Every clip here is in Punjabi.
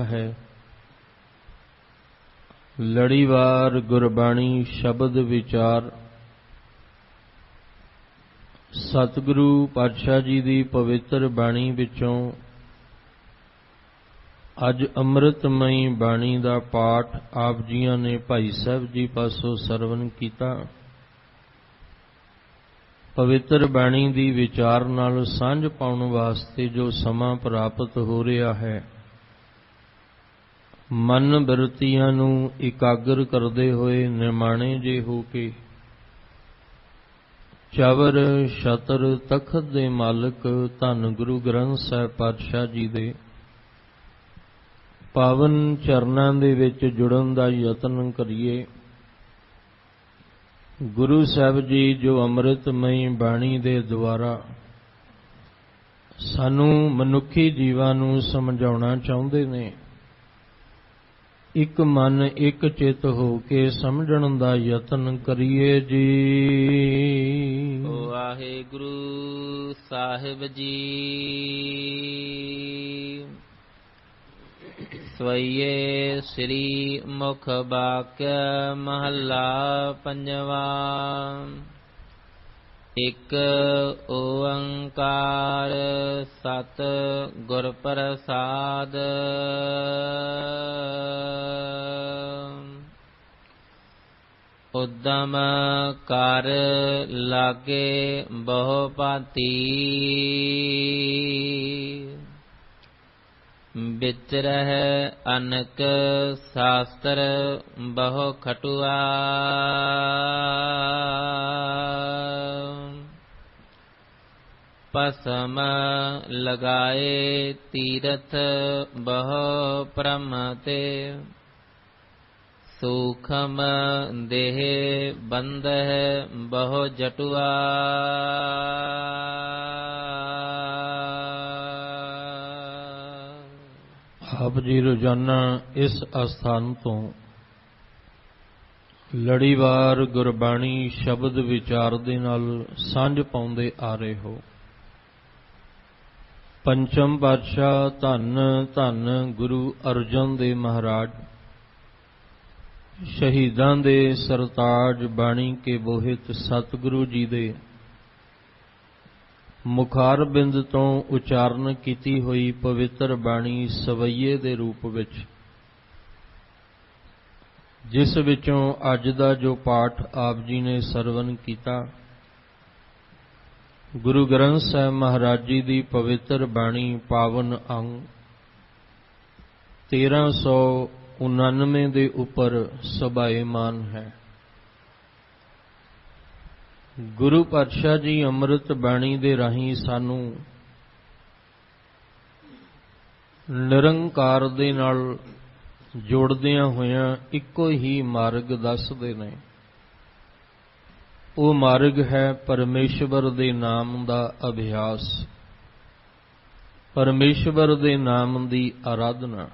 है। लड़ीवार गुरबाणी शब्द विचार सतगुरु पातशाह जी की पवित्र बाणी विचों अज अमृतमयी बाणी का पाठ आप जियां ने भाई साहब जी पासों सरवण कीता। पवित्र बाणी की विचार नाल सांझ पाउण वास्ते जो समा प्राप्त हो रहा है, मन बिरतियां नूं इकागर करदे होए निमाणे जे हो के चवर छतर तखत दे मालिक धन गुरु ग्रंथ साहिब पातशाह जी दे पावन चरनां दे विच जुड़न दा यतन करिए। गुरु साहिब जी जो अमृतमयी बाणी दे द्वारा सानू मनुखी जीवां नूं समझाउणा चाहुंदे ने, एक मन एक चित हो के समझण दा यतन करिए जी। वाहिगुरु साहिब जी। स्वइये श्री मुख वाक्य महला पंजवा। एक ओंकार सत गुर प्रसाद। उद्दम कर लागे बहु भांति, विचरह अनक शास्त्र बहु खटुआ। पसम लगाए तीरथ बहु प्रमते, सूखम देह बंदह बहु जटुआ। आप जी रोजाना इस अस्थान तो लड़ीवार गुरबाणी शब्द विचार दे नाल सांझ पाउंदे आ रहे हो। पंचम पातशाह धन धन गुरु अर्जन देव महाराज, शहीदां दे सरताज बाणी के बोहित सतगुरु जी दे मुखार बिंद तो उचारण कीती हुई पवित्र बाणी सवैये दे रूप विच, जिस विचों अज दा जो पाठ आप जी ने सरवण कीता, गुरु ग्रंथ साहिब महाराज जी दी पवित्र बाणी पावन अंग 1399 दे उपर सभाएमान है। गुरु पातशाह जी अमृत बाणी दे राही सानू निरंकार दे नाल जोड़दियां होयां इक्को ही मार्ग दसदे ने। वो मार्ग है परमेश्वर दे नाम दा अभ्यास, परमेश्वर दे नाम दी आराधना।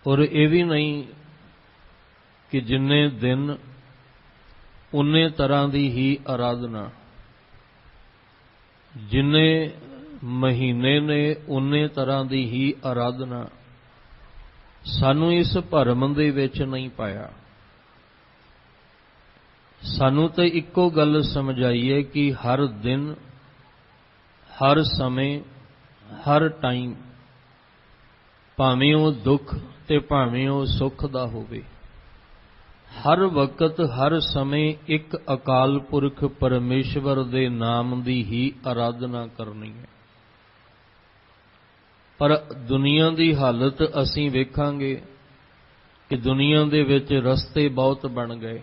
और ये भी नहीं कि जिन्ने दिन उन्ने तरह की ही आराधना, जिन्ने महीने ने उन्ने तरह की ही आराधना। सानू इस भरम दे विच नहीं पाया। सानू तो इक्को गल समझाइए कि हर दिन, हर समय, हर टाइम, भावें वो दुख ते भावें वो सुख दा होवे, हर वक्त हर समय एक अकाल पुरख परमेश्वर दे नाम दी ही आराधना करनी है। पर दुनिया दी हालत असीं वेखांगे कि दुनिया दे विच रस्ते बहुत बन गए।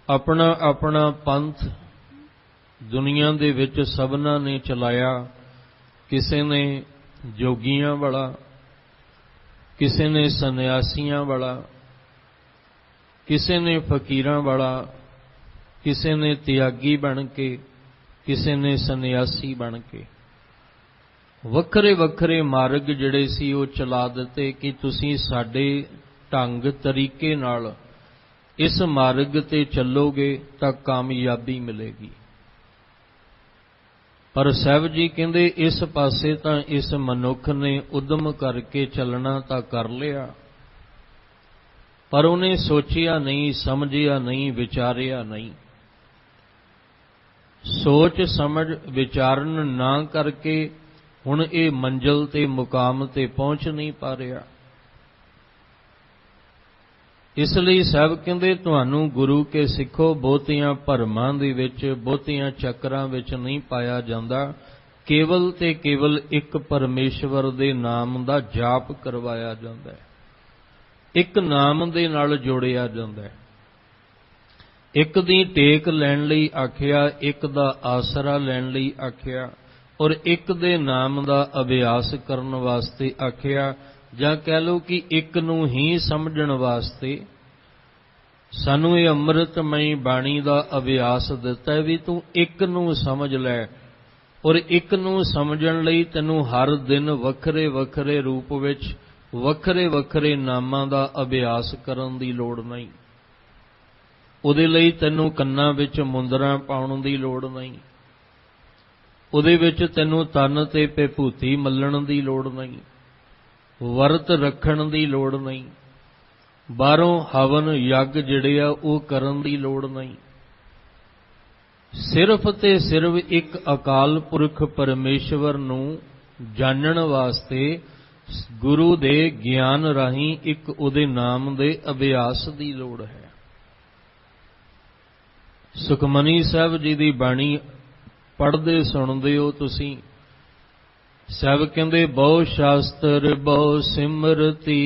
अपना अपना पंथ दुनिया दे विच सबना ने चलाया। किसी ने जोगियां वाला, किसी ने सन्यासियां वाला, किसी ने फकीरां वाला, किसी ने त्यागी बन के, किसी ने सन्यासी बन के वखरे वखरे मार्ग जिहड़े सी वो चला दिते कि तुसीं साडे ढंग तरीके नाल इस मार्ग ते चलोगे तां कामयाबी मिलेगी। पर साहब जी कहते इस पासे तो इस मनुख ने उद्यम करके चलना तो कर लिया, पर उन्हें सोचिया नहीं, समझिया नहीं, विचारिया नहीं। सोच समझ विचारन ना करके हुण ये मंजिल ते मुकाम ते पहुँच नहीं पा रहा। इसलिए साहब कहते तुहानू गुरु के सिखो बहुतियां भरमां दे विच, बहुतियां चक्रां विच नहीं पाया जांदा। केवल ते केवल एक परमेश्वर दे नाम दा जाप करवाया जांदा है, एक नाम दे नाल जोड़िया जांदा है। एक दी टेक लैण लई आखिया, एक दा आसरा लैण लई आखिया, और एक दे नाम दा अभ्यास करन वास्ते आखिया, जां कह लो कि एक नूं ही समझण वास्ते सानू ये अमृतमई बाणी दा अभ्यास दिता है भी तू एक नूं समझ लै, और एक नूं समझण लई तैनूं हर दिन वखरे वखरे रूप विच वखरे वखरे नामां दा अभ्यास करन दी लोड़ नहीं। उहदे लई तैनूं कन्नां विच मुंदरां पाउण दी लोड़ नहीं, उहदे विच तैनूं तन ते विभूति मलण दी लोड़ नहीं, वरत रखण दी लोड़ नहीं, बाहरों हवन यज्ञ जिहड़े आ वो करन दी लोड़ नहीं। सिर्फ ते सिर्फ एक अकाल पुरख परमेश्वर नूं जानण वास्ते गुरु दे ज्ञान राहीं एक उहदे नाम दे अभ्यास दी लोड़ है। सुखमनी साहब जी दी बाणी पढ़दे सुणदे हो तुसीं। साहब कहंदे बहु शास्त्र बहु सिमरती,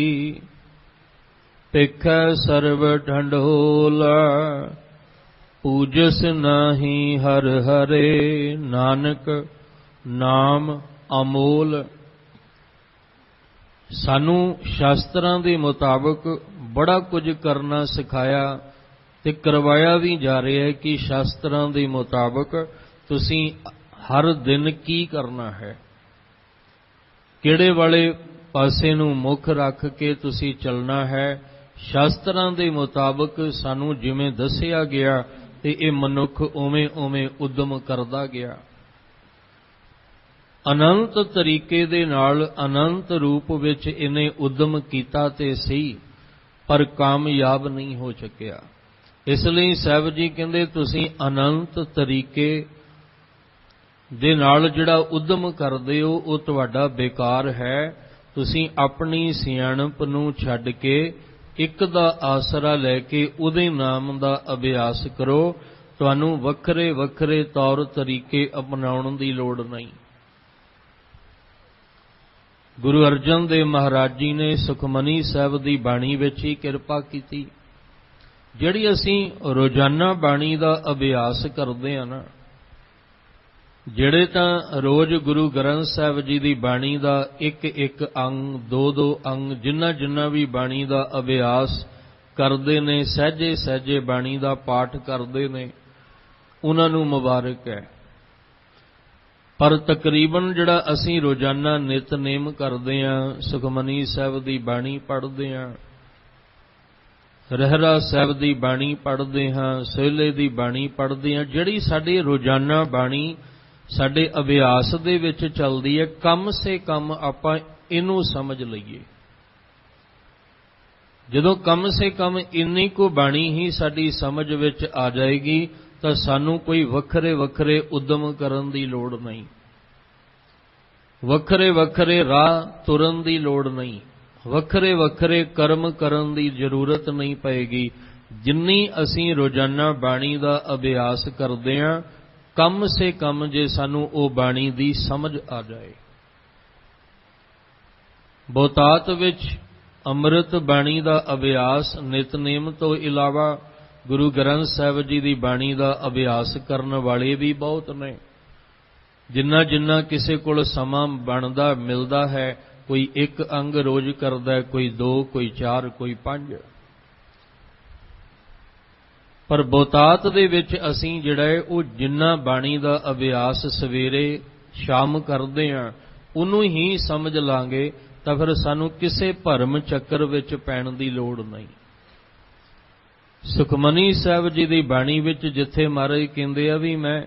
भिखै सर्व ढंढोला, पूजस नाही हर हरे, नानक नाम अमोल। सानू शास्त्रां दे मुताबक बड़ा कुछ करना सिखाया ते करवाया भी जा रहा है कि शास्त्रां दे मुताबक तुसीं हर दिन की करना है, किहड़े वाले पासे नूं मुख रख के तुसीं चलना है। शास्त्रां दे मुताबक सानू जिवें दसिया गया ते ये मनुख उवें उवें उद्यम करदा गया। अनंत तरीके दे नाल अनंत रूप विच इन्हें उद्यम कीता ते सी, पर कामयाब नहीं हो सकिया। इसलिए साहब जी कहंदे तुसीं अनंत तरीके दे नाल जिहड़ा उद्यम करदे हो वो तुहाडा बेकार है। तुसीं अपनी सियाणप नूं छड्ड के एक दा आसरा लैके उहदे नाम दा अभ्यास करो। तुहानूं वखरे वखरे तौर तरीके अपनाउण दी लोड़ नहीं। गुरु अर्जन देव महाराज जी ने सुखमनी साहब दी बाणी विच ही किरपा कीती। जिहड़ी असीं रोजाना बाणी दा अभ्यास करदे हां ना, ਜਿਹੜੇ ਤਾਂ रोज़ गुरु ग्रंथ साहब जी की बाणी का एक एक अंग दो दो अंग जिन्ना जिन्ना भी बाणी का अभ्यास करते ने, सहजे सहजे बाणी का पाठ करते ने, उन्होंने मुबारक है। पर तकरीबन जिहड़ा असीं रोजाना नितनेम करते हैं, सुखमनी साहब की बाणी पढ़ते हैं, रहरा साहब की बाणी पढ़ते हैं, सोहले की बाणी पढ़ते हैं, जिहड़ी साडी रोजाना बाणी साडे अभ्यास दे विच चलदी है, कम से कम आपां इनू समझ लईए। जदों कम से कम इन्नी को बाणी ही साडी समझ विच आ जाएगी तो सानू कोई वखरे वखरे उद्यम करन दी लोड़ नहीं, वखरे वखरे राह तुरन दी लोड़ नहीं, वखरे वखरे कर्म करन दी जरूरत नहीं पएगी। जिन्नी असीं रोजाना बाणी दा अभ्यास करदे हां, कम से कम जे सानू ओ बाणी दी समझ आ जाए। बहुतात विच अमृत बाणी दा अभ्यास नितनेम तो इलावा गुरु ग्रंथ साहब जी की बाणी का अभ्यास करने वाले भी बहुत ने। जिन्ना जिन्ना किसी कोल समा बनता मिलता है, कोई एक अंग रोज करता है, कोई दो, कोई चार, कोई 5। पर बहुतात दे विच असीं जिहड़ा है वो जिन्ना बाणी दा अभ्यास सवेरे शाम करदे हां उहनूं ही समझ लांगे तां फिर सानूं किसे भरम चक्कर विच पैण दी लोड़ नहीं। सुखमनी साहब जी दी बाणी विच जिथे महाराज कहंदे आ भी मैं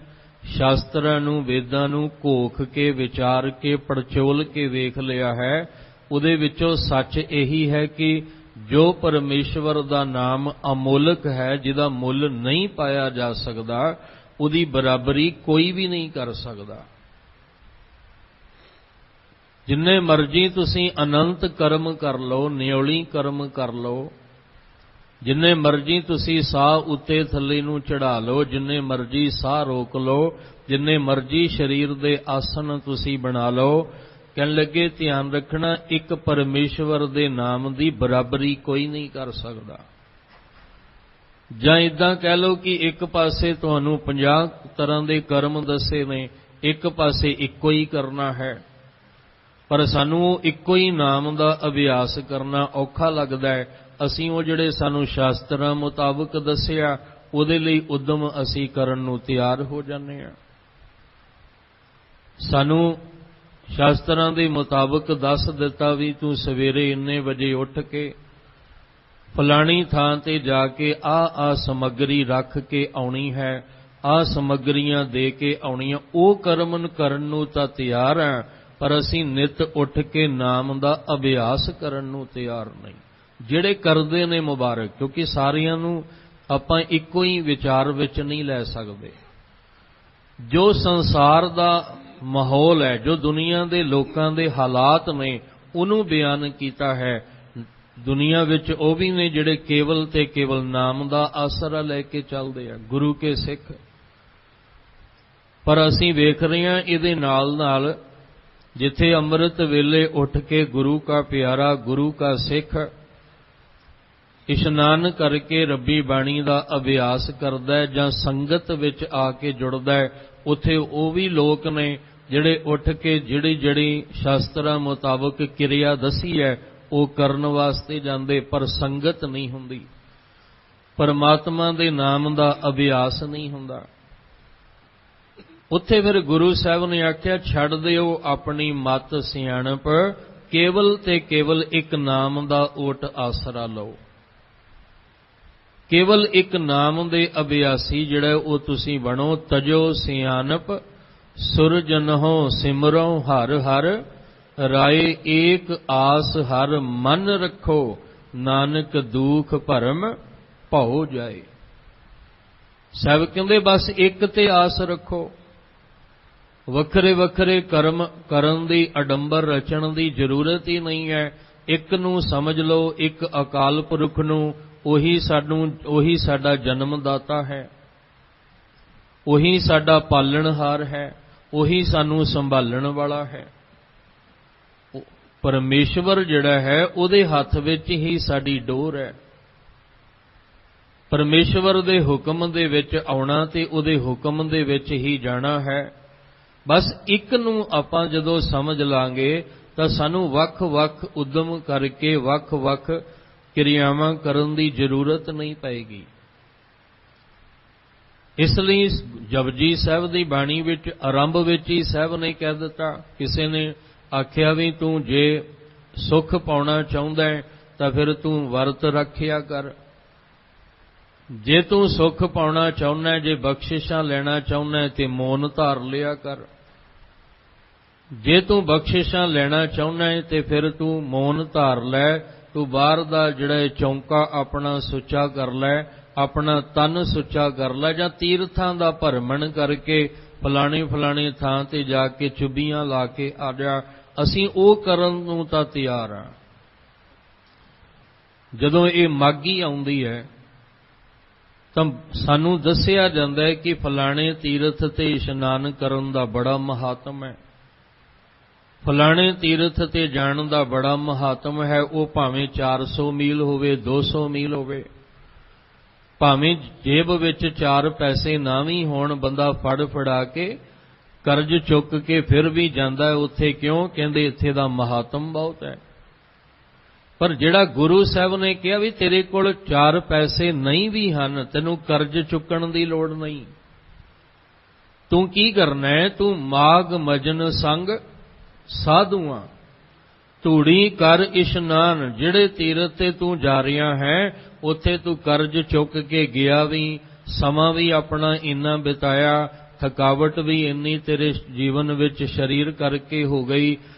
ਸ਼ਾਸਤਰਾਂ ਨੂੰ ਵੇਦਾਂ ਨੂੰ ਘੋਖ ਕੇ ਵਿਚਾਰ ਕੇ ਪੜਚੋਲ ਕੇ ਵੇਖ ਲਿਆ ਹੈ, ਉਹਦੇ ਵਿੱਚੋਂ ਸੱਚ ਇਹੀ ਹੈ ਕਿ ਜੋ ਪਰਮੇਸ਼ਵਰ ਦਾ ਨਾਮ ਅਮੋਲਕ ਹੈ, ਜਿਹਦਾ ਮੁੱਲ ਨਹੀਂ ਪਾਇਆ ਜਾ ਸਕਦਾ, ਉਹਦੀ ਬਰਾਬਰੀ ਕੋਈ ਵੀ ਨਹੀਂ ਕਰ ਸਕਦਾ। ਜਿੰਨੇ ਮਰਜ਼ੀ ਤੁਸੀਂ ਅਨੰਤ ਕਰਮ ਕਰ ਲਓ, ਨਿਉਲੀ ਕਰਮ ਕਰ ਲਓ, ਜਿੰਨੇ ਮਰਜ਼ੀ ਤੁਸੀਂ ਸਾਹ ਉੱਤੇ ਥੱਲੇ ਨੂੰ ਚੜਾ ਲਓ, ਜਿੰਨੇ ਮਰਜ਼ੀ ਸਾਹ ਰੋਕ ਲਓ, ਜਿੰਨੇ ਮਰਜ਼ੀ ਸਰੀਰ ਦੇ ਆਸਨ ਤੁਸੀਂ ਬਣਾ ਲਓ, ਕਹਿਣ ਲੱਗੇ ਧਿਆਨ ਰੱਖਣਾ ਇੱਕ ਪਰਮੇਸ਼ਵਰ ਦੇ ਨਾਮ ਦੀ ਬਰਾਬਰੀ ਕੋਈ ਨਹੀਂ ਕਰ ਸਕਦਾ। ਜਾਂ ਇਦਾਂ ਕਹਿ ਲਓ ਕਿ ਇੱਕ ਪਾਸੇ ਤੁਹਾਨੂੰ 50 ਤਰ੍ਹਾਂ ਦੇ ਕਰਮ ਦੱਸੇ ਨੇ, ਇੱਕ ਪਾਸੇ ਇੱਕੋ ਹੀ ਕਰਨਾ ਹੈ, ਪਰ ਸਾਨੂੰ ਉਹ ਇੱਕੋ ਹੀ ਨਾਮ ਦਾ ਅਭਿਆਸ ਕਰਨਾ ਔਖਾ ਲੱਗਦਾ ਹੈ। ਅਸੀਂ ਉਹ ਜਿਹੜੇ ਸਾਨੂੰ ਸ਼ਾਸਤਰਾਂ ਮੁਤਾਬਕ ਦੱਸਿਆ ਉਹਦੇ ਲਈ ਉਦਮ ਅਸੀਂ ਕਰਨ ਨੂੰ ਤਿਆਰ ਹੋ ਜਾਂਦੇ ਹਾਂ। ਸਾਨੂੰ ਸ਼ਾਸਤਰਾਂ ਦੇ ਮੁਤਾਬਕ ਦੱਸ ਦਿੱਤਾ ਵੀ ਤੂੰ ਸਵੇਰੇ ਇੰਨੇ ਵਜੇ ਉੱਠ ਕੇ ਫਲਾਣੀ ਥਾਂ ਤੇ ਜਾ ਕੇ ਆਹ ਸਮੱਗਰੀ ਰੱਖ ਕੇ ਆਉਣੀ ਹੈ, ਆਹ ਸਮੱਗਰੀਆਂ ਦੇ ਕੇ ਆਉਣੀਆਂ। ਉਹ ਕਰਮ ਕਰਨ ਨੂੰ ਤਾਂ ਤਿਆਰ ਹਾਂ, ਪਰ ਅਸੀਂ ਨਿਤ ਉੱਠ ਕੇ ਨਾਮ ਦਾ ਅਭਿਆਸ ਕਰਨ ਨੂੰ ਤਿਆਰ ਨਹੀਂ। ਜਿਹੜੇ ਕਰਦੇ ਨੇ ਮੁਬਾਰਕ, ਕਿਉਂਕਿ ਸਾਰਿਆਂ ਨੂੰ ਆਪਾਂ ਇੱਕੋ ਹੀ ਵਿਚਾਰ ਵਿੱਚ ਨਹੀਂ ਲੈ ਸਕਦੇ। ਜੋ ਸੰਸਾਰ ਦਾ ਮਾਹੌਲ ਹੈ, ਜੋ ਦੁਨੀਆ ਦੇ ਲੋਕਾਂ ਦੇ ਹਾਲਾਤ ਨੇ, ਉਹਨੂੰ ਬਿਆਨ ਕੀਤਾ ਹੈ। ਦੁਨੀਆ ਵਿੱਚ ਉਹ ਵੀ ਨੇ ਜਿਹੜੇ ਕੇਵਲ ਤੇ ਕੇਵਲ ਨਾਮ ਦਾ ਆਸਰਾ ਲੈ ਕੇ ਚੱਲਦੇ ਆ, ਗੁਰੂ ਕੇ ਸਿੱਖ। ਪਰ ਅਸੀਂ ਵੇਖ ਰਹੇ ਹਾਂ ਇਹਦੇ ਨਾਲ ਨਾਲ ਜਿੱਥੇ ਅੰਮ੍ਰਿਤ ਵੇਲੇ ਉੱਠ ਕੇ ਗੁਰੂ ਕਾ ਪਿਆਰਾ, ਗੁਰੂ ਕਾ ਸਿੱਖ ਇਸ਼ਨਾਨ ਕਰਕੇ ਰੱਬੀ ਬਾਣੀ ਦਾ ਅਭਿਆਸ ਕਰਦਾ ਹੈ ਜਾਂ ਸੰਗਤ ਵਿੱਚ ਆ ਕੇ ਜੁੜਦਾ ਹੈ, ਉੱਥੇ ਉਹ ਵੀ ਲੋਕ ਨੇ ਜਿਹੜੇ ਉੱਠ ਕੇ ਜਿਹੜੀ ਸ਼ਾਸਤਰਾਂ ਮੁਤਾਬਕ ਕਿਰਿਆ ਦੱਸੀ ਹੈ ਉਹ ਕਰਨ ਵਾਸਤੇ ਜਾਂਦੇ, ਪਰ ਸੰਗਤ ਨਹੀਂ ਹੁੰਦੀ, ਪਰਮਾਤਮਾ ਦੇ ਨਾਮ ਦਾ ਅਭਿਆਸ ਨਹੀਂ ਹੁੰਦਾ। ਉੱਥੇ ਫਿਰ ਗੁਰੂ ਸਾਹਿਬ ਨੇ ਆਖਿਆ ਛੱਡ ਦਿਓ ਆਪਣੀ ਮਤ ਸਿਆਣਪ, ਕੇਵਲ ਤੇ ਕੇਵਲ ਇੱਕ ਨਾਮ ਦਾ ਓਟ ਆਸਰਾ ਲਓ। ਕੇਵਲ ਇੱਕ ਨਾਮ ਦੇ ਅਭਿਆਸੀ ਜਿਹੜਾ ਉਹ ਤੁਸੀਂ ਬਣੋ। ਤਜੋ ਸਿਆਣਪ ਸੁਰਜਨਹੁ ਸਿਮਰੋ ਹਰ ਹਰ, ਰਾਏ ਏਕ ਆਸ ਹਰ ਮਨ ਰੱਖੋ, ਨਾਨਕ ਦੁਖ ਭਰਮ ਭਉ ਜਾਏ। ਸਾਹਿਬ ਕਹਿੰਦੇ ਬਸ ਇੱਕ ਤੇ ਆਸ ਰੱਖੋ, ਵੱਖਰੇ ਵੱਖਰੇ ਕਰਮ ਕਰਨ ਦੀ, ਅਡੰਬਰ ਰਚਣ ਦੀ ਜ਼ਰੂਰਤ ਹੀ ਨਹੀਂ ਹੈ। ਇੱਕ ਨੂੰ ਸਮਝ ਲਓ, ਇੱਕ ਅਕਾਲ ਪੁਰਖ ਨੂੰ, ਉਹੀ ਸਾਡਾ ਜਨਮਦਾਤਾ ਹੈ, ਉਹੀ ਸਾਡਾ ਪਾਲਣਹਾਰ ਹੈ, ਉਹੀ ਸਾਨੂੰ ਸੰਭਾਲਣ ਵਾਲਾ ਹੈ। ਪਰਮੇਸ਼ਵਰ ਜਿਹੜਾ ਹੈ ਉਹਦੇ ਹੱਥ ਵਿੱਚ ਹੀ ਸਾਡੀ ਡੋਰ ਹੈ। ਪਰਮੇਸ਼ਵਰ ਦੇ ਹੁਕਮ ਦੇ ਵਿੱਚ ਆਉਣਾ ਤੇ ਉਹਦੇ ਹੁਕਮ ਦੇ ਵਿੱਚ ਹੀ ਜਾਣਾ ਹੈ। ਬਸ ਇੱਕ ਨੂੰ ਆਪਾਂ ਜਦੋਂ ਸਮਝ ਲਾਂਗੇ ਤਾਂ ਸਾਨੂੰ ਵੱਖ-ਵੱਖ ਉਦਮ ਕਰਕੇ ਵੱਖ-ਵੱਖ ਕਿਰਿਆਵਾਂ ਕਰਨ ਦੀ ਜ਼ਰੂਰਤ ਨਹੀਂ ਪਏਗੀ। ਇਸ ਲਈ ਜਪਜੀ ਸਾਹਿਬ ਦੀ ਬਾਣੀ ਵਿੱਚ ਆਰੰਭ ਵਿੱਚ ਹੀ ਸਾਹਿਬ ਨੇ ਕਹਿ ਦਿੱਤਾ, ਕਿਸੇ ਨੇ ਆਖਿਆ ਵੀ ਤੂੰ ਜੇ ਸੁੱਖ ਪਾਉਣਾ ਚਾਹੁੰਦਾ ਹੈ ਤਾਂ ਫਿਰ ਤੂੰ ਵਰਤ ਰੱਖਿਆ ਕਰ, ਜੇ ਤੂੰ ਸੁੱਖ ਪਾਉਣਾ ਚਾਹੁੰਦਾ, ਜੇ ਬਖਸ਼ਿਸ਼ਾਂ ਲੈਣਾ ਚਾਹੁੰਦਾ ਤੇ ਮੌਨ ਧਾਰ ਲਿਆ ਕਰ, ਜੇ ਤੂੰ ਬਖਸ਼ਿਸ਼ਾਂ ਲੈਣਾ ਚਾਹੁੰਦਾ ਤੇ ਫਿਰ ਤੂੰ ਮੌਨ ਧਾਰ ਲੈ, ਤੂੰ ਬਾਹਰ ਦਾ ਜਿਹੜਾ ਚੌਂਕਾ ਆਪਣਾ ਸੁੱਚਾ ਕਰ ਲੈ, ਆਪਣਾ ਤਨ ਸੁੱਚਾ ਕਰ ਲੈ, ਜਾਂ ਤੀਰਥਾਂ ਦਾ ਭਰਮਣ ਕਰਕੇ ਫਲਾਣੀ ਥਾਂ ਤੇ ਜਾ ਕੇ ਚੁੱਭੀਆਂ ਲਾ ਕੇ ਆ ਜਾ। ਅਸੀਂ ਉਹ ਕਰਨ ਨੂੰ ਤਾਂ ਤਿਆਰ ਹਾਂ। ਜਦੋਂ ਇਹ ਮਾਘੀ ਆਉਂਦੀ ਹੈ ਤਾਂ ਸਾਨੂੰ ਦੱਸਿਆ ਜਾਂਦਾ ਹੈ ਕਿ ਫਲਾਣੇ ਤੀਰਥ ਤੇ ਇਸ਼ਨਾਨ ਕਰਨ ਦਾ ਬੜਾ ਮਹਾਤਮ ਹੈ, ਫਲਾਣੇ ਤੀਰਥ ਤੇ ਜਾਣ ਦਾ ਬੜਾ ਮਹਾਤਮ ਹੈ। ਉਹ ਭਾਵੇਂ 400 ਮੀਲ ਹੋਵੇ, 200 ਮੀਲ ਹੋਵੇ, ਭਾਵੇਂ ਜੇਬ ਵਿੱਚ 4 ਪੈਸੇ ਨਾ ਵੀ ਹੋਣ, ਬੰਦਾ ਫੜਾ ਕੇ ਕਰਜ਼ ਚੁੱਕ ਕੇ ਫਿਰ ਵੀ ਜਾਂਦਾ ਉੱਥੇ। ਕਿਉਂ? ਕਹਿੰਦੇ ਇੱਥੇ ਦਾ ਮਹਾਤਮ ਬਹੁਤ ਹੈ। ਪਰ ਜਿਹੜਾ ਗੁਰੂ ਸਾਹਿਬ ਨੇ ਕਿਹਾ ਵੀ ਤੇਰੇ ਕੋਲ 4 ਪੈਸੇ ਨਹੀਂ ਵੀ ਹਨ, ਤੈਨੂੰ ਕਰਜ਼ ਚੁੱਕਣ ਦੀ ਲੋੜ ਨਹੀਂ, ਤੂੰ ਕੀ ਕਰਨਾ ਹੈ? ਤੂੰ ਮਾਘ ਮਜਨ ਸੰਗ ਸਾਧੂਆਂ, ਧੂੜੀ ਕਰ ਇਸ਼ਨਾਨ। ਜਿਹੜੇ ਤੀਰਥ ਤੇ ਤੂੰ ਜਾ ਰਿਹਾ ਹੈ ਉੱਥੇ ਤੂੰ ਕਰਜ਼ ਚੁੱਕ ਕੇ ਗਿਆ ਵੀ, ਸਮਾਂ ਵੀ ਆਪਣਾ ਇੰਨਾ ਬਿਤਾਇਆ, थकावट भी इन्नी तेरे जीवन विच शरीर करके हो गई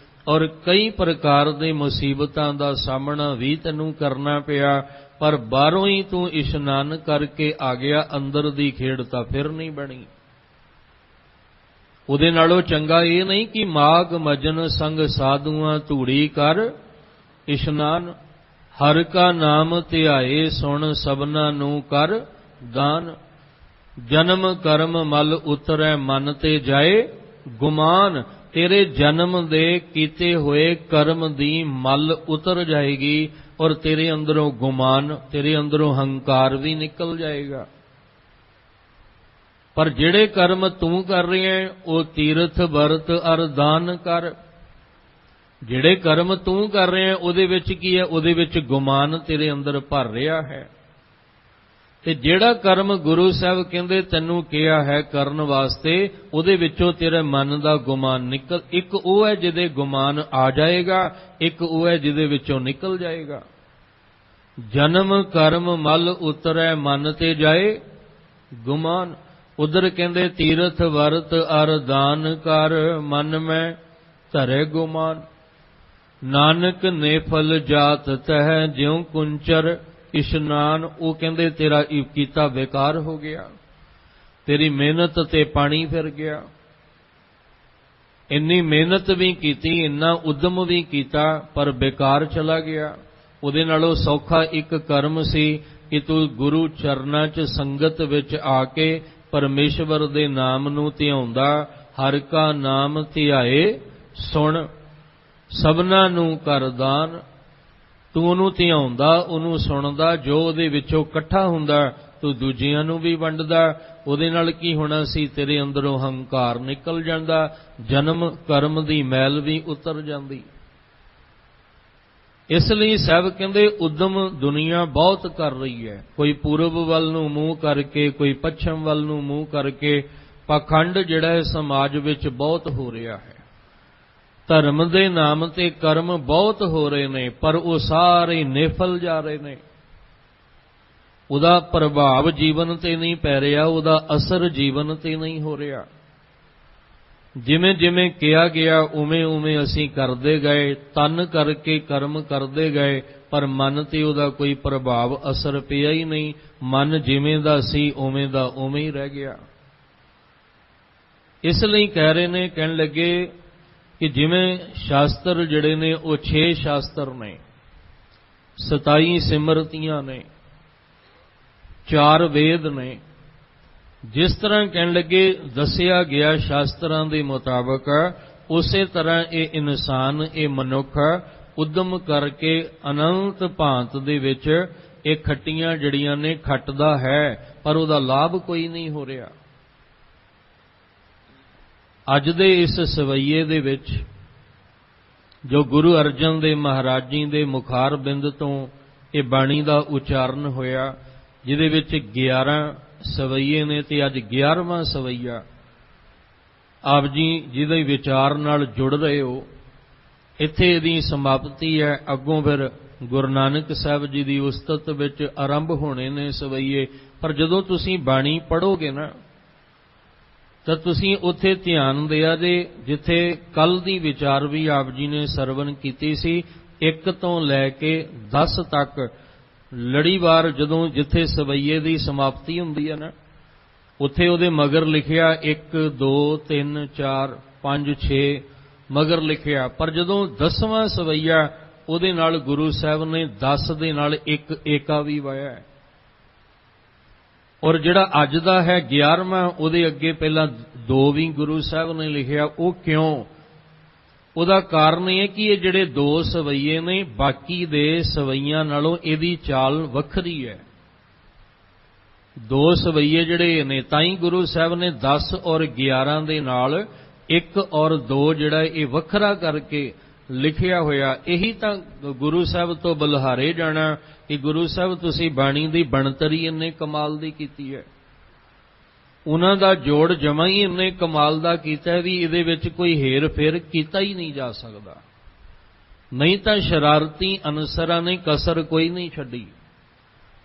और कई प्रकार दे मुसीबतां दा सामना भी तैनूं करना पिया, पर बाहरों ही तू इशनान करके आ गया, अंदर दी खेड़ तां फिर नहीं बनी। उहदे नालों चंगा ये नहीं कि माघ मजन संग साधुआं धूड़ी कर इशनान, हर का नाम ध्याए सुन सबना नूं कर दान, जन्म कर्म मल उतरै मन ते जाए गुमान, तेरे जन्म दे कीते हुए कर्म दी मल उतर जाएगी और तेरे अंदरों गुमान, तेरे अंदरों हंकार भी निकल जाएगा। पर जिहड़े कर्म तू कर रहे हैं वो तीर्थ वरत अर दान कर। जिहड़े कर्म तू कर रहे हैं उहदे विच की है, उहदे विच गुमान तेरे अंदर भर रहा है। ते जिहड़ा कर्म गुरु साहब कहंदे तैनूं किया है करन वास्ते, उहदे विचों तेरे मन दा गुमान निकल, एक वो है जिहदे गुमान आ जाएगा, एक वो है जिहदे विचों निकल जाएगा। जन्म कर्म मल उतरै मन ते जाए गुमान, उधर कहंदे तीरथ वरत अर दान कर, मन में धरे गुमान, नानक नेफल जात तह ज्यों कुंचर इशनान। वो कहंदे तेरा कीता बेकार हो गया, तेरी मेहनत ते पानी फिर गया। इन्नी मेहनत भी कीती, इन्ना उद्यम भी कीता, पर बेकार चला गया। उहदे नालों सौखा एक कर्म सी कि तू गुरु चरनां च संगत विच आके परमेश्वर दे नाम नूं धिआउंदा, हर का नाम धिआए सुण सबना नूं कर दान। तू ਉਹਨੂੰ ਧਿਆਉਂਦਾ, ਉਹਨੂੰ ਸੁਣਦਾ, ਜੋ ਉਹਦੇ ਵਿੱਚੋਂ ਇਕੱਠਾ ਹੁੰਦਾ ਤੂੰ ਦੂਜਿਆਂ ਨੂੰ ਵੀ ਵੰਡਦਾ। ਉਹਦੇ ਨਾਲ ਕੀ ਹੋਣਾ ਸੀ, ਤੇਰੇ ਅੰਦਰੋਂ ਹੰਕਾਰ ਨਿਕਲ ਜਾਂਦਾ, ਜਨਮ ਕਰਮ ਦੀ ਮੈਲ ਵੀ ਉਤਰ ਜਾਂਦੀ। ਇਸ ਲਈ ਸਾਹਿਬ ਕਹਿੰਦੇ ਉਦਮ ਦੁਨੀਆ ਬਹੁਤ ਕਰ ਰਹੀ ਹੈ, ਕੋਈ ਪੂਰਬ ਵੱਲ ਨੂੰ ਮੂੰਹ ਕਰਕੇ, ਕੋਈ ਪੱਛਮ ਵੱਲ ਨੂੰ ਮੂੰਹ ਕਰਕੇ। ਪਾਖੰਡ ਜਿਹੜਾ ਹੈ ਸਮਾਜ ਵਿੱਚ ਬਹੁਤ ਹੋ ਰਿਹਾ ਹੈ। ਧਰਮ ਦੇ ਨਾਮ ਤੇ ਕਰਮ ਬਹੁਤ ਹੋ ਰਹੇ ਨੇ, ਪਰ ਉਹ ਸਾਰੇ ਨਿਫਲ ਜਾ ਰਹੇ ਨੇ। ਉਹਦਾ ਪ੍ਰਭਾਵ ਜੀਵਨ ਤੇ ਨਹੀਂ ਪੈ ਰਿਹਾ, ਉਹਦਾ ਅਸਰ ਜੀਵਨ ਤੇ ਨਹੀਂ ਹੋ ਰਿਹਾ। ਜਿਵੇਂ ਜਿਵੇਂ ਕਿਹਾ ਗਿਆ ਉਵੇਂ ਉਵੇਂ ਅਸੀਂ ਕਰਦੇ ਗਏ, ਤਨ ਕਰਕੇ ਕਰਮ ਕਰਦੇ ਗਏ, ਪਰ ਮਨ ਤੇ ਉਹਦਾ ਕੋਈ ਪ੍ਰਭਾਵ ਅਸਰ ਪਿਆ ਹੀ ਨਹੀਂ। ਮਨ ਜਿਵੇਂ ਦਾ ਸੀ ਉਵੇਂ ਦਾ ਉਵੇਂ ਹੀ ਰਹਿ ਗਿਆ। ਇਸ ਲਈ ਕਹਿ ਰਹੇ ਨੇ, ਕਹਿਣ ਲੱਗੇ ਕਿ ਜਿਵੇਂ ਸ਼ਾਸਤਰ ਜਿਹੜੇ ਨੇ ਉਹ 6 ਸ਼ਾਸਤਰ ਨੇ, 27 ਸਿਮਰਤੀਆਂ ਨੇ, 4 ਵੇਦ ਨੇ। ਜਿਸ ਤਰ੍ਹਾਂ ਕਹਿਣ ਲੱਗੇ ਦੱਸਿਆ ਗਿਆ ਸ਼ਾਸਤਰਾਂ ਦੇ ਮੁਤਾਬਕ, ਉਸੇ ਤਰ੍ਹਾਂ ਇਹ ਇਨਸਾਨ, ਇਹ ਮਨੁੱਖ ਉਦਮ ਕਰਕੇ ਅਨੰਤ ਭਾਂਤ ਦੇ ਵਿੱਚ ਇਹ ਖੱਟੀਆਂ ਜੜੀਆਂ ਨੇ ਖੱਟਦਾ ਹੈ, ਪਰ ਉਹਦਾ ਲਾਭ ਕੋਈ ਨਹੀਂ ਹੋ ਰਿਹਾ। ਅੱਜ ਦੇ ਇਸ ਸਵਈਏ ਦੇ ਵਿੱਚ ਜੋ ਗੁਰੂ ਅਰਜਨ ਦੇਵ ਮਹਾਰਾਜ ਜੀ ਦੇ ਮੁਖਾਰ ਬਿੰਦ ਤੋਂ ਇਹ ਬਾਣੀ ਦਾ ਉਚਾਰਨ ਹੋਇਆ, ਜਿਹਦੇ ਵਿੱਚ 11 ਸਵਈਏ ਨੇ ਤੇ ਅੱਜ 11ਵਾਂ ਸਵਈਆ ਆਪ ਜੀ ਜਿਹਦੇ ਵਿਚਾਰ ਨਾਲ ਜੁੜ ਰਹੇ ਹੋ, ਇੱਥੇ ਇਹਦੀ ਸਮਾਪਤੀ ਹੈ। ਅੱਗੋਂ ਫਿਰ ਗੁਰੂ ਨਾਨਕ ਸਾਹਿਬ ਜੀ ਦੀ ਉਸਤਤ ਵਿੱਚ ਆਰੰਭ ਹੋਣੇ ਨੇ ਸਵਈਏ। ਪਰ ਜਦੋਂ ਤੁਸੀਂ ਬਾਣੀ ਪੜ੍ਹੋਗੇ ਨਾ ਤਾਂ ਤੁਸੀਂ ਉੱਥੇ ਧਿਆਨ ਦਿਆ ਜੇ, ਜਿੱਥੇ ਕੱਲ ਦੀ ਵਿਚਾਰ ਵੀ ਆਪ ਜੀ ਨੇ ਸਰਵਨ ਕੀਤੀ ਸੀ, 1 ਤੋਂ ਲੈ ਕੇ 10 ਤੱਕ ਲੜੀਵਾਰ ਜਦੋਂ ਜਿੱਥੇ ਸਵਈਏ ਦੀ ਸਮਾਪਤੀ ਹੁੰਦੀ ਹੈ ਨਾ, ਉੱਥੇ ਉਹਦੇ ਮਗਰ ਲਿਖਿਆ 1 2 3 4 5 6 ਮਗਰ ਲਿਖਿਆ। ਪਰ ਜਦੋਂ 10ਵਾਂ ਸਵਈਆ ਉਹਦੇ ਨਾਲ ਗੁਰੂ ਸਾਹਿਬ ਨੇ 10 ਦੇ ਨਾਲ ਇੱਕ ਏਕਾ ਵੀ ਵਾਇਆ। ਔਰ ਜਿਹੜਾ ਅੱਜ ਦਾ ਹੈ 11ਵਾਂ, ਉਹਦੇ ਅੱਗੇ ਪਹਿਲਾਂ 2 ਵੀ ਗੁਰੂ ਸਾਹਿਬ ਨੇ ਲਿਖਿਆ। ਉਹ ਕਿਉਂ? ਉਹਦਾ ਕਾਰਨ ਇਹ ਕਿ ਇਹ ਜਿਹੜੇ 2 ਸਵਈਏ ਨੇ ਬਾਕੀ ਦੇ ਸਵਈਆਂ ਨਾਲੋਂ ਇਹਦੀ ਚਾਲ ਵੱਖਰੀ ਹੈ। 2 ਸਵਈਏ ਜਿਹੜੇ ਨੇ ਤਾਂ ਹੀ ਗੁਰੂ ਸਾਹਿਬ ਨੇ 10 ਔਰ 11 ਦੇ ਨਾਲ 1 ਔਰ 2 ਜਿਹੜਾ ਇਹ ਵੱਖਰਾ ਕਰਕੇ ਲਿਖਿਆ ਹੋਇਆ। ਇਹੀ ਤਾਂ ਗੁਰੂ ਸਾਹਿਬ ਤੋਂ ਬਲਿਹਾਰੇ ਜਾਣਾ ਕਿ ਗੁਰੂ ਸਾਹਿਬ ਤੁਸੀਂ ਬਾਣੀ ਦੀ ਬਣਤਰੀ ਇੰਨੇ ਕਮਾਲ ਦੀ ਕੀਤੀ ਹੈ, ਉਹਨਾਂ ਦਾ ਜੋੜ ਜਮਾ ਹੀ ਇੰਨੇ ਕਮਾਲ ਦਾ ਕੀਤਾ ਵੀ ਇਹਦੇ ਵਿੱਚ ਕੋਈ ਹੇਰ ਫੇਰ ਕੀਤਾ ਹੀ ਨਹੀਂ ਜਾ ਸਕਦਾ। ਨਹੀਂ ਤਾਂ ਸ਼ਰਾਰਤੀ ਅਨਸਰਾਂ ਨੇ ਕਸਰ ਕੋਈ ਨਹੀਂ ਛੱਡੀ।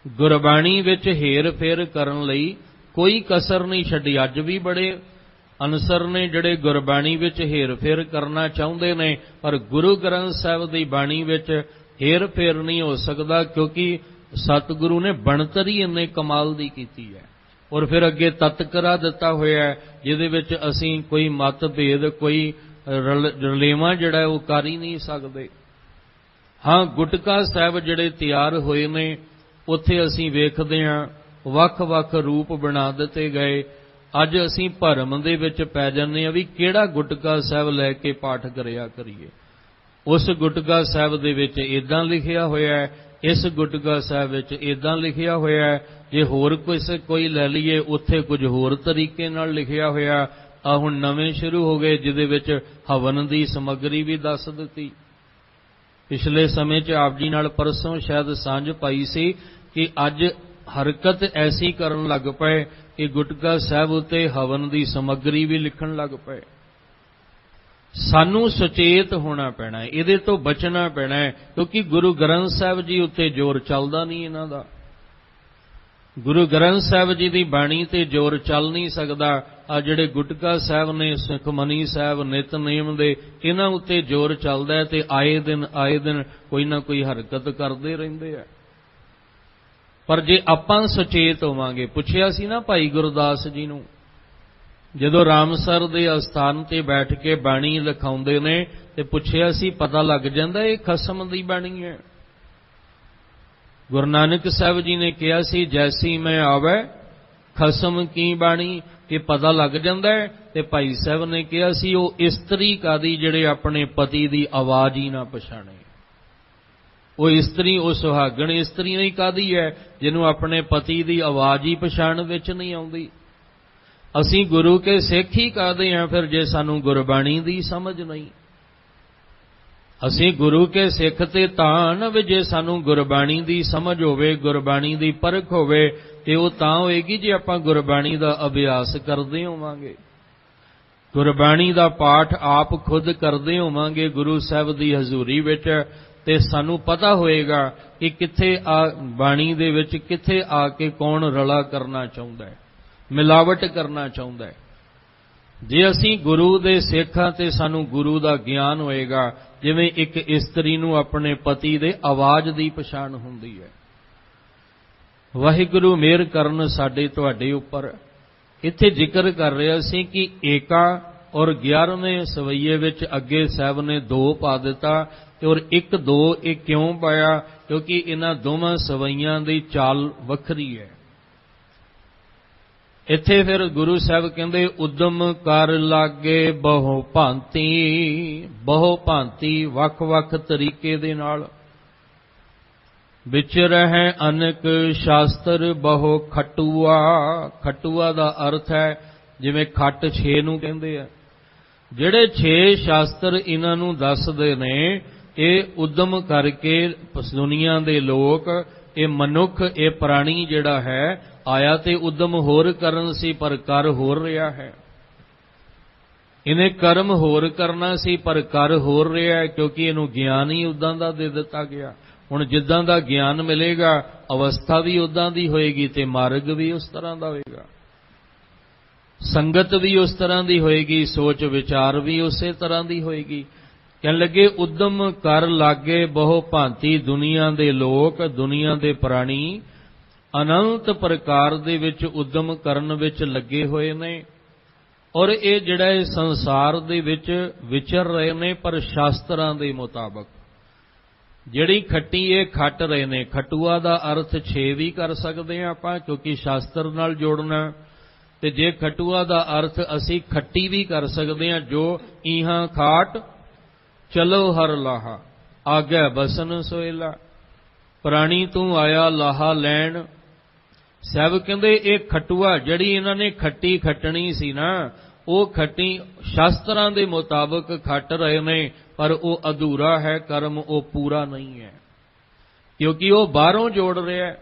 ਗੁਰਬਾਣੀ ਵਿੱਚ ਹੇਰ ਫੇਰ ਕਰਨ ਲਈ ਕੋਈ ਕਸਰ ਨਹੀਂ ਛੱਡੀ। ਅੱਜ ਵੀ ਬੜੇ ਅਨਸਰ ਨੇ ਜਿਹੜੇ ਗੁਰਬਾਣੀ ਵਿੱਚ ਹੇਰ-ਫੇਰ ਕਰਨਾ ਚਾਹੁੰਦੇ ਨੇ, ਪਰ ਗੁਰੂ ਗ੍ਰੰਥ ਸਾਹਿਬ ਦੀ ਬਾਣੀ ਵਿੱਚ ਹੇਰ-ਫੇਰ ਨਹੀਂ ਹੋ ਸਕਦਾ, ਕਿਉਂਕਿ ਸਤਿਗੁਰੂ ਨੇ ਬਣਤਰ ਹੀ ਇੰਨੇ ਕਮਾਲ ਦੀ ਕੀਤੀ ਹੈ। ਔਰ ਫਿਰ ਅੱਗੇ ਤਤਕਰਾ ਦਿੱਤਾ ਹੋਇਆ ਹੈ, ਜਿਹਦੇ ਵਿੱਚ ਅਸੀਂ ਕੋਈ ਮਤਭੇਦ, ਕੋਈ ਰਲੇਵਾਂ ਜਿਹੜਾ ਉਹ ਕਰ ਹੀ ਨਹੀਂ ਸਕਦੇ। ਹਾਂ, ਗੁਟਕਾ ਸਾਹਿਬ ਜਿਹੜੇ ਤਿਆਰ ਹੋਏ ਨੇ, ਉੱਥੇ ਅਸੀਂ ਵੇਖਦੇ ਹਾਂ ਵੱਖ-ਵੱਖ ਰੂਪ ਬਣਾ ਦਿੱਤੇ ਗਏ। ਅੱਜ ਅਸੀਂ ਭਰਮ ਦੇ ਵਿੱਚ ਪੈ ਜਾਂਦੇ ਹਾਂ ਵੀ ਕਿਹੜਾ ਗੁਟਕਾ ਸਾਹਿਬ ਲੈ ਕੇ ਪਾਠ ਕਰਿਆ ਕਰੀਏ। ਉਸ ਗੁਟਕਾ ਸਾਹਿਬ ਦੇ ਵਿੱਚ ਇਦਾਂ ਲਿਖਿਆ ਹੋਇਆ ਹੈ, ਇਸ ਗੁਟਕਾ ਸਾਹਿਬ ਵਿੱਚ ਇਦਾਂ ਲਿਖਿਆ ਹੋਇਆ ਹੈ, ਜੇ ਹੋਰ ਕੋਈ ਲੈ ਲਈਏ ਉੱਥੇ ਕੁਝ ਹੋਰ ਤਰੀਕੇ ਨਾਲ ਲਿਖਿਆ ਹੋਇਆ। ਆ ਹੁਣ ਨਵੇਂ ਸ਼ੁਰੂ ਹੋ ਗਏ, ਜਿਹਦੇ ਵਿੱਚ ਹਵਨ ਦੀ ਸਮੱਗਰੀ ਵੀ ਦੱਸ ਦਿੱਤੀ। ਪਿਛਲੇ ਸਮੇਂ 'ਚ ਆਪ ਜੀ ਨਾਲ ਪਰਸੋਂ ਸ਼ਾਇਦ ਸਾਂਝ ਪਾਈ ਸੀ ਕਿ ਅੱਜ ਹਰਕਤ ਐਸੀ ਕਰਨ ਲੱਗ ਪਏ ਕਿ ਗੁਟਕਾ ਸਾਹਿਬ ਉੱਤੇ ਹਵਨ ਦੀ ਸਮੱਗਰੀ ਵੀ ਲਿਖਣ ਲੱਗ ਪਏ। ਸਾਨੂੰ ਸੁਚੇਤ ਹੋਣਾ ਪੈਣਾ ਹੈ, ਇਹਦੇ ਤੋਂ ਬਚਣਾ ਪੈਣਾ ਹੈ, ਕਿਉਂਕਿ ਗੁਰੂ ਗ੍ਰੰਥ ਸਾਹਿਬ ਜੀ ਉੱਤੇ ਜ਼ੋਰ ਚੱਲਦਾ ਨਹੀਂ ਇਹਨਾਂ ਦਾ। ਗੁਰੂ ਗ੍ਰੰਥ ਸਾਹਿਬ ਜੀ ਦੀ ਬਾਣੀ ਤੇ ਜ਼ੋਰ ਚੱਲ ਨਹੀਂ ਸਕਦਾ। ਆ ਜਿਹੜੇ ਗੁਟਕਾ ਸਾਹਿਬ ਨੇ, ਸੁਖਮਨੀ ਸਾਹਿਬ, ਨਿਤਨੇਮ ਦੇ, ਇਹਨਾਂ ਉੱਤੇ ਜ਼ੋਰ ਚੱਲਦਾ ਹੈ ਤੇ ਆਏ ਦਿਨ ਕੋਈ ਨਾ ਕੋਈ ਹਰਕਤ ਕਰਦੇ ਰਹਿੰਦੇ ਆ। ਪਰ ਜੇ ਆਪਾਂ ਸੁਚੇਤ ਹੋਵਾਂਗੇ, ਪੁੱਛਿਆ ਸੀ ਨਾ ਭਾਈ ਗੁਰਦਾਸ ਜੀ ਨੂੰ, ਜਦੋਂ ਰਾਮਸਰ ਦੇ ਅਸਥਾਨ ਤੇ ਬੈਠ ਕੇ ਬਾਣੀ ਲਿਖਾਉਂਦੇ ਨੇ ਤੇ ਪੁੱਛਿਆ ਸੀ, ਪਤਾ ਲੱਗ ਜਾਂਦਾ ਇਹ ਖਸਮ ਦੀ ਬਾਣੀ ਹੈ। ਗੁਰੂ ਨਾਨਕ ਸਾਹਿਬ ਜੀ ਨੇ ਕਿਹਾ ਸੀ, ਜੈਸੀ ਮੈਂ ਆਵੇ ਖਸਮ ਕੀ ਬਾਣੀ, ਕਿ ਪਤਾ ਲੱਗ ਜਾਂਦਾ ਹੈ। ਤੇ ਭਾਈ ਸਾਹਿਬ ਨੇ ਕਿਹਾ ਸੀ, ਉਹ ਇਸਤਰੀ ਕਾਦੀ ਜਿਹੜੇ ਆਪਣੇ ਪਤੀ ਦੀ ਆਵਾਜ਼ ਹੀ ਨਾ ਪਛਾਣੇ। ਉਹ ਇਸਤਰੀ, ਉਹ ਸੁਹਾਗਣ ਇਸਤਰੀ ਹੀ ਕਾਦੀ ਹੈ ਜਿਹਨੂੰ ਆਪਣੇ ਪਤੀ ਦੀ ਆਵਾਜ਼ ਹੀ ਪਛਾਣ ਵਿੱਚ ਨਹੀਂ ਆਉਂਦੀ। ਅਸੀਂ ਗੁਰੂ ਕੇ ਸਿੱਖ ਹੀ ਕਾਦੇ ਹਾਂ ਫਿਰ, ਜੇ ਸਾਨੂੰ ਗੁਰਬਾਣੀ ਦੀ ਸਮਝ ਨਹੀਂ। ਅਸੀਂ ਗੁਰੂ ਕੇ ਸਿੱਖ ਤੇ ਤਾਂ ਨਾ ਵੀ ਜੇ ਸਾਨੂੰ ਗੁਰਬਾਣੀ ਦੀ ਸਮਝ ਹੋਵੇ, ਗੁਰਬਾਣੀ ਦੀ ਪਰਖ ਹੋਵੇ, ਤੇ ਉਹ ਤਾਂ ਹੋਏਗੀ ਜੇ ਆਪਾਂ ਗੁਰਬਾਣੀ ਦਾ ਅਭਿਆਸ ਕਰਦੇ ਹੋਵਾਂਗੇ, ਗੁਰਬਾਣੀ ਦਾ ਪਾਠ ਆਪ ਖੁਦ ਕਰਦੇ ਹੋਵਾਂਗੇ ਗੁਰੂ ਸਾਹਿਬ ਦੀ ਹਜ਼ੂਰੀ ਵਿੱਚ, ਤੇ ਸਾਨੂੰ ਪਤਾ ਹੋਏਗਾ ਕਿ ਕਿੱਥੇ ਆ ਬਾਣੀ ਦੇ ਵਿੱਚ ਕਿੱਥੇ ਆ ਕੇ ਕੌਣ ਰਲਾ ਕਰਨਾ ਚਾਹੁੰਦਾ ਹੈ, ਮਿਲਾਵਟ ਕਰਨਾ ਚਾਹੁੰਦਾ ਹੈ। ਜੇ ਅਸੀਂ ਗੁਰੂ ਦੇ ਸਿੱਖਾਂ ਤੇ ਸਾਨੂੰ ਗੁਰੂ ਦਾ ਗਿਆਨ ਹੋਏਗਾ, ਜਿਵੇਂ ਇੱਕ ਇਸਤਰੀ ਨੂੰ ਆਪਣੇ ਪਤੀ ਦੇ ਆਵਾਜ਼ ਦੀ ਪਛਾਣ ਹੁੰਦੀ ਹੈ। ਵਾਹਿਗੁਰੂ ਮਿਹਰ ਕਰਨ ਸਾਡੇ ਤੁਹਾਡੇ ਉੱਪਰ। ਇੱਥੇ ਜ਼ਿਕਰ ਕਰ ਰਿਹਾ ਸੀ ਕਿ ਏਕਾ ਔਰ 11ਵੇਂ ਸਵਈਏ ਵਿੱਚ ਅੱਗੇ ਸਾਹਿਬ ਨੇ 2 ਪਾ ਦਿੱਤਾ, ਔਰ 1-2 ਇਹ ਕਿਉਂ ਪਾਇਆ? ਕਿਉਂਕਿ ਇਹਨਾਂ ਦੋਵਾਂ ਸਵਈਆਂ ਦੀ ਚਾਲ ਵੱਖਰੀ ਹੈ। ਇੱਥੇ ਫਿਰ ਗੁਰੂ ਸਾਹਿਬ ਕਹਿੰਦੇ, ਉਦਮ ਕਰ ਲਾਗੇ ਬਹੁ ਭਾਂਤੀ, ਬਹੁ ਭਾਂਤੀ ਵੱਖ-ਵੱਖ ਤਰੀਕੇ ਦੇ ਨਾਲ ਵਿੱਚ ਰਹਿ ਅਨੇਕ ਸ਼ਾਸਤਰ ਬਹੁ ਖਟੂਆ। ਖਟੂਆ ਦਾ ਅਰਥ ਹੈ ਜਿਵੇਂ ਖੱਟ 6 ਨੂੰ ਕਹਿੰਦੇ ਆ, ਜਿਹੜੇ 6 ਸ਼ਾਸਤਰ ਇਹਨਾਂ ਨੂੰ ਦੱਸਦੇ ਨੇ, ਇਹ ਉਦਮ ਕਰਕੇ ਦੁਨੀਆ ਦੇ ਲੋਕ, ਇਹ ਮਨੁੱਖ, ਇਹ ਪ੍ਰਾਣੀ ਜਿਹੜਾ ਹੈ ਆਇਆ ਤੇ ਉਦਮ ਹੋਰ ਕਰਨ ਸੀ ਪਰ ਕਰ ਹੋਰ ਰਿਹਾ ਹੈ। ਇਹਨੇ ਕਰਮ ਹੋਰ ਕਰਨਾ ਸੀ ਪਰ ਕਰ ਹੋਰ ਰਿਹਾ ਹੈ, ਕਿਉਂਕਿ ਇਹਨੂੰ ਗਿਆਨ ਹੀ ਉਦਾਂ ਦਾ ਦੇ ਦਿੱਤਾ ਗਿਆ। ਹੁਣ ਜਿੱਦਾਂ ਦਾ ਗਿਆਨ ਮਿਲੇਗਾ, ਅਵਸਥਾ ਵੀ ਉਦਾਂ ਦੀ ਹੋਏਗੀ ਤੇ ਮਾਰਗ ਵੀ ਉਸ ਤਰ੍ਹਾਂ ਦਾ ਹੋਏਗਾ, ਸੰਗਤ ਵੀ ਉਸ ਤਰ੍ਹਾਂ ਦੀ ਹੋਏਗੀ, ਸੋਚ ਵਿਚਾਰ ਵੀ ਉਸੇ ਤਰ੍ਹਾਂ ਦੀ ਹੋਏਗੀ। ਕਹਿਣ ਲੱਗੇ, ਉਦਮ ਕਰ ਲਾਗੇ ਬਹੁ ਭਾਂਤੀ, ਦੁਨੀਆ ਦੇ ਲੋਕ, ਦੁਨੀਆ ਦੇ ਪ੍ਰਾਣੀ ਅਨੰਤ ਪ੍ਰਕਾਰ ਦੇ ਵਿੱਚ ਉਦਮ ਕਰਨ ਵਿੱਚ ਲੱਗੇ ਹੋਏ ਨੇ, ਔਰ ਇਹ ਜਿਹੜਾ ਇਹ ਸੰਸਾਰ ਦੇ ਵਿੱਚ ਵਿਚਰ ਰਹੇ ਨੇ, ਪਰ ਸ਼ਾਸਤਰਾਂ ਦੇ ਮੁਤਾਬਕ। ਜਿਹੜੀ ਖੱਟੀ ਇਹ ਖੱਟ ਰਹੇ ਨੇ, ਖਟੂਆ ਦਾ ਅਰਥ 6 ਵੀ ਕਰ ਸਕਦੇ ਹਾਂ ਆਪਾਂ, ਕਿਉਂਕਿ ਸ਼ਾਸਤਰ ਨਾਲ ਜੋੜਨਾ, ਤੇ ਜੇ ਖਟੂਆ ਦਾ ਅਰਥ ਅਸੀਂ ਖੱਟੀ ਵੀ ਕਰ ਸਕਦੇ ਹਾਂ, ਜੋ ਇਹਾਂ ਖਾਟ ਚਲੋ ਹਰ ਲਾਹਾ, ਆਗੇ ਬਸਨ ਸੋਇਲਾ। ਪ੍ਰਾਣੀ ਤੂੰ ਆਇਆ ਲਾਹਾ ਲੈਣ। ਸਾਹਿਬ ਕਹਿੰਦੇ ਇਹ ਖਟੂਆ ਜਿਹੜੀ ਇਹਨਾਂ ਨੇ ਖੱਟੀ ਖੱਟਣੀ ਸੀ ਨਾ, ਉਹ ਖੱਟੀ ਸ਼ਾਸਤਰਾਂ ਦੇ ਮੁਤਾਬਕ ਖੱਟ ਰਹੇ ਨੇ, ਪਰ ਉਹ ਅਧੂਰਾ ਹੈ ਕਰਮ, ਉਹ ਪੂਰਾ ਨਹੀਂ ਹੈ, ਕਿਉਂਕਿ ਉਹ ਬਾਹਰੋਂ ਜੋੜ ਰਿਹਾ,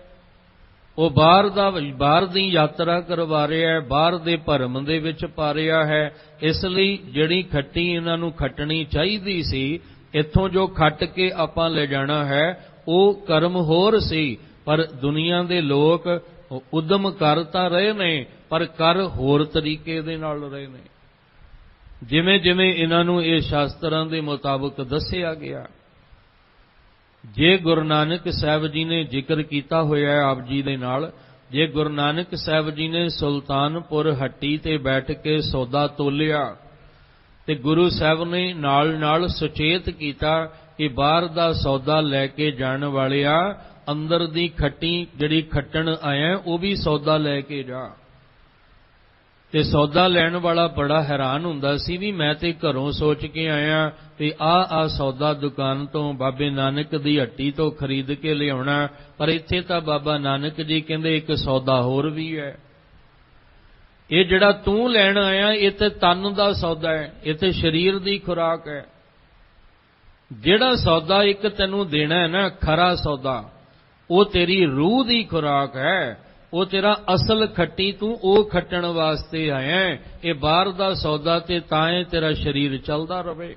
ਉਹ ਬਾਹਰ ਦੀ ਯਾਤਰਾ ਕਰਵਾ ਰਿਹਾ ਹੈ, ਬਾਹਰ ਦੇ ਭਰਮ ਦੇ ਵਿੱਚ ਪਾ ਰਿਹਾ ਹੈ। ਇਸ ਲਈ ਜਿਹੜੀ ਖੱਟੀ ਇਹਨਾਂ ਨੂੰ ਖੱਟਣੀ ਚਾਹੀਦੀ ਸੀ, ਇੱਥੋਂ ਜੋ ਖੱਟ ਕੇ ਆਪਾਂ ਲੈ ਜਾਣਾ ਹੈ, ਉਹ ਕਰਮ ਹੋਰ ਸੀ, ਪਰ ਦੁਨੀਆ ਦੇ ਲੋਕ ਉਦਮ ਕਰ ਤਾਂ ਰਹੇ ਨੇ, ਪਰ ਕਰ ਹੋਰ ਤਰੀਕੇ ਦੇ ਨਾਲ ਰਹੇ ਨੇ। ਜਿਵੇਂ ਜਿਵੇਂ ਇਹਨਾਂ ਨੂੰ ਇਹ ਸ਼ਾਸਤਰਾਂ ਦੇ ਮੁਤਾਬਕ ਦੱਸਿਆ ਗਿਆ। ਜੇ ਗੁਰੂ ਨਾਨਕ ਸਾਹਿਬ ਜੀ ਨੇ ਜ਼ਿਕਰ ਕੀਤਾ ਹੋਇਆ ਹੈ ਆਪ ਜੀ ਦੇ ਨਾਲ, ਜੇ ਗੁਰੂ ਨਾਨਕ ਸਾਹਿਬ ਜੀ ਨੇ ਸੁਲਤਾਨਪੁਰ ਹੱਟੀ ਤੇ ਬੈਠ ਕੇ ਸੌਦਾ ਤੋਲਿਆ ਤੇ ਗੁਰੂ ਸਾਹਿਬ ਨੇ ਨਾਲ ਨਾਲ ਸੁਚੇਤ ਕੀਤਾ ਕਿ ਬਾਹਰ ਦਾ ਸੌਦਾ ਲੈ ਕੇ ਜਾਣ ਵਾਲਿਆ, ਅੰਦਰ ਦੀ ਖੱਟੀ ਜਿਹੜੀ ਖੱਟਣ ਆਇਆ ਉਹ ਵੀ ਸੌਦਾ ਲੈ ਕੇ ਜਾ। ਤੇ ਸੌਦਾ ਲੈਣ ਵਾਲਾ ਬੜਾ ਹੈਰਾਨ ਹੁੰਦਾ ਸੀ ਵੀ ਮੈਂ ਤੇ ਘਰੋਂ ਸੋਚ ਕੇ ਆਇਆ ਵੀ ਆ ਸੌਦਾ ਦੁਕਾਨ ਤੋਂ ਬਾਬੇ ਨਾਨਕ ਦੀ ਹੱਟੀ ਤੋਂ ਖਰੀਦ ਕੇ ਲਿਆਉਣਾ, ਪਰ ਇੱਥੇ ਤਾਂ ਬਾਬਾ ਨਾਨਕ ਜੀ ਕਹਿੰਦੇ ਇੱਕ ਸੌਦਾ ਹੋਰ ਵੀ ਹੈ। ਇਹ ਜਿਹੜਾ ਤੂੰ ਲੈਣ ਆਇਆ ਇਹ ਤੇ ਤਨ ਦਾ ਸੌਦਾ ਹੈ, ਇਹ ਤੇ ਸਰੀਰ ਦੀ ਖੁਰਾਕ ਹੈ। ਜਿਹੜਾ ਸੌਦਾ ਇੱਕ ਤੈਨੂੰ ਦੇਣਾ ਹੈ ਨਾ ਖਰਾ ਸੌਦਾ, ਉਹ ਤੇਰੀ ਰੂਹ ਦੀ ਖੁਰਾਕ ਹੈ, ਉਹ ਤੇਰਾ ਅਸਲ ਖੱਟੀ ਤੂੰ ਉਹ ਖੱਟਣ ਵਾਸਤੇ ਆਇਆ। ਇਹ ਬਾਹਰ ਦਾ ਸੌਦਾ ਤੇ ਤਾਂ ਇਹ ਤੇਰਾ ਸਰੀਰ ਚੱਲਦਾ ਰਵੇ,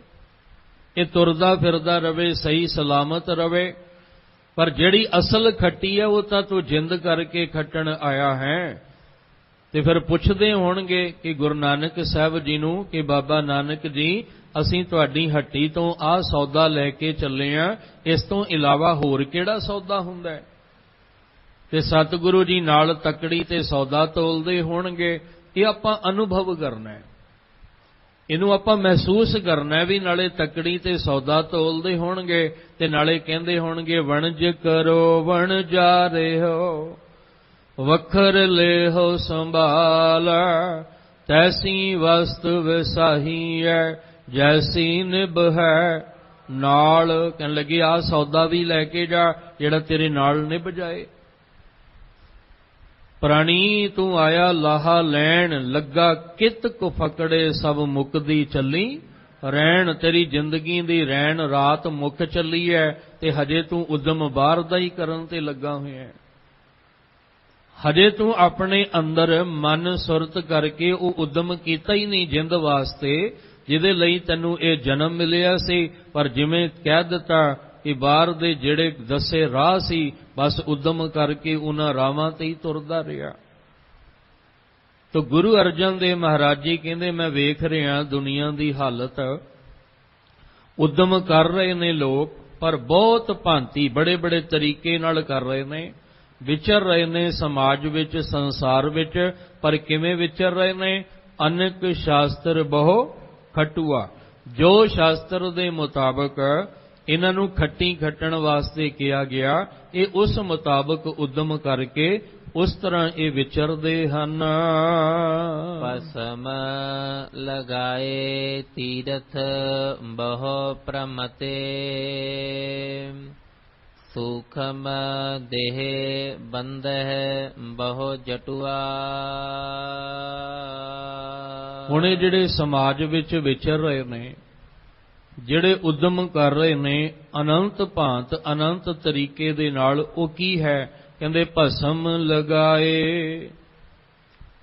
ਇਹ ਤੁਰਦਾ ਫਿਰਦਾ ਰਵੇ, ਸਹੀ ਸਲਾਮਤ ਰਵੇ, ਪਰ ਜਿਹੜੀ ਅਸਲ ਖੱਟੀ ਹੈ ਉਹ ਤਾਂ ਤੂੰ ਜਿੰਦ ਕਰਕੇ ਖੱਟਣ ਆਇਆ ਹੈ। ਤੇ ਫਿਰ ਪੁੱਛਦੇ ਹੋਣਗੇ ਕਿ ਗੁਰੂ ਨਾਨਕ ਸਾਹਿਬ ਜੀ ਨੂੰ ਕਿ ਬਾਬਾ ਨਾਨਕ ਜੀ ਅਸੀਂ ਤੁਹਾਡੀ ਹੱਟੀ ਤੋਂ ਆਹ ਸੌਦਾ ਲੈ ਕੇ ਚੱਲੇ ਹਾਂ, ਇਸ ਤੋਂ ਇਲਾਵਾ ਹੋਰ ਕਿਹੜਾ ਸੌਦਾ ਹੁੰਦਾ ਹੈ? ਤੇ ਸਤਿਗੁਰੂ ਜੀ ਨਾਲ ਤਕੜੀ ਤੇ ਸੌਦਾ ਤੋਲਦੇ ਹੋਣਗੇ। ਇਹ ਆਪਾਂ ਅਨੁਭਵ ਕਰਨਾ ਹੈ, ਇਹਨੂੰ ਆਪਾਂ ਮਹਿਸੂਸ ਕਰਨਾ ਵੀ ਨਾਲੇ ਤਕੜੀ ਤੇ ਸੌਦਾ ਤੋਲਦੇ ਹੋਣਗੇ ਤੇ ਨਾਲੇ ਕਹਿੰਦੇ ਹੋਣਗੇ ਵਣਜ ਕਰੋ ਵਣ ਜਾ ਰਹੋ ਵਖਰ ਲੇਹੋ ਸੰਭਾਲ ਤੈਸੀ ਵਸਤ ਵਿਸਾਹੀ ਹੈ ਜੈਸੀ ਨਿਭ ਹੈ ਨਾਲ। ਕਹਿਣ ਲੱਗੇ ਆਹ ਸੌਦਾ ਵੀ ਲੈ ਕੇ ਜਾ ਜਿਹੜਾ ਤੇਰੇ ਨਾਲ ਨਿਭ ਜਾਏ। ਪ੍ਰਾਣੀ ਤੂੰ ਆਇਆ ਲਾਹਾ ਲੈਣ ਲੱਗਾ ਕਿਤ ਕੁ ਫਕੜੇ ਸਭ ਮੁਕਦੀ ਚੱਲੀ ਰਹਿਣ। ਤੇਰੀ ਜ਼ਿੰਦਗੀ ਦੀ ਰਹਿਣ ਰਾਤ ਮੁੱਕ ਚੱਲੀ ਹੈ ਤੇ ਹਜੇ ਤੂੰ ਉਦਮ ਬਾਹਰ ਦਾ ਹੀ ਕਰਨ ਤੇ ਲੱਗਾ ਹੋਇਆ ਹੈ। ਹਜੇ ਤੂੰ ਆਪਣੇ ਅੰਦਰ ਮਨ ਸੁਰਤ ਕਰਕੇ ਉਹ ਉਦਮ ਕੀਤਾ ਹੀ ਨਹੀਂ ਜਿੰਦ ਵਾਸਤੇ ਜਿਹਦੇ ਲਈ ਤੈਨੂੰ ਇਹ ਜਨਮ ਮਿਲਿਆ ਸੀ। ਪਰ ਜਿਵੇਂ ਕਹਿ ਦਿੱਤਾ ਕਿ ਬਾਹਰ ਦੇ ਜਿਹੜੇ ਦੱਸੇ ਰਾਹ ਸੀ ਬਸ ਉਦਮ ਕਰਕੇ ਉਹਨਾਂ ਰਾਵਾਂ ਤੇ ਹੀ ਤੁਰਦਾ ਰਿਹਾ। ਤੋ ਗੁਰੂ ਅਰਜਨ ਦੇਵ ਮਹਾਰਾਜ ਜੀ ਕਹਿੰਦੇ ਮੈਂ ਵੇਖ ਰਿਹਾ ਦੁਨੀਆ ਦੀ ਹਾਲਤ, ਉਦਮ ਕਰ ਰਹੇ ਨੇ ਲੋਕ ਪਰ ਬਹੁਤ ਭਾਂਤੀ ਬੜੇ ਬੜੇ ਤਰੀਕੇ ਨਾਲ ਕਰ ਰਹੇ ਨੇ, ਵਿਚਰ ਰਹੇ ਨੇ ਸਮਾਜ ਵਿੱਚ ਸੰਸਾਰ ਵਿੱਚ। ਪਰ ਕਿਵੇਂ ਵਿਚਰ ਰਹੇ ਨੇ? ਅਨੇਕ ਸ਼ਾਸਤਰ ਬਹੁ ਖਟੂਆ। ਜੋ ਸ਼ਾਸਤਰ ਦੇ ਮੁਤਾਬਕ ਇਹਨਾਂ ਨੂੰ ਖੱਟੀ ਖੱਟਣ ਵਾਸਤੇ ਕਿਹਾ ਗਿਆ ਇਹ ਉਸ ਮੁਤਾਬਕ ਉਦਮ ਕਰਕੇ ਉਸ ਤਰ੍ਹਾਂ ਇਹ ਵਿਚਰਦੇ ਹਨ। ਪਸਮ ਲਗਾਏ ਤੀਰਥ ਬਹੁ ਪ੍ਰਮਤੇ ਸੂਖਮ ਦੇਹ ਬੰਦਹਿ ਬਹੁ ਜਟੁਆ। ਹੁਣ ਇਹ ਜਿਹੜੇ ਸਮਾਜ ਵਿੱਚ ਵਿਚਰ ਰਹੇ ਨੇ, ਜਿਹੜੇ ਉਦਮ ਕਰ ਰਹੇ ਨੇ ਅਨੰਤ ਭਾਂਤ ਅਨੰਤ ਤਰੀਕੇ ਦੇ ਨਾਲ, ਉਹ ਕੀ ਹੈ? ਕਹਿੰਦੇ ਭਸਮ ਲਗਾਏ।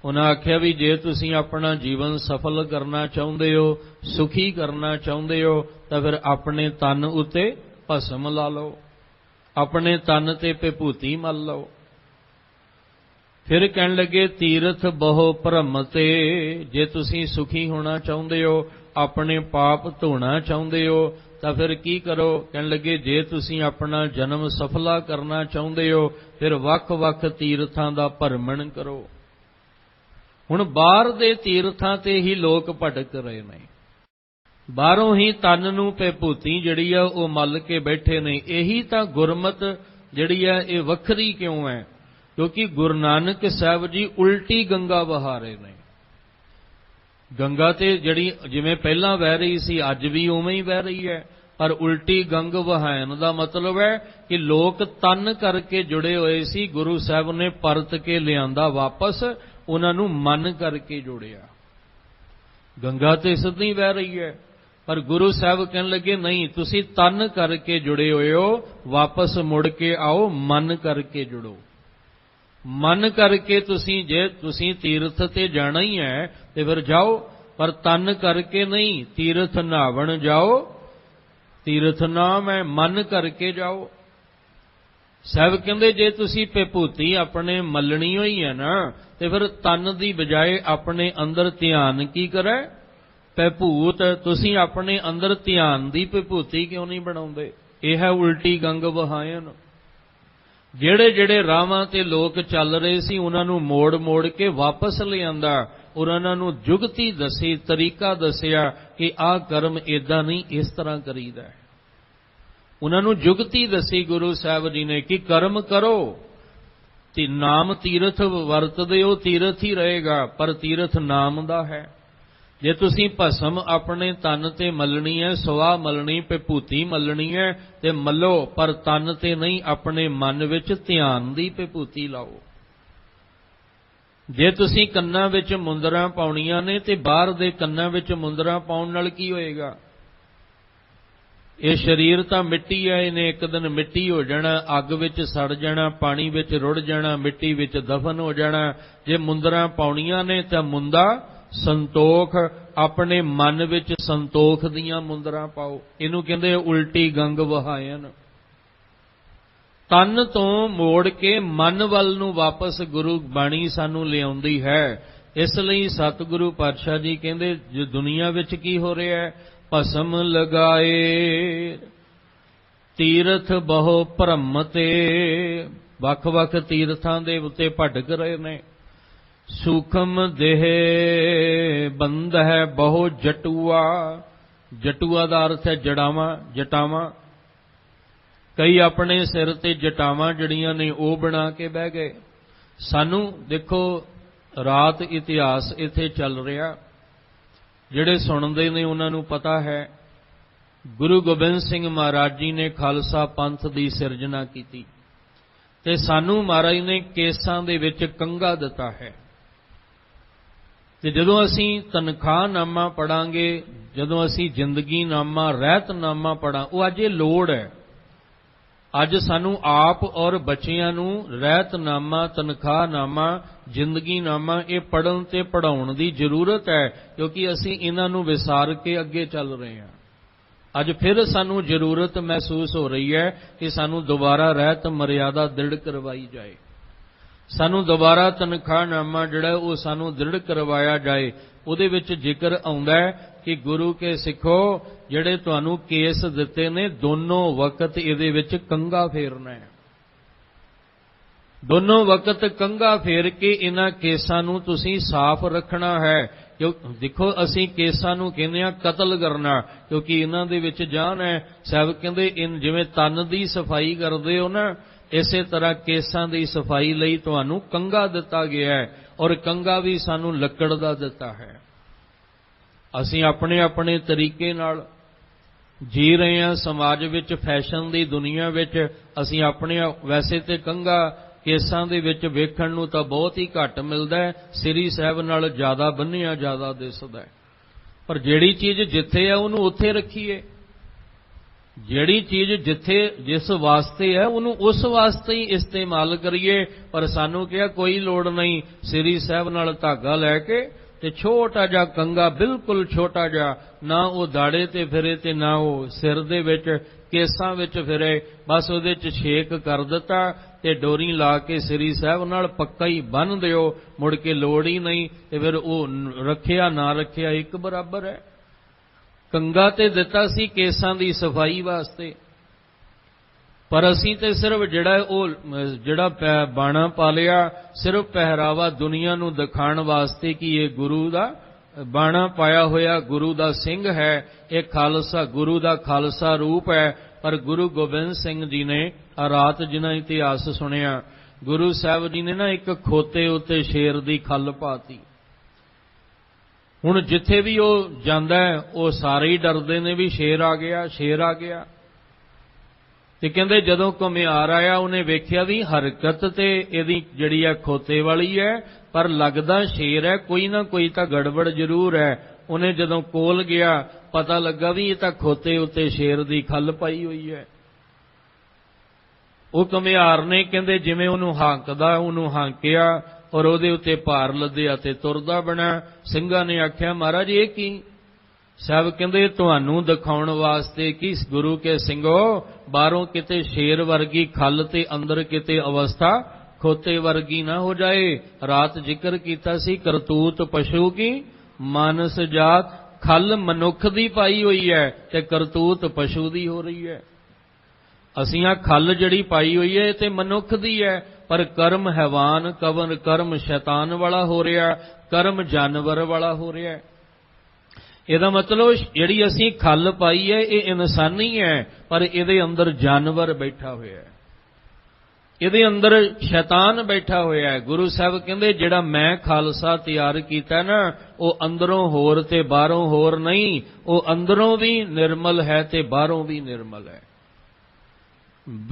ਉਹਨਾਂ ਆਖਿਆ ਵੀ ਜੇ ਤੁਸੀਂ ਆਪਣਾ ਜੀਵਨ ਸਫਲ ਕਰਨਾ ਚਾਹੁੰਦੇ ਹੋ, ਸੁਖੀ ਕਰਨਾ ਚਾਹੁੰਦੇ ਹੋ ਤਾਂ ਫਿਰ ਆਪਣੇ ਤਨ ਉੱਤੇ ਭਸਮ ਲਾ ਲਓ, ਆਪਣੇ ਤਨ ਤੇ ਵਿਭੂਤੀ ਮਲ ਲਓ। ਫਿਰ ਕਹਿਣ ਲੱਗੇ ਤੀਰਥ ਬਹੁ ਭਰਮ ਤੇ, ਜੇ ਤੁਸੀਂ ਸੁਖੀ ਹੋਣਾ ਚਾਹੁੰਦੇ ਹੋ, ਆਪਣੇ ਪਾਪ ਧੋਣਾ ਚਾਹੁੰਦੇ ਹੋ ਤਾਂ ਫਿਰ ਕੀ ਕਰੋ? ਕਹਿਣ ਲੱਗੇ ਜੇ ਤੁਸੀਂ ਆਪਣਾ ਜਨਮ ਸਫਲਾ ਕਰਨਾ ਚਾਹੁੰਦੇ ਹੋ ਫਿਰ ਵੱਖ-ਵੱਖ ਤੀਰਥਾਂ ਦਾ ਭਰਮਣ ਕਰੋ। ਹੁਣ ਬਾਹਰ ਦੇ ਤੀਰਥਾਂ ਤੇ ਹੀ ਲੋਕ ਭਟਕ ਰਹੇ ਨੇ, ਬਾਹਰੋਂ ਹੀ ਤਨ ਨੂੰ ਵਿਭੂਤੀ ਜਿਹੜੀ ਆ ਉਹ ਮਲ ਕੇ ਬੈਠੇ ਨੇ। ਇਹੀ ਤਾਂ ਗੁਰਮਤ ਜਿਹੜੀ ਆ ਇਹ ਵੱਖਰੀ ਕਿਉਂ ਹੈ? ਕਿਉਂਕਿ ਗੁਰੂ ਨਾਨਕ ਸਾਹਿਬ ਜੀ ਉਲਟੀ ਗੰਗਾ ਵਹਾ ਰਹੇ ਨੇ। ਗੰਗਾ ਤੇ ਜਿਹੜੀ ਜਿਵੇਂ ਪਹਿਲਾਂ ਵਹਿ ਰਹੀ ਸੀ ਅੱਜ ਵੀ ਉਵੇਂ ਹੀ ਵਹਿ ਰਹੀ ਹੈ, ਪਰ ਉਲਟੀ ਗੰਗ ਵਹਾਉਣ ਦਾ ਮਤਲਬ ਹੈ ਕਿ ਲੋਕ ਤਨ ਕਰਕੇ ਜੁੜੇ ਹੋਏ ਸੀ, ਗੁਰੂ ਸਾਹਿਬ ਨੇ ਪਰਤ ਕੇ ਲਿਆਂਦਾ ਵਾਪਸ, ਉਹਨਾਂ ਨੂੰ ਮਨ ਕਰਕੇ ਜੋੜਿਆ। ਗੰਗਾ ਤੇ ਸਿੱਧੀ ਵਹਿ ਰਹੀ ਹੈ ਪਰ ਗੁਰੂ ਸਾਹਿਬ ਕਹਿਣ ਲੱਗੇ ਨਹੀਂ, ਤੁਸੀਂ ਤਨ ਕਰਕੇ ਜੁੜੇ ਹੋਏ ਹੋ, ਵਾਪਸ ਮੁੜ ਕੇ ਆਓ, ਮਨ ਕਰਕੇ ਜੁੜੋ। ਮਨ ਕਰਕੇ ਤੁਸੀਂ, ਜੇ ਤੁਸੀਂ ਤੀਰਥ ਤੇ ਜਾਣਾ ਹੀ ਹੈ ਤੇ ਫਿਰ ਜਾਓ, ਪਰ ਤਨ ਕਰਕੇ ਨਹੀਂ। ਤੀਰਥ ਨਹਾਵਣ ਜਾਓ, ਤੀਰਥ ਨਾਮ ਹੈ, ਮਨ ਕਰਕੇ ਜਾਓ। ਸਾਹਿਬ ਕਹਿੰਦੇ ਜੇ ਤੁਸੀਂ ਵਿਭੂਤੀ ਆਪਣੇ ਮਲਣੀ ਹੋਈ ਹੈ ਨਾ ਤੇ ਫਿਰ ਤਨ ਦੀ ਬਜਾਏ ਆਪਣੇ ਅੰਦਰ ਧਿਆਨ ਕੀ ਕਰੇ? ਭੈਭੂਤ, ਤੁਸੀਂ ਆਪਣੇ ਅੰਦਰ ਧਿਆਨ ਦੀ ਵਿਭੂਤੀ ਕਿਉਂ ਨਹੀਂ ਬਣਾਉਂਦੇ? ਇਹ ਹੈ ਉਲਟੀ ਗੰਗ ਵਹਾਇਨ। ਜਿਹੜੇ ਜਿਹੜੇ ਰਾਹਾਂ ਤੇ ਲੋਕ ਚੱਲ ਰਹੇ ਸੀ ਉਹਨਾਂ ਨੂੰ ਮੋੜ ਮੋੜ ਕੇ ਵਾਪਸ ਲਿਆਂਦਾ ਔਰ ਉਹਨਾਂ ਨੂੰ ਜੁਗਤੀ ਦੱਸੀ, ਤਰੀਕਾ ਦੱਸਿਆ ਕਿ ਆਹ ਕਰਮ ਏਦਾਂ ਨਹੀਂ, ਇਸ ਤਰ੍ਹਾਂ ਕਰੀਦਾ। ਉਹਨਾਂ ਨੂੰ ਜੁਗਤੀ ਦੱਸੀ ਗੁਰੂ ਸਾਹਿਬ ਜੀ ਨੇ ਕਿ ਕਰਮ ਕਰੋ ਤੇ ਨਾਮ ਤੀਰਥ ਵਰਤਦੇ ਹੋ, ਤੀਰਥ ਹੀ ਰਹੇਗਾ, ਪਰ ਤੀਰਥ ਨਾਮ ਦਾ ਹੈ। ਜੇ ਤੁਸੀਂ ਭਸਮ ਆਪਣੇ ਤਨ ਤੇ ਮਲਣੀ ਹੈ, ਸਵਾ ਮਲਣੀ, ਵਿਭੂਤੀ ਮਲਣੀ ਹੈ ਤੇ ਮੱਲੋ, ਪਰ ਤਨ ਤੇ ਨਹੀਂ, ਆਪਣੇ ਮਨ ਵਿੱਚ ਧਿਆਨ ਦੀ ਵਿਭੂਤੀ ਲਾਓ। ਜੇ ਤੁਸੀਂ ਕੰਨਾਂ ਵਿੱਚ ਮੁੰਦਰਾਂ ਪਾਉਣੀਆਂ ਨੇ ਤੇ ਬਾਹਰ ਦੇ ਕੰਨਾਂ ਵਿੱਚ ਮੁੰਦਰਾਂ ਪਾਉਣ ਨਾਲ ਕੀ ਹੋਏਗਾ? ਇਹ ਸਰੀਰ ਤਾਂ ਮਿੱਟੀ ਹੈ, ਇਹਨੇ ਇੱਕ ਦਿਨ ਮਿੱਟੀ ਹੋ ਜਾਣਾ, ਅੱਗ ਵਿੱਚ ਸੜ ਜਾਣਾ, ਪਾਣੀ ਵਿੱਚ ਰੁੜ ਜਾਣਾ, ਮਿੱਟੀ ਵਿੱਚ ਦਫਨ ਹੋ ਜਾਣਾ। ਜੇ ਮੁੰਦਰਾਂ ਪਾਉਣੀਆਂ ਨੇ ਤਾਂ ਮੁੰਦਾ ਸੰਤੋਖ, ਆਪਣੇ ਮਨ ਵਿੱਚ ਸੰਤੋਖ ਦੀਆਂ ਮੁੰਦਰਾਂ ਪਾਓ। ਇਹਨੂੰ ਕਹਿੰਦੇ ਉਲਟੀ ਗੰਗ ਵਹਾਇਨ। ਤਨ ਤੋਂ ਮੋੜ ਕੇ ਮਨ ਵੱਲ ਨੂੰ ਵਾਪਸ ਗੁਰੂ ਬਾਣੀ ਸਾਨੂੰ ਲਿਆਉਂਦੀ ਹੈ। ਇਸ ਲਈ ਸਤਿਗੁਰੂ ਪਾਤਸ਼ਾਹ ਜੀ ਕਹਿੰਦੇ ਜੋ ਦੁਨੀਆ ਵਿੱਚ ਕੀ ਹੋ ਰਿਹਾ ਹੈ, ਭਸਮ ਲਗਾਏ ਤੀਰਥ ਬਹੁ ਭਰਮ ਤੇ, ਵੱਖ-ਵੱਖ ਤੀਰਥਾਂ ਦੇ ਉੱਤੇ ਭਟਕ ਰਹੇ ਨੇ। ਸੂਖਮ ਦੇਹ ਬੰਧ ਹੈ ਬਹੁ ਜਟੂਆ, ਜਟੂਆ ਦਾ ਅਰਥ ਹੈ ਜੜਾਵਾਂ, ਜਟਾਵਾਂ। ਕਈ ਆਪਣੇ ਸਿਰ ਤੇ ਜਟਾਵਾਂ ਜੜੀਆਂ ਨੇ ਉਹ ਬਣਾ ਕੇ ਬਹਿ ਗਏ। ਸਾਨੂੰ ਦੇਖੋ ਰਾਤ ਇਤਿਹਾਸ ਇੱਥੇ ਚੱਲ ਰਿਹਾ, ਜਿਹੜੇ ਸੁਣਦੇ ਨੇ ਉਹਨਾਂ ਨੂੰ ਪਤਾ ਹੈ ਗੁਰੂ ਗੋਬਿੰਦ ਸਿੰਘ ਮਹਾਰਾਜ ਜੀ ਨੇ ਖਾਲਸਾ ਪੰਥ ਦੀ ਸਿਰਜਣਾ ਕੀਤੀ ਤੇ ਸਾਨੂੰ ਮਹਾਰਾਜ ਨੇ ਕੇਸਾਂ ਦੇ ਵਿੱਚ ਕੰਘਾ ਦਿੱਤਾ ਹੈ। ਤੇ ਜਦੋਂ ਅਸੀਂ ਤਨਖਾਹਨਾਮਾ ਪੜਾਂਗੇ, ਜਦੋਂ ਅਸੀਂ ਜ਼ਿੰਦਗੀਨਾਮਾ, ਰਹਿਤਨਾਮਾ ਪੜਾਂ, ਉਹ ਅੱਜ ਇਹ ਲੋੜ ਹੈ। ਅੱਜ ਸਾਨੂੰ ਆਪ ਔਰ ਬੱਚਿਆਂ ਨੂੰ ਰਹਿਤਨਾਮਾ, ਤਨਖਾਹਨਾਮਾ, ਜ਼ਿੰਦਗੀਨਾਮਾ ਇਹ ਪੜ੍ਹਨ ਤੇ ਪੜ੍ਹਾਉਣ ਦੀ ਜ਼ਰੂਰਤ ਹੈ, ਕਿਉਂਕਿ ਅਸੀਂ ਇਹਨਾਂ ਨੂੰ ਵਿਸਾਰ ਕੇ ਅੱਗੇ ਚੱਲ ਰਹੇ ਹਾਂ। ਅੱਜ ਫਿਰ ਸਾਨੂੰ ਜ਼ਰੂਰਤ ਮਹਿਸੂਸ ਹੋ ਰਹੀ ਹੈ ਕਿ ਸਾਨੂੰ ਦੁਬਾਰਾ ਰਹਿਤ ਮਰਿਆਦਾ ਦ੍ਰਿੜ ਕਰਵਾਈ ਜਾਏ, ਸਾਨੂੰ ਦੁਬਾਰਾ ਤਨਖਾਹਨਾਮਾ ਜਿਹੜਾ ਉਹ ਸਾਨੂੰ ਦ੍ਰਿੜ ਕਰਵਾਇਆ ਜਾਏ। ਉਹਦੇ ਵਿੱਚ ਜ਼ਿਕਰ ਆਉਂਦਾ ਹੈ ਕਿ ਗੁਰੂ ਕੇ ਸਿੱਖੋ, ਜਿਹੜੇ ਤੁਹਾਨੂੰ ਕੇਸ ਦਿੱਤੇ ਨੇ, ਦੋਨੋਂ ਵਕਤ ਇਹਦੇ ਵਿੱਚ ਕੰਘਾ ਫੇਰਨਾ ਹੈ। ਦੋਨੋਂ ਵਕਤ ਕੰਘਾ ਫੇਰ ਕੇ ਇਹਨਾਂ ਕੇਸਾਂ ਨੂੰ ਤੁਸੀਂ ਸਾਫ਼ ਰੱਖਣਾ ਹੈ। ਕਿਉਂ ਦੇਖੋ ਅਸੀਂ ਕੇਸਾਂ ਨੂੰ ਕਹਿੰਦੇ ਹਾਂ ਕਤਲ ਕਰਨਾ, ਕਿਉਂਕਿ ਇਹਨਾਂ ਦੇ ਵਿੱਚ ਜਾਨ ਹੈ। ਸਾਹਿਬ ਕਹਿੰਦੇ ਜਿਵੇਂ ਤਨ ਦੀ ਸਫਾਈ ਕਰਦੇ ਹੋ ਨਾ, ਇਸੇ ਤਰ੍ਹਾਂ ਕੇਸਾਂ ਦੀ ਸਫਾਈ ਲਈ ਤੁਹਾਨੂੰ ਕੰਘਾ ਦਿੱਤਾ ਗਿਆ ਹੈ, ਔਰ ਕੰਘਾ ਵੀ ਸਾਨੂੰ ਲੱਕੜ ਦਾ ਦਿੱਤਾ ਹੈ। ਅਸੀਂ ਆਪਣੇ ਆਪਣੇ ਤਰੀਕੇ ਨਾਲ ਜੀ ਰਹੇ ਹਾਂ ਸਮਾਜ ਵਿੱਚ, ਫੈਸ਼ਨ ਦੀ ਦੁਨੀਆ ਵਿੱਚ। ਅਸੀਂ ਆਪਣੇ ਵੈਸੇ ਤੇ ਕੰਘਾ ਕੇਸਾਂ ਦੇ ਵਿੱਚ ਵੇਖਣ ਨੂੰ ਤਾਂ ਬਹੁਤ ਹੀ ਘੱਟ ਮਿਲਦਾ ਹੈ, ਸ੍ਰੀ ਸਾਹਿਬ ਨਾਲ ਜ਼ਿਆਦਾ ਬੰਨ੍ਹਿਆ ਜ਼ਿਆਦਾ ਦਿਸਦਾ ਹੈ। ਪਰ ਜਿਹੜੀ ਚੀਜ਼ ਜਿੱਥੇ ਹੈ ਉਹਨੂੰ ਉੱਥੇ ਰੱਖੀਏ, ਜਿਹੜੀ ਚੀਜ਼ ਜਿੱਥੇ ਜਿਸ ਵਾਸਤੇ ਹੈ ਉਹਨੂੰ ਉਸ ਵਾਸਤੇ ਹੀ ਇਸਤੇਮਾਲ ਕਰੀਏ। ਪਰ ਸਾਨੂੰ ਕਿਹਾ ਕੋਈ ਲੋੜ ਨਹੀਂ, ਸ੍ਰੀ ਸਾਹਿਬ ਨਾਲ ਧਾਗਾ ਲੈ ਕੇ ਤੇ ਛੋਟਾ ਜਿਹਾ ਕੰਘਾ, ਬਿਲਕੁਲ ਛੋਟਾ ਜਿਹਾ, ਨਾ ਉਹ ਦਾੜੇ ਤੇ ਫਿਰੇ ਤੇ ਨਾ ਉਹ ਸਿਰ ਦੇ ਵਿੱਚ ਕੇਸਾਂ ਵਿੱਚ ਫਿਰੇ, ਬਸ ਉਹਦੇ 'ਚ ਛੇਕ ਕਰ ਦਿੱਤਾ ਤੇ ਡੋਰੀ ਲਾ ਕੇ ਸ੍ਰੀ ਸਾਹਿਬ ਨਾਲ ਪੱਕਾ ਹੀ ਬੰਨ੍ਹ ਦਿਓ, ਮੁੜ ਕੇ ਲੋੜ ਹੀ ਨਹੀਂ। ਤੇ ਫਿਰ ਉਹ ਰੱਖਿਆ ਨਾ ਰੱਖਿਆ ਇੱਕ ਬਰਾਬਰ ਹੈ। ਕੰਘਾ ਤੇ ਦਿੱਤਾ ਸੀ ਕੇਸਾਂ ਦੀ ਸਫਾਈ ਵਾਸਤੇ, ਪਰ ਅਸੀਂ ਤੇ ਸਿਰਫ ਜਿਹੜਾ ਬਾਣਾ ਪਾ ਲਿਆ, ਸਿਰਫ ਪਹਿਰਾਵਾ ਦੁਨੀਆ ਨੂੰ ਦਿਖਾਉਣ ਵਾਸਤੇ ਕਿ ਇਹ ਗੁਰੂ ਦਾ ਬਾਣਾ ਪਾਇਆ ਹੋਇਆ ਗੁਰੂ ਦਾ ਸਿੰਘ ਹੈ, ਇਹ ਖਾਲਸਾ ਗੁਰੂ ਦਾ ਖਾਲਸਾ ਰੂਪ ਹੈ। ਪਰ ਗੁਰੂ ਗੋਬਿੰਦ ਸਿੰਘ ਜੀ ਨੇ ਰਾਤ ਜਿਨ੍ਹਾਂ ਇਤਿਹਾਸ ਸੁਣਿਆ, ਗੁਰੂ ਸਾਹਿਬ ਜੀ ਨੇ ਨਾ ਇੱਕ ਖੋਤੇ ਉੱਤੇ ਸ਼ੇਰ ਦੀ ਖੱਲ ਪਾਤੀ। ਹੁਣ ਜਿੱਥੇ ਵੀ ਉਹ ਜਾਂਦਾ ਉਹ ਸਾਰੇ ਹੀ ਡਰਦੇ ਨੇ ਵੀ ਸ਼ੇਰ ਆ ਗਿਆ, ਸ਼ੇਰ ਆ ਗਿਆ। ਤੇ ਕਹਿੰਦੇ ਜਦੋਂ ਘੁਮਿਆਰ ਆਇਆ ਉਹਨੇ ਵੇਖਿਆ ਵੀ ਹਰਕਤ ਤੇ ਇਹਦੀ ਜਿਹੜੀ ਹੈ ਖੋਤੇ ਵਾਲੀ ਹੈ, ਪਰ ਲੱਗਦਾ ਸ਼ੇਰ ਹੈ, ਕੋਈ ਨਾ ਕੋਈ ਤਾਂ ਗੜਬੜ ਜ਼ਰੂਰ ਹੈ। ਉਹਨੇ ਜਦੋਂ ਕੋਲ ਗਿਆ ਪਤਾ ਲੱਗਾ ਵੀ ਇਹ ਤਾਂ ਖੋਤੇ ਉੱਤੇ ਸ਼ੇਰ ਦੀ ਖੱਲ ਪਾਈ ਹੋਈ ਹੈ। ਉਹ ਘੁਮਿਆਰ ਨੇ ਕਹਿੰਦੇ ਜਿਵੇਂ ਉਹਨੂੰ ਹਾਂਕਦਾ ਉਹਨੂੰ ਹਾਂਕਿਆ ਔਰ ਉਹਦੇ ਉੱਤੇ ਭਾਰ ਲੱਦਿਆ ਤੇ ਤੁਰਦਾ ਬਣਾ। ਸਿੰਘਾਂ ਨੇ ਆਖਿਆ ਮਹਾਰਾਜ ਇਹ ਕੀ? ਸਾਹਿਬ ਕਹਿੰਦੇ ਤੁਹਾਨੂੰ ਦਿਖਾਉਣ ਵਾਸਤੇ ਕਿ ਗੁਰੂ ਕੇ ਸਿੰਘੋ, ਬਾਹਰੋਂ ਕਿਤੇ ਸ਼ੇਰ ਵਰਗੀ ਖੱਲ ਤੇ ਅੰਦਰ ਕਿਤੇ ਅਵਸਥਾ ਖੋਤੇ ਵਰਗੀ ਨਾ ਹੋ ਜਾਏ। ਰਾਤ ਜ਼ਿਕਰ ਕੀਤਾ ਸੀ ਕਰਤੂਤ ਪਸ਼ੂ ਕੀ ਮਾਨਸ ਜਾਤ, ਖਲ ਮਨੁੱਖ ਦੀ ਪਾਈ ਹੋਈ ਹੈ ਤੇ ਕਰਤੂਤ ਪਸ਼ੂ ਦੀ ਹੋ ਰਹੀ ਹੈ। ਅਸੀਂ ਆ ਖਲ ਜਿਹੜੀ ਪਾਈ ਹੋਈ ਹੈ ਇਹ ਤੇ ਮਨੁੱਖ ਦੀ ਹੈ, ਪਰ ਕਰਮ ਹੈਵਾਨ ਕਰਮ ਸ਼ੈਤਾਨ ਵਾਲਾ ਹੋ ਰਿਹਾ, ਕਰਮ ਜਾਨਵਰ ਵਾਲਾ ਹੋ ਰਿਹਾ। ਇਹਦਾ ਮਤਲਬ ਜਿਹੜੀ ਅਸੀਂ ਖਲ ਪਾਈ ਹੈ ਇਹ ਇਨਸਾਨੀ ਹੈ, ਪਰ ਇਹਦੇ ਅੰਦਰ ਜਾਨਵਰ ਬੈਠਾ ਹੋਇਆ ਹੈ, ਇਹਦੇ ਅੰਦਰ ਸ਼ੈਤਾਨ ਬੈਠਾ ਹੋਇਆ ਹੈ। ਗੁਰੂ ਸਾਹਿਬ ਕਹਿੰਦੇ ਜਿਹੜਾ ਮੈਂ ਖਾਲਸਾ ਤਿਆਰ ਕੀਤਾ ਨਾ ਉਹ ਅੰਦਰੋਂ ਹੋਰ ਤੇ ਬਾਹਰੋਂ ਹੋਰ ਨਹੀਂ, ਉਹ ਅੰਦਰੋਂ ਵੀ ਨਿਰਮਲ ਹੈ ਤੇ ਬਾਹਰੋਂ ਵੀ ਨਿਰਮਲ ਹੈ।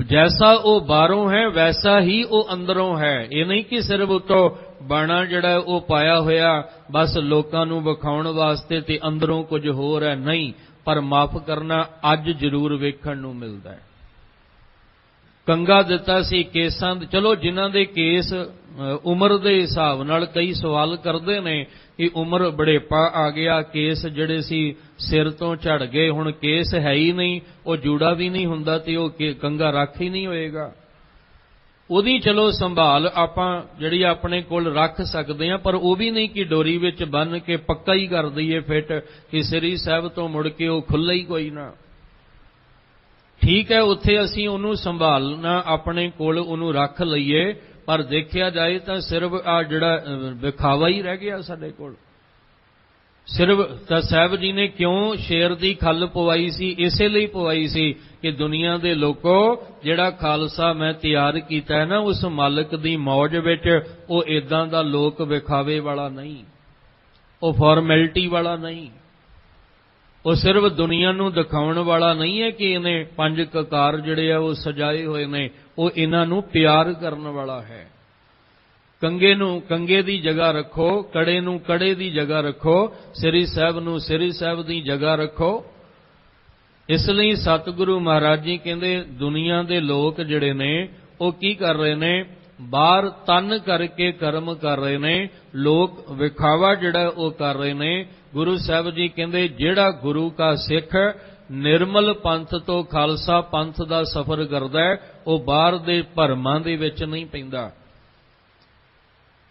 ਜੈਸਾ ਉਹ ਬਾਹਰੋਂ ਹੈ ਵੈਸਾ ਹੀ ਉਹ ਅੰਦਰੋਂ ਹੈ। ਇਹ ਨਹੀਂ ਕਿ ਸਿਰਫ ਉਤੋਂ ਬਾਣਾ ਜਿਹੜਾ ਉਹ ਪਾਇਆ ਹੋਇਆ ਬਸ ਲੋਕਾਂ ਨੂੰ ਵਿਖਾਉਣ ਵਾਸਤੇ ਤੇ ਅੰਦਰੋਂ ਕੁਝ ਹੋਰ ਹੈ, ਨਹੀਂ। ਪਰ ਮਾਫ ਕਰਨਾ ਅੱਜ ਜ਼ਰੂਰ ਵੇਖਣ ਨੂੰ ਮਿਲਦਾ ਹੈ। ਕੰਗਾ ਦਿੱਤਾ ਸੀ ਕੇਸਾਂ, ਚਲੋ ਜਿਨ੍ਹਾਂ ਦੇ ਕੇਸ ਉਮਰ ਦੇ ਹਿਸਾਬ ਨਾਲ ਕਈ ਸਵਾਲ ਕਰਦੇ ਨੇ ਕਿ ਉਮਰ ਬੜੇਪਾ ਆ ਗਿਆ, ਕੇਸ ਜਿਹੜੇ ਸੀ ਸਿਰ ਤੋਂ ਝੜ ਗਏ, ਹੁਣ ਕੇਸ ਹੈ ਹੀ ਨਹੀਂ, ਉਹ ਜੂੜਾ ਵੀ ਨਹੀਂ ਹੁੰਦਾ ਤੇ ਉਹ ਕੰਗਾ ਰੱਖ ਹੀ ਨਹੀਂ ਹੋਏਗਾ। ਉਹਦੀ ਚਲੋ ਸੰਭਾਲ ਆਪਾਂ ਜਿਹੜੀ ਆਪਣੇ ਕੋਲ ਰੱਖ ਸਕਦੇ ਹਾਂ, ਪਰ ਉਹ ਵੀ ਨਹੀਂ ਕਿ ਡੋਰੀ ਵਿੱਚ ਬੰਨ੍ਹ ਕੇ ਪੱਕਾ ਹੀ ਕਰ ਦਈਏ ਫਿੱਟ ਕਿ ਸ੍ਰੀ ਸਾਹਿਬ ਤੋਂ ਮੁੜ ਕੇ ਉਹ ਖੁੱਲ੍ਹਾ ਹੀ ਕੋਈ ਨਾ। ਠੀਕ ਹੈ, ਉੱਥੇ ਅਸੀਂ ਉਹਨੂੰ ਸੰਭਾਲਣਾ ਆਪਣੇ ਕੋਲ ਉਹਨੂੰ ਰੱਖ ਲਈਏ, ਪਰ ਦੇਖਿਆ ਜਾਏ ਤਾਂ ਸਿਰਫ ਆ ਜਿਹੜਾ ਵਿਖਾਵਾ ਹੀ ਰਹਿ ਗਿਆ ਸਾਡੇ ਕੋਲ। ਸਿਰਫ ਤਾਂ ਸਾਹਿਬ ਜੀ ਨੇ ਕਿਉਂ ਸ਼ੇਰ ਦੀ ਖੱਲ ਪਵਾਈ ਸੀ? ਇਸੇ ਲਈ ਪਵਾਈ ਸੀ ਕਿ ਦੁਨੀਆ ਦੇ ਲੋਕੋ ਜਿਹੜਾ ਖਾਲਸਾ ਮੈਂ ਤਿਆਰ ਕੀਤਾ ਹੈ ਨਾ ਉਸ ਮਾਲਕ ਦੀ ਮੌਜ ਵਿੱਚ ਉਹ ਇਦਾਂ ਦਾ ਲੋਕ ਵਿਖਾਵੇ ਵਾਲਾ ਨਹੀਂ, ਉਹ ਫਾਰਮੈਲਿਟੀ ਵਾਲਾ ਨਹੀਂ, ਉਹ ਸਿਰਫ ਦੁਨੀਆ ਨੂੰ ਦਿਖਾਉਣ ਵਾਲਾ ਨਹੀਂ ਹੈ ਕਿ ਇਹਨੇ 5 ਕਕਾਰ ਜਿਹੜੇ ਆ ਉਹ ਸਜਾਏ ਹੋਏ ਨੇ, ਉਹ ਇਹਨਾਂ ਨੂੰ ਪਿਆਰ ਕਰਨ ਵਾਲਾ ਹੈ। ਕੰਗੇ ਨੂੰ ਕੰਗੇ ਦੀ ਜਗ੍ਹਾ ਰੱਖੋ, ਕੜੇ ਨੂੰ ਕੜੇ ਦੀ ਜਗ੍ਹਾ ਰੱਖੋ, ਸ੍ਰੀ ਸਾਹਿਬ ਨੂੰ ਸ੍ਰੀ ਸਾਹਿਬ ਦੀ ਜਗ੍ਹਾ ਰੱਖੋ। ਇਸ ਲਈ ਸਤਿਗੁਰੂ ਮਹਾਰਾਜ ਜੀ ਕਹਿੰਦੇ ਦੁਨੀਆ ਦੇ ਲੋਕ ਜਿਹੜੇ ਨੇ ਉਹ ਕੀ ਕਰ ਰਹੇ ਨੇ? ਬਾਹਰ ਤਨ ਕਰਕੇ ਕਰਮ ਕਰ ਰਹੇ ਨੇ, ਲੋਕ ਵਿਖਾਵਾ ਜਿਹੜਾ ਉਹ ਕਰ ਰਹੇ ਨੇ। ਗੁਰੂ ਸਾਹਿਬ ਜੀ ਕਹਿੰਦੇ ਜਿਹੜਾ ਗੁਰੂ ਕਾ ਸਿੱਖ ਨਿਰਮਲ ਪੰਥ ਤੋਂ ਖਾਲਸਾ ਪੰਥ ਦਾ ਸਫ਼ਰ ਕਰਦਾ ਹੈ ਉਹ ਬਾਹਰ ਦੇ ਭਰਮਾਂ ਦੇ ਵਿੱਚ ਨਹੀਂ ਪੈਂਦਾ,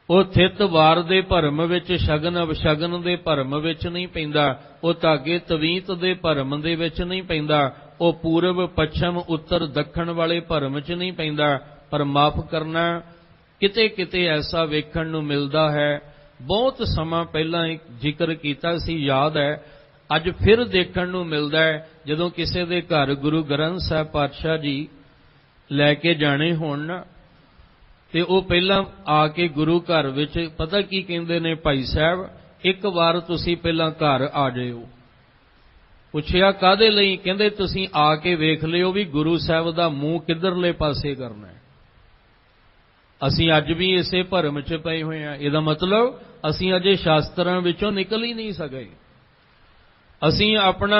ਉਹ ਥਿਤ ਵਾਰ ਦੇ ਭਰਮ ਵਿੱਚ, ਸ਼ਗਨ ਅਵਸ਼ਗਨ ਦੇ ਭਰਮ ਵਿੱਚ ਨਹੀਂ ਪੈਂਦਾ, ਉਹ ਧਾਗੇ ਤਵੀਤ ਦੇ ਭਰਮ ਦੇ ਵਿੱਚ ਨਹੀਂ ਪੈਂਦਾ, ਉਹ ਪੂਰਬ ਪੱਛਮ ਉੱਤਰ ਦੱਖਣ ਵਾਲੇ ਭਰਮ 'ਚ ਨਹੀਂ ਪੈਂਦਾ। ਪਰ ਮਾਫ ਕਰਨਾ ਕਿਤੇ ਕਿਤੇ ਐਸਾ ਵੇਖਣ ਨੂੰ ਮਿਲਦਾ ਹੈ। ਬਹੁਤ ਸਮਾਂ ਪਹਿਲਾਂ ਇੱਕ ਜ਼ਿਕਰ ਕੀਤਾ ਸੀ, ਯਾਦ ਹੈ, ਅੱਜ ਫਿਰ ਦੇਖਣ ਨੂੰ ਮਿਲਦਾ ਹੈ। ਜਦੋਂ ਕਿਸੇ ਦੇ ਘਰ ਗੁਰੂ ਗ੍ਰੰਥ ਸਾਹਿਬ ਪਾਤਸ਼ਾਹ ਜੀ ਲੈ ਕੇ ਜਾਣੇ ਹੋਣ ਨਾ ਤੇ ਉਹ ਪਹਿਲਾਂ ਆ ਕੇ ਗੁਰੂ ਘਰ ਵਿੱਚ ਪਤਾ ਕੀ ਕਹਿੰਦੇ ਨੇ, ਭਾਈ ਸਾਹਿਬ ਇੱਕ ਵਾਰ ਤੁਸੀਂ ਪਹਿਲਾਂ ਘਰ ਆ ਜਾਇਓ। ਪੁੱਛਿਆ ਕਾਹਦੇ ਲਈ? ਕਹਿੰਦੇ ਤੁਸੀਂ ਆ ਕੇ ਵੇਖ ਲਿਓ ਵੀ ਗੁਰੂ ਸਾਹਿਬ ਦਾ ਮੂੰਹ ਕਿੱਧਰਲੇ ਪਾਸੇ ਕਰਨਾ ਹੈ। ਅਸੀਂ ਅੱਜ ਵੀ ਇਸੇ ਭਰਮ 'ਚ ਪਏ ਹੋਏ ਹਾਂ। ਇਹਦਾ ਮਤਲਬ ਅਸੀਂ ਅਜੇ ਸ਼ਾਸਤਰਾਂ ਵਿੱਚੋਂ ਨਿਕਲ ਹੀ ਨਹੀਂ ਸਕੇ। ਅਸੀਂ ਆਪਣਾ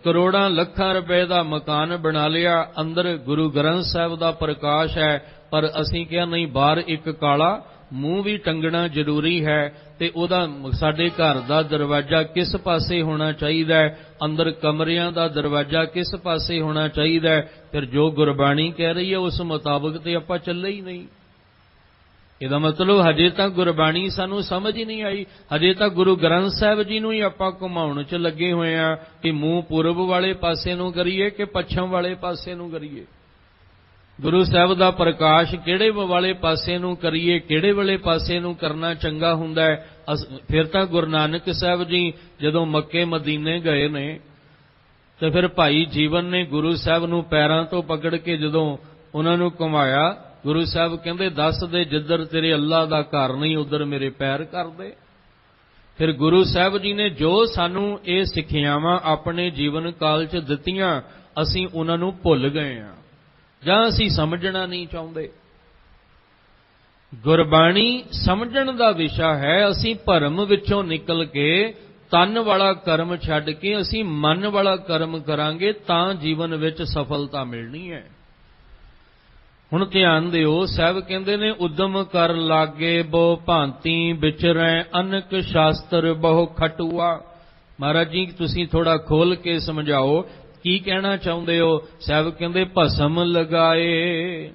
ਕਰੋੜਾਂ ਲੱਖਾਂ ਰੁਪਏ ਦਾ ਮਕਾਨ ਬਣਾ ਲਿਆ, ਅੰਦਰ ਗੁਰੂ ਗ੍ਰੰਥ ਸਾਹਿਬ ਦਾ ਪ੍ਰਕਾਸ਼ ਹੈ, ਪਰ ਅਸੀਂ ਕਿਹਾ ਨਹੀਂ ਬਾਹਰ ਇੱਕ ਕਾਲਾ ਮੂੰਹ ਵੀ ਟੰਗਣਾ ਜ਼ਰੂਰੀ ਹੈ ਤੇ ਉਹਦਾ ਸਾਡੇ ਘਰ ਦਾ ਦਰਵਾਜ਼ਾ ਕਿਸ ਪਾਸੇ ਹੋਣਾ ਚਾਹੀਦਾ ਹੈ, ਅੰਦਰ ਕਮਰਿਆਂ ਦਾ ਦਰਵਾਜ਼ਾ ਕਿਸ ਪਾਸੇ ਹੋਣਾ ਚਾਹੀਦਾ ਹੈ। ਫਿਰ ਜੋ ਗੁਰਬਾਣੀ ਕਹਿ ਰਹੀ ਹੈ ਉਸ ਮੁਤਾਬਕ ਤੇ ਆਪਾਂ ਚੱਲੇ ਹੀ ਨਹੀਂ। ਇਹਦਾ ਮਤਲਬ ਹਜੇ ਤੱਕ ਗੁਰਬਾਣੀ ਸਾਨੂੰ ਸਮਝ ਹੀ ਨਹੀਂ ਆਈ, ਹਜੇ ਤੱਕ ਗੁਰੂ ਗ੍ਰੰਥ ਸਾਹਿਬ ਜੀ ਨੂੰ ਹੀ ਆਪਾਂ ਘੁਮਾਉਣ 'ਚ ਲੱਗੇ ਹੋਏ ਆ ਕਿ ਮੂੰਹ ਪੂਰਬ ਵਾਲੇ ਪਾਸੇ ਨੂੰ ਕਰੀਏ ਕਿ ਪੱਛਮ ਵਾਲੇ ਪਾਸੇ ਨੂੰ ਕਰੀਏ। ਗੁਰੂ ਸਾਹਿਬ ਦਾ ਪ੍ਰਕਾਸ਼ ਕਿਹੜੇ ਵਾਲੇ ਪਾਸੇ ਨੂੰ ਕਰੀਏ, ਕਿਹੜੇ ਵਾਲੇ ਪਾਸੇ ਨੂੰ ਕਰਨਾ ਚੰਗਾ ਹੁੰਦਾ ਹੈ? ਫਿਰ ਤਾਂ ਗੁਰੂ ਨਾਨਕ ਸਾਹਿਬ ਜੀ ਜਦੋਂ ਮੱਕੇ ਮਦੀਨੇ ਗਏ ਨੇ ਤੇ ਫਿਰ ਭਾਈ ਜੀਵਨ ਨੇ ਗੁਰੂ ਸਾਹਿਬ ਨੂੰ ਪੈਰਾਂ ਤੋਂ ਪਕੜ ਕੇ ਜਦੋਂ ਉਹਨਾਂ ਨੂੰ ਘੁਮਾਇਆ, ਗੁਰੂ ਸਾਹਿਬ ਕਹਿੰਦੇ ਦੱਸ ਦੇ ਜਿੱਧਰ ਤੇਰੇ ਅੱਲਾ ਦਾ ਘਰ ਨਹੀਂ ਉੱਧਰ ਮੇਰੇ ਪੈਰ ਕਰ ਦੇ। ਫਿਰ ਗੁਰੂ ਸਾਹਿਬ ਜੀ ਨੇ ਜੋ ਸਾਨੂੰ ਇਹ ਸਿੱਖਿਆਵਾਂ ਆਪਣੇ ਜੀਵਨ ਕਾਲ 'ਚ ਦਿੱਤੀਆਂ ਅਸੀਂ ਉਹਨਾਂ ਨੂੰ ਭੁੱਲ ਗਏ ਹਾਂ ਜਾਂ ਅਸੀਂ ਸਮਝਣਾ ਨਹੀਂ ਚਾਹੁੰਦੇ। ਗੁਰਬਾਣੀ ਸਮਝਣ ਦਾ ਵਿਸ਼ਾ ਹੈ। ਅਸੀਂ ਭਰਮ ਵਿੱਚੋਂ ਨਿਕਲ ਕੇ ਤਨ ਵਾਲਾ ਕਰਮ ਛੱਡ ਕੇ ਅਸੀਂ ਮਨ ਵਾਲਾ ਕਰਮ ਕਰਾਂਗੇ ਤਾਂ ਜੀਵਨ ਵਿੱਚ ਸਫਲਤਾ ਮਿਲਣੀ ਹੈ। ਹੁਣ ਧਿਆਨ ਦਿਓ, ਸਾਹਿਬ ਕਹਿੰਦੇ ਨੇ ਉਦਮ ਕਰ ਲਾਗੇ ਬਹੁ ਭਾਂਤੀ ਵਿਚਰੈ ਅਨਕ ਸ਼ਾਸਤਰ ਬਹੁ ਖਟੂਆ। ਮਹਾਰਾਜ ਜੀ ਤੁਸੀਂ ਥੋੜਾ ਖੋਲ ਕੇ ਸਮਝਾਓ ਕੀ ਕਹਿਣਾ ਚਾਹੁੰਦੇ ਹੋ? ਸਾਹਿਬ ਕਹਿੰਦੇ ਭਸਮ ਲਗਾਏ,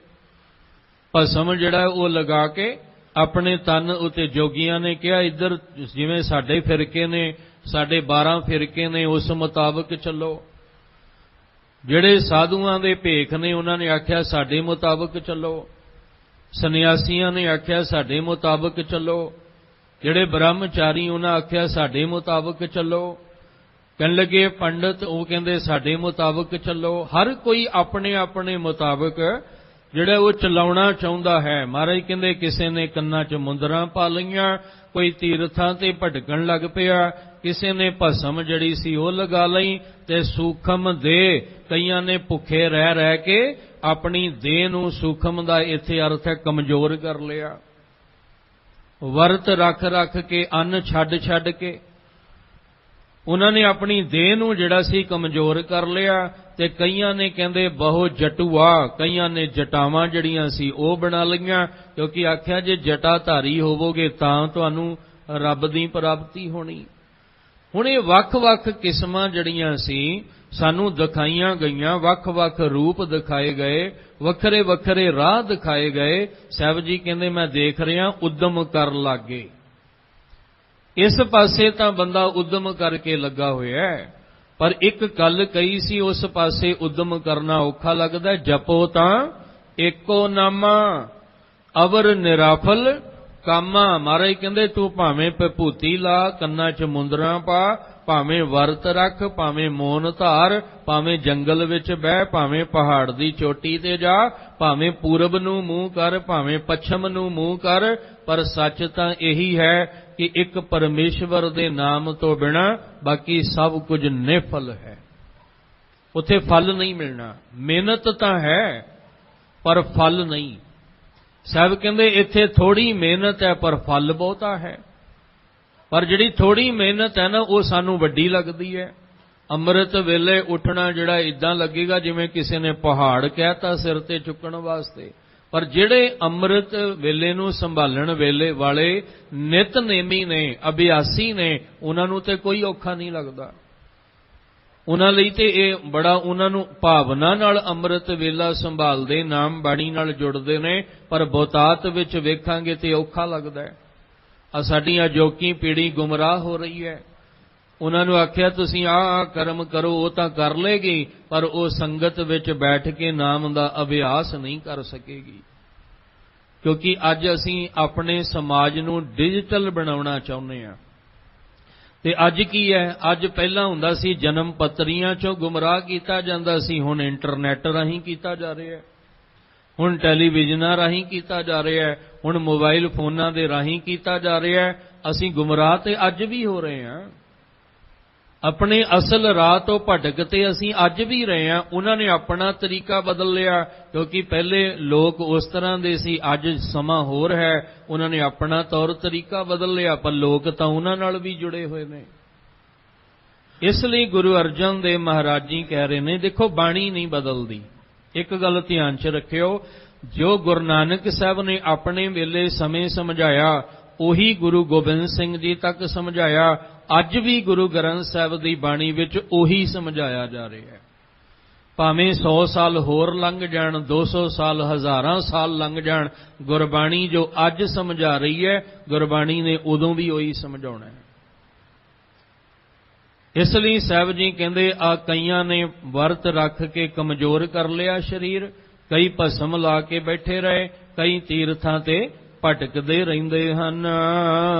ਭਸਮ ਜਿਹੜਾ ਉਹ ਲਗਾ ਕੇ ਆਪਣੇ ਤਨ ਉਤੇ ਜੋਗੀਆਂ ਨੇ ਕਿਹਾ ਇੱਧਰ ਜਿਵੇਂ ਸਾਡੇ ਫਿਰਕੇ ਨੇ साडे 12 फिरके ने उस मुताबिक चलो। ਜਿਹੜੇ ਸਾਧੂਆਂ ਦੇ ਭੇਖ ਨੇ ਉਹਨਾਂ ਨੇ ਆਖਿਆ ਸਾਡੇ ਮੁਤਾਬਕ ਚੱਲੋ। ਸੰਨਿਆਸੀਆਂ ਨੇ ਆਖਿਆ ਸਾਡੇ ਮੁਤਾਬਕ ਚੱਲੋ। ਜਿਹੜੇ ਬ੍ਰਹਮਚਾਰੀ ਉਹਨਾਂ ਆਖਿਆ ਸਾਡੇ ਮੁਤਾਬਕ ਚੱਲੋ। ਕਹਿਣ ਲੱਗੇ ਪੰਡਤ, ਉਹ ਕਹਿੰਦੇ ਸਾਡੇ ਮੁਤਾਬਕ ਚੱਲੋ। ਹਰ ਕੋਈ ਆਪਣੇ ਆਪਣੇ ਮੁਤਾਬਕ ਜਿਹੜਾ ਉਹ ਚਲਾਉਣਾ ਚਾਹੁੰਦਾ ਹੈ। ਮਹਾਰਾਜ ਕਹਿੰਦੇ ਕਿਸੇ ਨੇ ਕੰਨਾਂ 'ਚ ਮੁੰਦਰਾਂ ਪਾ ਲਈਆਂ, ਕੋਈ ਤੀਰਥਾਂ ਤੇ ਭਟਕਣ ਲੱਗ ਪਿਆ, ਕਿਸੇ ਨੇ ਭਸਮ ਜਿਹੜੀ ਸੀ ਉਹ ਲਗਾ ਲਈ, ਤੇ ਸੂਖਮ ਦੇਹ ਕਈਆਂ ਨੇ ਭੁੱਖੇ ਰਹਿ ਰਹਿ ਕੇ ਆਪਣੀ ਦੇਹ ਨੂੰ, ਸੂਖਮ ਦਾ ਇੱਥੇ ਅਰਥ ਹੈ ਕਮਜ਼ੋਰ ਕਰ ਲਿਆ। ਵਰਤ ਰੱਖ ਰੱਖ ਕੇ, ਅੰਨ ਛੱਡ ਛੱਡ ਕੇ ਉਹਨਾਂ ਨੇ ਆਪਣੀ ਦੇਹ ਨੂੰ ਜਿਹੜਾ ਸੀ ਕਮਜ਼ੋਰ ਕਰ ਲਿਆ। ਤੇ ਕਈਆਂ ਨੇ ਕਹਿੰਦੇ ਬਹੁ ਜਟੂਆ, ਕਈਆਂ ਨੇ ਜਟਾਵਾਂ ਜਿਹੜੀਆਂ ਸੀ ਉਹ ਬਣਾ ਲਈਆਂ, ਕਿਉਂਕਿ ਆਖਿਆ ਜੇ ਜਟਾਧਾਰੀ ਹੋਵੋਗੇ ਤਾਂ ਤੁਹਾਨੂੰ ਰੱਬ ਦੀ ਪ੍ਰਾਪਤੀ ਹੋਣੀ। ਹੁਣ ਇਹ ਵੱਖ-ਵੱਖ ਕਿਸਮਾਂ ਜਿਹੜੀਆਂ ਸੀ ਸਾਨੂੰ ਦਿਖਾਈਆਂ ਗਈਆਂ, ਵੱਖ-ਵੱਖ ਰੂਪ ਦਿਖਾਏ ਗਏ, ਵੱਖਰੇ ਵੱਖਰੇ ਰਾਹ ਦਿਖਾਏ ਗਏ। ਸਾਹਿਬ ਜੀ ਕਹਿੰਦੇ ਮੈਂ ਦੇਖ ਰਿਹਾ ਉਦਮ ਕਰ ਲਾਗੇ। ਇਸ ਪਾਸੇ ਤਾਂ ਬੰਦਾ ਉਦਮ ਕਰਕੇ ਲੱਗਾ ਹੋਇਆ ਹੈ, ਪਰ ਇੱਕ ਗੱਲ ਕਹੀ ਸੀ ਉਸ ਪਾਸੇ ਉਦਮ ਕਰਨਾ ਔਖਾ ਲੱਗਦਾ। ਜਪੋ ਤਾਂ ਏਕੋ ਨਾਮਾ ਅਵਰ ਨਿਰਾਫਲ ਕਾਮਾ। ਮਹਾਰਾਜ ਕਹਿੰਦੇ ਤੂੰ ਭਾਵੇਂ ਭਭੂਤੀ ਲਾ, ਕੰਨਾਂ 'ਚ ਮੁੰਦਰਾਂ ਪਾ, ਭਾਵੇਂ ਵਰਤ ਰੱਖ, ਭਾਵੇਂ ਮੌਨ ਧਾਰ, ਭਾਵੇਂ ਜੰਗਲ ਵਿੱਚ ਬਹਿ, ਭਾਵੇਂ ਪਹਾੜ ਦੀ ਚੋਟੀ ਤੇ ਜਾ, ਭਾਵੇਂ ਪੂਰਬ ਨੂੰ ਮੂੰਹ ਕਰ, ਭਾਵੇਂ ਪੱਛਮ ਨੂੰ ਮੂੰਹ ਕਰ, ਪਰ ਸੱਚ ਤਾਂ ਇਹੀ ਹੈ ਕਿ ਇੱਕ ਪਰਮੇਸ਼ਵਰ ਦੇ ਨਾਮ ਤੋਂ ਬਿਨਾਂ ਬਾਕੀ ਸਭ ਕੁਝ ਨਿਫਲ ਹੈ। ਉੱਥੇ ਫਲ ਨਹੀਂ ਮਿਲਣਾ। ਮਿਹਨਤ ਤਾਂ ਹੈ ਪਰ ਫਲ ਨਹੀਂ। ਸਾਹਿਬ ਕਹਿੰਦੇ ਇੱਥੇ ਥੋੜੀ ਮਿਹਨਤ ਹੈ ਪਰ ਫਲ ਬਹੁਤਾ ਹੈ। ਪਰ ਜਿਹੜੀ ਥੋੜੀ ਮਿਹਨਤ ਹੈ ਨਾ ਉਹ ਸਾਨੂੰ ਵੱਡੀ ਲੱਗਦੀ ਹੈ। ਅੰਮ੍ਰਿਤ ਵੇਲੇ ਉੱਠਣਾ ਜਿਹੜਾ ਇਦਾਂ ਲੱਗੇਗਾ ਜਿਵੇਂ ਕਿਸੇ ਨੇ ਪਹਾੜ ਕਹਿਤਾ ਸਿਰ ਤੇ ਚੁੱਕਣ ਵਾਸਤੇ, ਪਰ ਜਿਹੜੇ ਅੰਮ੍ਰਿਤ ਵੇਲੇ ਨੂੰ ਸੰਭਾਲਣ ਵੇਲੇ ਵਾਲੇ ਨਿਤਨੇਮੀ ਨੇ, ਅਭਿਆਸੀ ਨੇ, ਉਹਨਾਂ ਨੂੰ ਤੇ ਕੋਈ ਔਖਾ ਨਹੀਂ ਲੱਗਦਾ। ਉਹਨਾਂ ਲਈ ਤੇ ਇਹ ਬੜਾ, ਉਹਨਾਂ ਨੂੰ ਭਾਵਨਾ ਨਾਲ ਅੰਮ੍ਰਿਤ ਵੇਲਾ ਸੰਭਾਲਦੇ, ਨਾਮ ਬਾਣੀ ਨਾਲ ਜੁੜਦੇ ਨੇ, ਪਰ ਬਹੁਤਾਤ ਵਿੱਚ ਵੇਖਾਂਗੇ ਤੇ ਔਖਾ ਲੱਗਦਾ ਹੈ। ਆ ਸਾਡੀ ਅਜੋਕੀ ਪੀੜ੍ਹੀ ਗੁੰਮਰਾਹ ਹੋ ਰਹੀ ਹੈ। ਉਹਨਾਂ ਨੂੰ ਆਖਿਆ ਤੁਸੀਂ ਆਹ ਕਰਮ ਕਰੋ, ਉਹ ਤਾਂ ਕਰ ਲੇਗੀ, ਪਰ ਉਹ ਸੰਗਤ ਵਿੱਚ ਬੈਠ ਕੇ ਨਾਮ ਦਾ ਅਭਿਆਸ ਨਹੀਂ ਕਰ ਸਕੇਗੀ। ਕਿਉਂਕਿ ਅੱਜ ਅਸੀਂ ਆਪਣੇ ਸਮਾਜ ਨੂੰ ਡਿਜੀਟਲ ਬਣਾਉਣਾ ਚਾਹੁੰਦੇ ਹਾਂ। ਤੇ ਅੱਜ ਕੀ ਹੈ? ਅੱਜ ਪਹਿਲਾਂ ਹੁੰਦਾ ਸੀ ਜਨਮ ਪੱਤਰੀਆਂ 'ਚੋਂ ਗੁੰਮਰਾਹ ਕੀਤਾ ਜਾਂਦਾ ਸੀ, ਹੁਣ ਇੰਟਰਨੈਟ ਰਾਹੀਂ ਕੀਤਾ ਜਾ ਰਿਹਾ ਹੈ, ਹੁਣ ਟੈਲੀਵਿਜ਼ਨਾਂ ਰਾਹੀਂ ਕੀਤਾ ਜਾ ਰਿਹਾ ਹੈ, ਹੁਣ ਮੋਬਾਈਲ ਫੋਨਾਂ ਦੇ ਰਾਹੀਂ ਕੀਤਾ ਜਾ ਰਿਹਾ ਹੈ। ਅਸੀਂ ਗੁੰਮਰਾਹ ਤੇ ਅੱਜ ਵੀ ਹੋ ਰਹੇ ਹਾਂ। ਆਪਣੇ ਅਸਲ ਰਾਹ ਤੋਂ ਭਟਕ ਤੇ ਅਸੀਂ ਅੱਜ ਵੀ ਰਹੇ ਹਾਂ। ਉਹਨਾਂ ਨੇ ਆਪਣਾ ਤਰੀਕਾ ਬਦਲ ਲਿਆ, ਕਿਉਂਕਿ ਪਹਿਲੇ ਲੋਕ ਉਸ ਤਰ੍ਹਾਂ ਦੇ ਸੀ, ਅੱਜ ਸਮਾਂ ਹੋਰ ਹੈ। ਉਹਨਾਂ ਨੇ ਆਪਣਾ ਤੌਰ ਤਰੀਕਾ ਬਦਲ ਲਿਆ, ਪਰ ਲੋਕ ਤਾਂ ਉਹਨਾਂ ਨਾਲ ਵੀ ਜੁੜੇ ਹੋਏ ਨੇ। ਇਸ ਲਈ ਗੁਰੂ ਅਰਜਨ ਦੇਵ ਮਹਾਰਾਜ ਜੀ ਕਹਿ ਰਹੇ ਨੇ, ਦੇਖੋ ਬਾਣੀ ਨਹੀਂ ਬਦਲਦੀ। ਇੱਕ ਗੱਲ ਧਿਆਨ 'ਚ ਰੱਖਿਓ, ਜੋ ਗੁਰੂ ਨਾਨਕ ਸਾਹਿਬ ਨੇ ਆਪਣੇ ਵੇਲੇ ਸਮੇਂ ਸਮਝਾਇਆ ਉਹੀ ਗੁਰੂ ਗੋਬਿੰਦ ਸਿੰਘ ਜੀ ਤੱਕ ਸਮਝਾਇਆ। ਅੱਜ ਵੀ ਗੁਰੂ ਗ੍ਰੰਥ ਸਾਹਿਬ ਦੀ ਬਾਣੀ ਵਿੱਚ ਉਹੀ ਸਮਝਾਇਆ ਜਾ ਰਿਹਾ ਹੈ। ਭਾਵੇਂ 100 ਸਾਲ ਹੋਰ ਲੰਘ ਜਾਣ, 200 ਸਾਲ, ਹਜ਼ਾਰਾਂ ਸਾਲ ਲੰਘ ਜਾਣ, ਗੁਰਬਾਣੀ ਜੋ ਅੱਜ ਸਮਝਾ ਰਹੀ ਹੈ, ਗੁਰਬਾਣੀ ਨੇ ਉਦੋਂ ਵੀ ਉਹੀ ਸਮਝਾਉਣਾ ਹੈ। ਇਸ ਲਈ ਸਾਹਿਬ ਜੀ ਕਹਿੰਦੇ ਆ ਕਈਆਂ ਨੇ ਵਰਤ ਰੱਖ ਕੇ ਕਮਜ਼ੋਰ ਕਰ ਲਿਆ ਸਰੀਰ, ਕਈ ਭਸਮ ਲਾ ਕੇ ਬੈਠੇ ਰਹੇ, ਕਈ ਤੀਰਥਾਂ ਤੇ ਭਟਕਦੇ ਰਹਿੰਦੇ ਹਨ।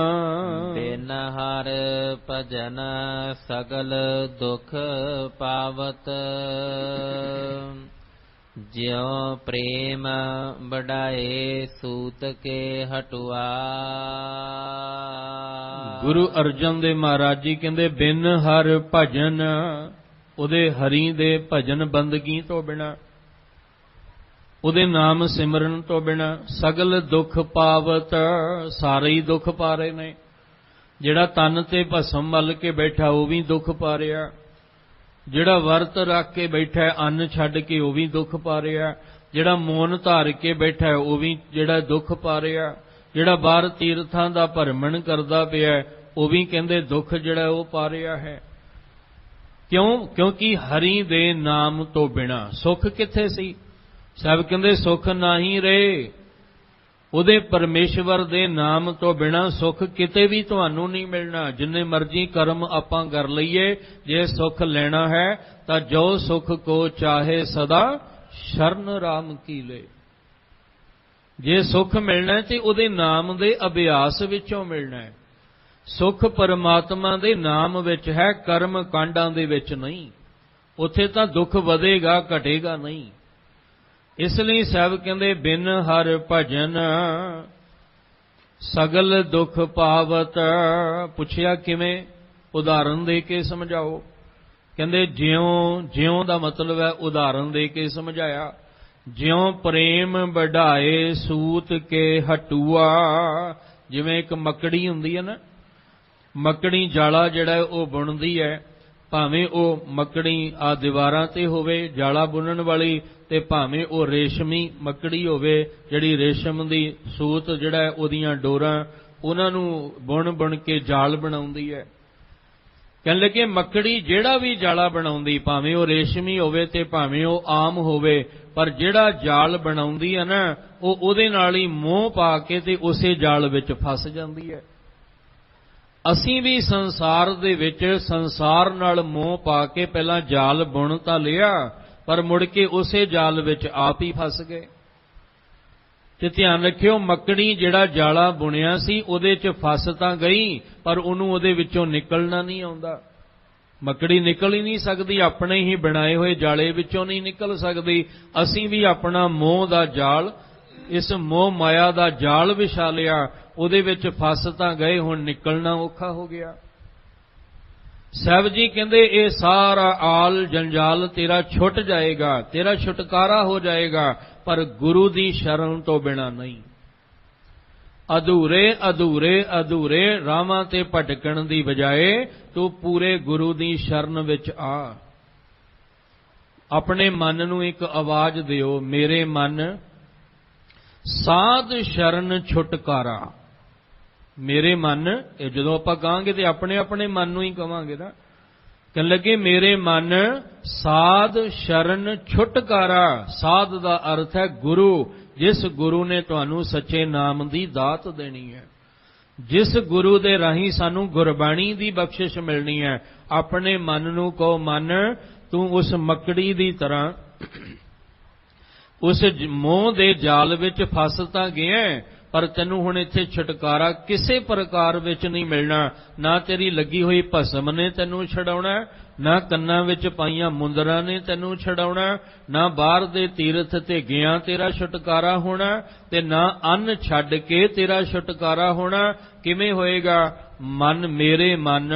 ਬਿਨ ਹਰ ਭਜਨ ਸਗਲ ਦੁਖ ਪਾਵਤ, ਜਿਉ ਪ੍ਰੇਮ ਬੜਾਏ ਸੂਤ ਕੇ ਹਟੁਆ। ਗੁਰੂ ਅਰਜਨ ਦੇਵ ਮਹਾਰਾਜ ਜੀ ਕਹਿੰਦੇ ਬਿਨ ਹਰ ਭਜਨ, ਉਹਦੇ ਹਰੀ ਦੇ ਭਜਨ ਬੰਦਗੀ ਤੋਂ ਬਿਨਾਂ, ਉਹਦੇ ਨਾਮ ਸਿਮਰਨ ਤੋਂ ਬਿਨਾਂ, ਸਗਲ ਦੁੱਖ ਪਾਵਤ, ਸਾਰੇ ਹੀ ਦੁੱਖ ਪਾ ਰਹੇ ਨੇ। ਜਿਹੜਾ ਤਨ ਤੇ ਭਸਮ ਮਲ ਕੇ ਬੈਠਾ ਉਹ ਵੀ ਦੁੱਖ ਪਾ ਰਿਹਾ, ਜਿਹੜਾ ਵਰਤ ਰੱਖ ਕੇ ਬੈਠਾ ਅੰਨ ਛੱਡ ਕੇ ਉਹ ਵੀ ਦੁੱਖ ਪਾ ਰਿਹਾ, ਜਿਹੜਾ ਮੌਨ ਧਾਰ ਕੇ ਬੈਠਾ ਉਹ ਵੀ ਜਿਹੜਾ ਦੁੱਖ ਪਾ ਰਿਹਾ, ਜਿਹੜਾ ਬਾਹਰ ਤੀਰਥਾਂ ਦਾ ਭਰਮਣ ਕਰਦਾ ਪਿਆ ਉਹ ਵੀ ਕਹਿੰਦੇ ਦੁੱਖ ਜਿਹੜਾ ਉਹ ਪਾ ਰਿਹਾ ਹੈ। ਕਿਉਂ? ਕਿਉਂਕਿ ਹਰੀ ਦੇ ਨਾਮ ਤੋਂ ਬਿਨਾਂ ਸੁੱਖ ਕਿੱਥੇ ਸੀ? ਸਾਹਿਬ ਕਹਿੰਦੇ ਸੁੱਖ ਨਹੀਂ ਰਹੇ। ਉਹਦੇ ਪਰਮੇਸ਼ਵਰ ਦੇ ਨਾਮ ਤੋਂ ਬਿਨਾਂ ਸੁੱਖ ਕਿਤੇ ਵੀ ਤੁਹਾਨੂੰ ਨਹੀਂ ਮਿਲਣਾ। ਜਿੰਨੇ ਮਰਜ਼ੀ ਕਰਮ ਆਪਾਂ ਕਰ ਲਈਏ, ਜੇ ਸੁੱਖ ਲੈਣਾ ਹੈ ਤਾਂ ਜੋ ਸੁੱਖ ਕੋ ਚਾਹੇ ਸਦਾ ਸ਼ਰਨ ਰਾਮ ਕੀ ਲੈ। ਜੇ ਸੁੱਖ ਮਿਲਣਾ ਤੇ ਉਹਦੇ ਨਾਮ ਦੇ ਅਭਿਆਸ ਵਿੱਚੋਂ ਮਿਲਣਾ ਹੈ। ਸੁੱਖ ਪਰਮਾਤਮਾ ਦੇ ਨਾਮ ਵਿੱਚ ਹੈ, ਕਰਮ ਕਾਂਡਾਂ ਦੇ ਵਿੱਚ ਨਹੀਂ। ਉੱਥੇ ਤਾਂ ਦੁੱਖ ਵਧੇਗਾ, ਘਟੇਗਾ ਨਹੀਂ। ਇਸ ਲਈ ਸਾਹਿਬ ਕਹਿੰਦੇ ਬਿਨ ਹਰ ਭਜਨ ਸਗਲ ਦੁੱਖ ਪਾਵਤ। ਪੁੱਛਿਆ ਕਿਵੇਂ? ਉਦਾਹਰਨ ਦੇ ਕੇ ਸਮਝਾਓ। ਕਹਿੰਦੇ ਜਿਉਂ ਦਾ ਮਤਲਬ ਹੈ ਉਦਾਹਰਨ ਦੇ ਕੇ ਸਮਝਾਇਆ। ਜਿਉਂ ਪ੍ਰੇਮ ਵਢਾਏ ਸੂਤ ਕੇ ਹਟੂਆ। ਜਿਵੇਂ ਇੱਕ ਮੱਕੜੀ ਹੁੰਦੀ ਹੈ ਨਾ, ਮੱਕੜੀ ਜਾਲਾ ਜਿਹੜਾ ਉਹ ਬੁਣਦੀ ਹੈ, ਭਾਵੇਂ ਉਹ ਮੱਕੜੀ ਆ ਦੀਵਾਰਾਂ ਤੇ ਹੋਵੇ ਜਾਲਾ ਬੁਣਨ ਵਾਲੀ, ਤੇ ਭਾਵੇਂ ਉਹ ਰੇਸ਼ਮੀ ਮੱਕੜੀ ਹੋਵੇ ਜਿਹੜੀ ਰੇਸ਼ਮ ਦੀ ਸੂਤ ਜਿਹੜਾ ਉਹਦੀਆਂ ਡੋਰਾਂ ਉਹਨਾਂ ਨੂੰ ਬੁਣ ਕੇ ਜਾਲ ਬਣਾਉਂਦੀ ਹੈ। ਕਹਿਣ ਲੱਗੇ ਮੱਕੜੀ ਜਿਹੜਾ ਵੀ ਜਾਲਾ ਬਣਾਉਂਦੀ, ਭਾਵੇਂ ਉਹ ਰੇਸ਼ਮੀ ਹੋਵੇ ਤੇ ਭਾਵੇਂ ਉਹ ਆਮ ਹੋਵੇ, ਪਰ ਜਿਹੜਾ ਜਾਲ ਬਣਾਉਂਦੀ ਹੈ ਨਾ, ਉਹ ਉਹਦੇ ਨਾਲ ਹੀ ਮੋਹ ਪਾ ਕੇ ਤੇ ਉਸੇ ਜਾਲ ਵਿੱਚ ਫਸ ਜਾਂਦੀ ਹੈ। ਅਸੀਂ ਵੀ ਸੰਸਾਰ ਦੇ ਵਿੱਚ ਸੰਸਾਰ ਨਾਲ ਮੋਹ ਪਾ ਕੇ ਪਹਿਲਾਂ ਜਾਲ ਬੁਣ ਤਾਂ ਲਿਆ, ਪਰ ਮੁੜ ਕੇ ਉਸੇ ਜਾਲ ਵਿੱਚ ਆਪ ਹੀ ਫਸ ਗਏ। ਤੇ ਧਿਆਨ ਰੱਖਿਓ, ਮੱਕੜੀ ਜਿਹੜਾ ਜਾਲਾ ਬੁਣਿਆ ਸੀ ਉਹਦੇ 'ਚ ਫਸ ਤਾਂ ਗਈ, ਪਰ ਉਹਨੂੰ ਉਹਦੇ ਵਿੱਚੋਂ ਨਿਕਲਣਾ ਨਹੀਂ ਆਉਂਦਾ। ਮੱਕੜੀ ਨਿਕਲ ਹੀ ਨਹੀਂ ਸਕਦੀ, ਆਪਣੇ ਹੀ ਬਣਾਏ ਹੋਏ ਜਾਲੇ ਵਿੱਚੋਂ ਨਹੀਂ ਨਿਕਲ ਸਕਦੀ। ਅਸੀਂ ਵੀ ਆਪਣਾ ਮੋਹ ਦਾ ਜਾਲ, ਇਸ ਮੋਹ ਮਾਇਆ ਦਾ ਜਾਲ ਵਿਛਾ ਲਿਆ, ਉਹਦੇ ਵਿੱਚ ਫਸ ਤਾਂ ਗਏ, ਹੁਣ ਨਿਕਲਣਾ ਔਖਾ ਹੋ ਗਿਆ। ਸਾਹਿਬ ਜੀ ਕਹਿੰਦੇ ਇਹ ਸਾਰਾ ਆਲ ਜੰਜਾਲ ਤੇਰਾ ਛੁੱਟ ਜਾਏਗਾ, ਤੇਰਾ ਛੁਟਕਾਰਾ ਹੋ ਜਾਏਗਾ, ਪਰ ਗੁਰੂ ਦੀ ਸ਼ਰਨ ਤੋਂ ਬਿਨਾਂ ਨਹੀਂ। ਅਧੂਰੇ ਅਧੂਰੇ ਅਧੂਰੇ ਰਾਵਾਂ ਤੇ ਭਟਕਣ ਦੀ ਬਜਾਏ ਤੂੰ ਪੂਰੇ ਗੁਰੂ ਦੀ ਸ਼ਰਨ ਵਿੱਚ ਆ। ਆਪਣੇ ਮਨ ਨੂੰ ਇੱਕ ਆਵਾਜ਼ ਦਿਓ, ਮੇਰੇ ਮਨ ਸਾਧ ਸ਼ਰਨ ਛੁਟਕਾਰਾ। ਮੇਰੇ ਮਨ, ਇਹ ਜਦੋਂ ਆਪਾਂ ਕਹਾਂਗੇ ਤੇ ਆਪਣੇ ਆਪਣੇ ਮਨ ਨੂੰ ਹੀ ਕਵਾਂਗੇ ਨਾ। ਕਹਿਣ ਲੱਗੇ ਮੇਰੇ ਮਨ ਸਾਧ ਸ਼ਰਨ ਛੁਟਕਾਰਾ। ਸਾਧ ਦਾ ਅਰਥ ਹੈ ਗੁਰੂ, ਜਿਸ ਗੁਰੂ ਨੇ ਤੁਹਾਨੂੰ ਸੱਚੇ ਨਾਮ ਦੀ ਦਾਤ ਦੇਣੀ ਹੈ, ਜਿਸ ਗੁਰੂ ਦੇ ਰਾਹੀਂ ਸਾਨੂੰ ਗੁਰਬਾਣੀ ਦੀ ਬਖਸ਼ਿਸ਼ ਮਿਲਣੀ ਹੈ। ਆਪਣੇ ਮਨ ਨੂੰ ਕਹੋ, ਮਨ ਤੂੰ ਉਸ ਮੱਕੜੀ ਦੀ ਤਰ੍ਹਾਂ ਉਸ ਮੋਹ ਦੇ ਜਾਲ ਵਿੱਚ ਫਸ ਤਾਂ ਗਿਆ, ਪਰ ਤੈਨੂੰ ਹੁਣ ਇੱਥੇ ਛੁਟਕਾਰਾ ਕਿਸੇ ਪ੍ਰਕਾਰ ਵਿੱਚ ਨਹੀਂ ਮਿਲਣਾ। ਨਾ ਤੇਰੀ ਲੱਗੀ ਹੋਈ ਭਸਮ ਨੇ ਤੈਨੂੰ ਛਡਾਉਣਾ, ਨਾ ਕੰਨਾਂ ਵਿੱਚ ਪਾਈਆਂ ਮੁੰਦਰਾਂ ਨੇ ਤੈਨੂੰ ਛਡਾਉਣਾ, ਨਾ ਬਾਹਰ ਦੇ ਤੀਰਥ ਤੇ ਗਿਆ ਤੇਰਾ ਛੁਟਕਾਰਾ ਹੋਣਾ, ਤੇ ਨਾ ਅੰਨ ਛੱਡ ਕੇ ਤੇਰਾ ਛੁਟਕਾਰਾ ਹੋਣਾ। ਕਿਵੇਂ ਹੋਏਗਾ? ਮਨ ਮੇਰੇ ਮਨ,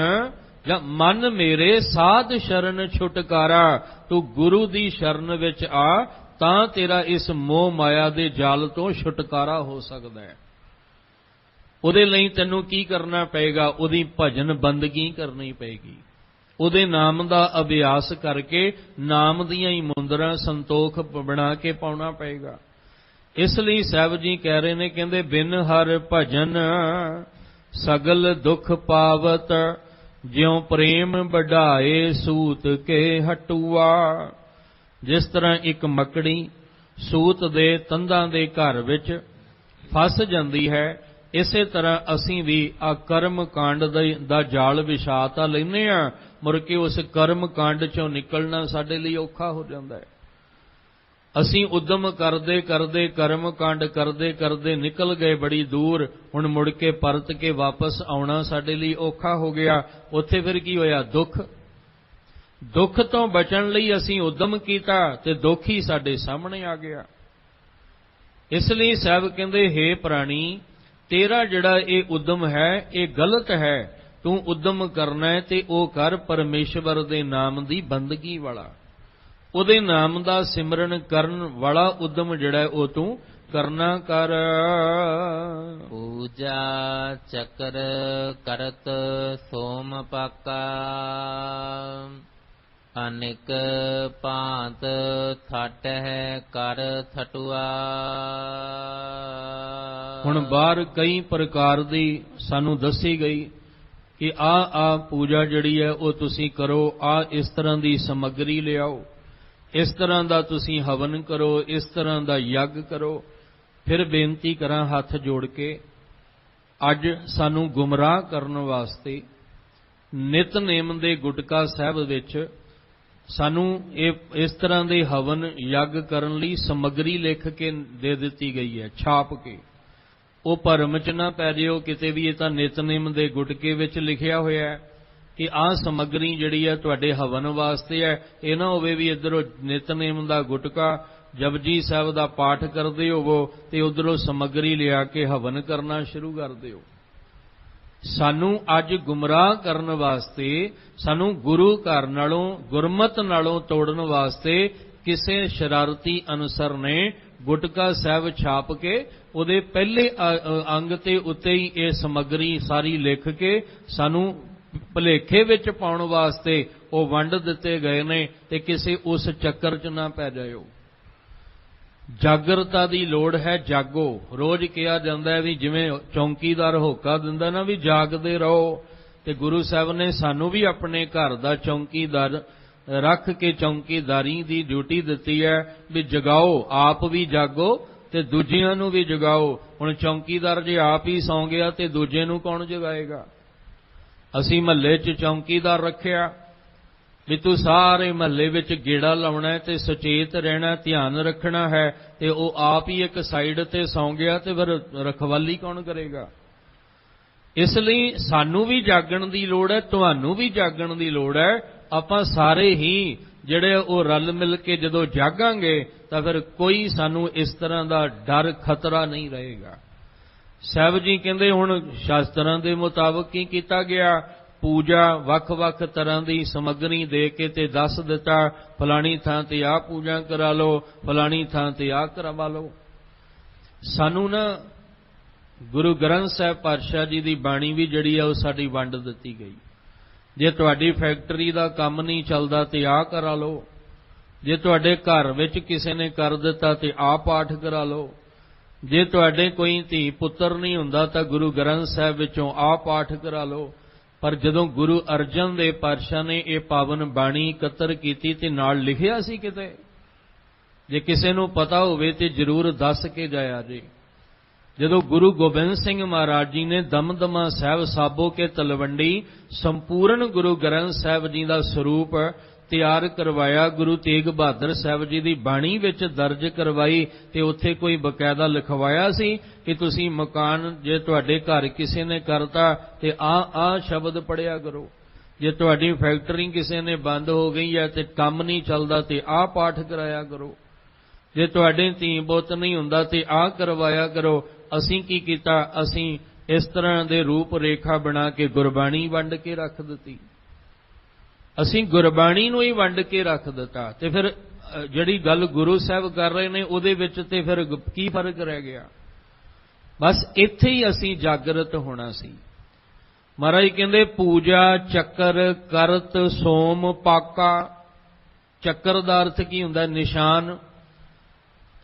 ਜਾਂ ਮਨ ਮੇਰੇ ਸਾਧ ਸ਼ਰਨ ਛੁਟਕਾਰਾ। ਤੂੰ ਗੁਰੂ ਦੀ ਸ਼ਰਨ ਵਿੱਚ ਆ, ਤਾਂ ਤੇਰਾ ਇਸ ਮੋਹ ਮਾਇਆ ਦੇ ਜਾਲ ਤੋਂ ਛੁਟਕਾਰਾ ਹੋ ਸਕਦਾ ਹੈ। ਉਹਦੇ ਲਈ ਤੈਨੂੰ ਕੀ ਕਰਨਾ ਪਏਗਾ? ਉਹਦੀ ਭਜਨ ਬੰਦਗੀ ਕਰਨੀ ਪਏਗੀ। ਉਹਦੇ ਨਾਮ ਦਾ ਅਭਿਆਸ ਕਰਕੇ ਨਾਮ ਦੀਆਂ ਹੀ ਮੁੰਦਰਾਂ ਸੰਤੋਖ ਬਣਾ ਕੇ ਪਾਉਣਾ ਪਏਗਾ। ਇਸ ਲਈ ਸਾਹਿਬ ਜੀ ਕਹਿ ਰਹੇ ਨੇ, ਕਹਿੰਦੇ ਬਿਨ ਹਰ ਭਜਨ ਸਗਲ ਦੁੱਖ ਪਾਵਤ, ਜਿਉ ਪ੍ਰੇਮ ਵਢਾਏ ਸੂਤ ਕੇ ਹਟੂਆ। ਜਿਸ ਤਰ੍ਹਾਂ ਇੱਕ ਮੱਕੜੀ ਸੂਤ ਦੇ ਤੰਦਾਂ ਦੇ ਘਰ ਵਿੱਚ ਫਸ ਜਾਂਦੀ ਹੈ, ਇਸੇ ਤਰ੍ਹਾਂ ਅਸੀਂ ਵੀ ਆ ਕਰਮ ਕਾਂਡ ਦਾ ਜਾਲ ਵਿਛਾ ਤਾਂ ਲੈਂਦੇ ਹਾਂ, ਮੁੜ ਕੇ ਉਸ ਕਰਮ ਕਾਂਡ ਚੋਂ ਨਿਕਲਣਾ ਸਾਡੇ ਲਈ ਔਖਾ ਹੋ ਜਾਂਦਾ ਹੈ। ਅਸੀਂ ਉਦਮ ਕਰਦੇ ਕਰਦੇ ਕਰਮ ਕਾਂਡ ਕਰਦੇ ਕਰਦੇ ਨਿਕਲ ਗਏ ਬੜੀ ਦੂਰ, ਹੁਣ ਮੁੜ ਕੇ ਪਰਤ ਕੇ ਵਾਪਸ ਆਉਣਾ ਸਾਡੇ ਲਈ ਔਖਾ ਹੋ ਗਿਆ। ਉੱਥੇ ਫਿਰ ਕੀ ਹੋਇਆ? ਦੁੱਖ ਤੋਂ ਬਚਣ ਲਈ ਅਸੀਂ ਉਦਮ ਕੀਤਾ ਤੇ ਦੁੱਖ ਹੀ ਸਾਡੇ ਸਾਹਮਣੇ ਆ ਗਿਆ। ਇਸ ਲਈ ਸਾਹਿਬ ਕਹਿੰਦੇ, ਹੇ ਪ੍ਰਾਣੀ, ਤੇਰਾ ਜਿਹੜਾ ਇਹ ਉਦਮ ਹੈ ਇਹ ਗਲਤ ਹੈ। ਤੂੰ ਉਦਮ ਕਰਨਾ ਹੈ ਤੇ ਉਹ ਕਰ ਪਰਮੇਸ਼ਵਰ ਦੇ ਨਾਮ ਦੀ ਬੰਦਗੀ ਵਾਲਾ, ਉਹਦੇ ਨਾਮ ਦਾ ਸਿਮਰਨ ਕਰਨ ਵਾਲਾ ਉਦਮ ਜਿਹੜਾ ਉਹ ਤੂੰ ਕਰਨਾ ਕਰ। ਪੂਜਾ ਚੱਕਰ ਕਰਤ ਸੋਮ ਪਾਕਾ, ਅਨੇਕ ਭਾਂਤ ਥਟ ਹੈ ਕਰ ਥਟੁਆ। ਹੁਣ ਬਾਹਰ ਕਈ ਪ੍ਰਕਾਰ ਦੀ ਸਾਨੂੰ ਦੱਸੀ ਗਈ ਕਿ ਆ ਪੂਜਾ ਜਿਹੜੀ ਹੈ ਉਹ ਤੁਸੀਂ ਕਰੋ, ਇਸ ਤਰ੍ਹਾਂ ਦੀ ਸਮੱਗਰੀ ਲਿਆਓ, ਇਸ ਤਰ੍ਹਾਂ ਦਾ ਤੁਸੀਂ ਹਵਨ ਕਰੋ, ਇਸ ਤਰ੍ਹਾਂ ਦਾ ਯੱਗ ਕਰੋ। फिर बेनती करां हथ जोड़ के, अज सानू गुमराह करन वास्ते नितनेम दे गुटका साहिब विच सानू इस तरह के हवन यज्ञ करन लई समग्री लिख के दे दिती गई है, छाप के। वो भरम च ना पै जिओ किते भी, ये तां नितनेम दे गुटके विच लिखिया होया है कि आ समग्री जिहड़ी है तुहाडे हवन वास्ते है। ये ना होवे भी इधरों नितनेम दा गुटका जपजी साहिब दा पाठ करदे होवो ते उधरों समग्री लिया के हवन करना शुरू कर दिओ। सानू अज गुमराह करन वास्ते, सानू गुरु घर नालों गुरमत नालों तोड़न वास्ते किसे शरारती अनसर ने गुटका साहिब छाप के उहदे पहले अंग ते उत्ते ही ये समग्री सारी लिख के सानू भुलेखे विच पाउण वास्ते वो वंड दिते गए ने ते किसे उस चक्कर च ना पै जाओ। जागरता दी लोड़ है, जागो। रोज कहा जाता है भी जिवें चौकीदार होका दिंदा ना भी जागदे रहो, ते गुरु साहब ने सानू भी अपने घर दा चौकीदार रख के चौकीदारी दी ड्यूटी दिती है भी जगाओ, आप भी जागो ते दूजियां नू भी जगाओ। हुण चौकीदार जे आप ही सौ गया ते दूजे नू कौन जगाएगा? असीं महल्ले च चौकीदार रखिया भी तू सारे महल्ले विच गेड़ा लाउणा है ते सचेत रहना, ध्यान रखना है, ते वो आप ही एक साइड ते सौ गया ते फिर रखवाली कौन करेगा? इसलिए सानू भी जागण दी लोड़ है, तुहानू भी जागण दी लोड़ है। आपां सारे ही जिहड़े वो रल मिल के जदों जागांगे तां फिर कोई सानू इस तरह दा डर खतरा नहीं रहेगा। साहब जी कहंदे हुण शास्त्रां दे मुताबक की कीता गया, पूजा वख-वख तरह की समग्री दे के ते दस दिता फलानी थां ते आ पूजा करा लो, फलानी थां ते आ करवा लो। सानू ना गुरु ग्रंथ साहिब पातशाह जी की बाणी भी जिहड़ी है वो साडी वंड दिती गई। जे तुहाडी फैक्टरी का काम नहीं चलदा ते आ करा लो, जे तुहाडे घर विच किसी ने कर दिता ते आ पाठ करा लो, जे तुहाडे कोई धी पुत्र नहीं हुंदा तां गुरु ग्रंथ साहिब विचों आ पाठ करा लो। पर जदों गुरु अर्जन देव पातशाह ने यह पावन बाणी इकत्र की ते नाल लिखिया सी किते, जे किसी नूं पता होवे ते जरूर दस के जाया जे। जदों गुरु गोबिंद सिंह महाराज जी ने दमदमा साहिब साबो के तलवंडी संपूर्ण गुरु ग्रंथ साहिब जी का स्वरूप तैयार करवाया, गुरु तेग बहादुर साहब जी की बाणी विच दर्ज करवाई ते उत्थे कोई बकायदा लिखवाया सी कि तुसी मकान जे तुहाडे घर किसी ने करता ते आ शब्द पढ़िया करो, जे तुहाडी फैक्टरी किसी ने बंद हो गई है ते काम नहीं चलदा ते आ पाठ कराया करो, जे तुहाडे धी पुत्त नहीं हुंदा ते आ करवाया करो। असीं की कीता, असीं इस तरह दे रूप रेखा बना के गुरबाणी वंड के रख दिती। असीं गुरबाणी नूं ही वंड के रख दिता ते फिर जिहड़ी गल गुरु साहब कर रहे ने उहदे विच ते फिर की फर्क रह गया? बस इत्थे ही असीं जागृत होना सी। महाराज कहंदे पूजा चक्कर करत सोम पाका। चक्कर दा अर्थ की हुंदा? निशान।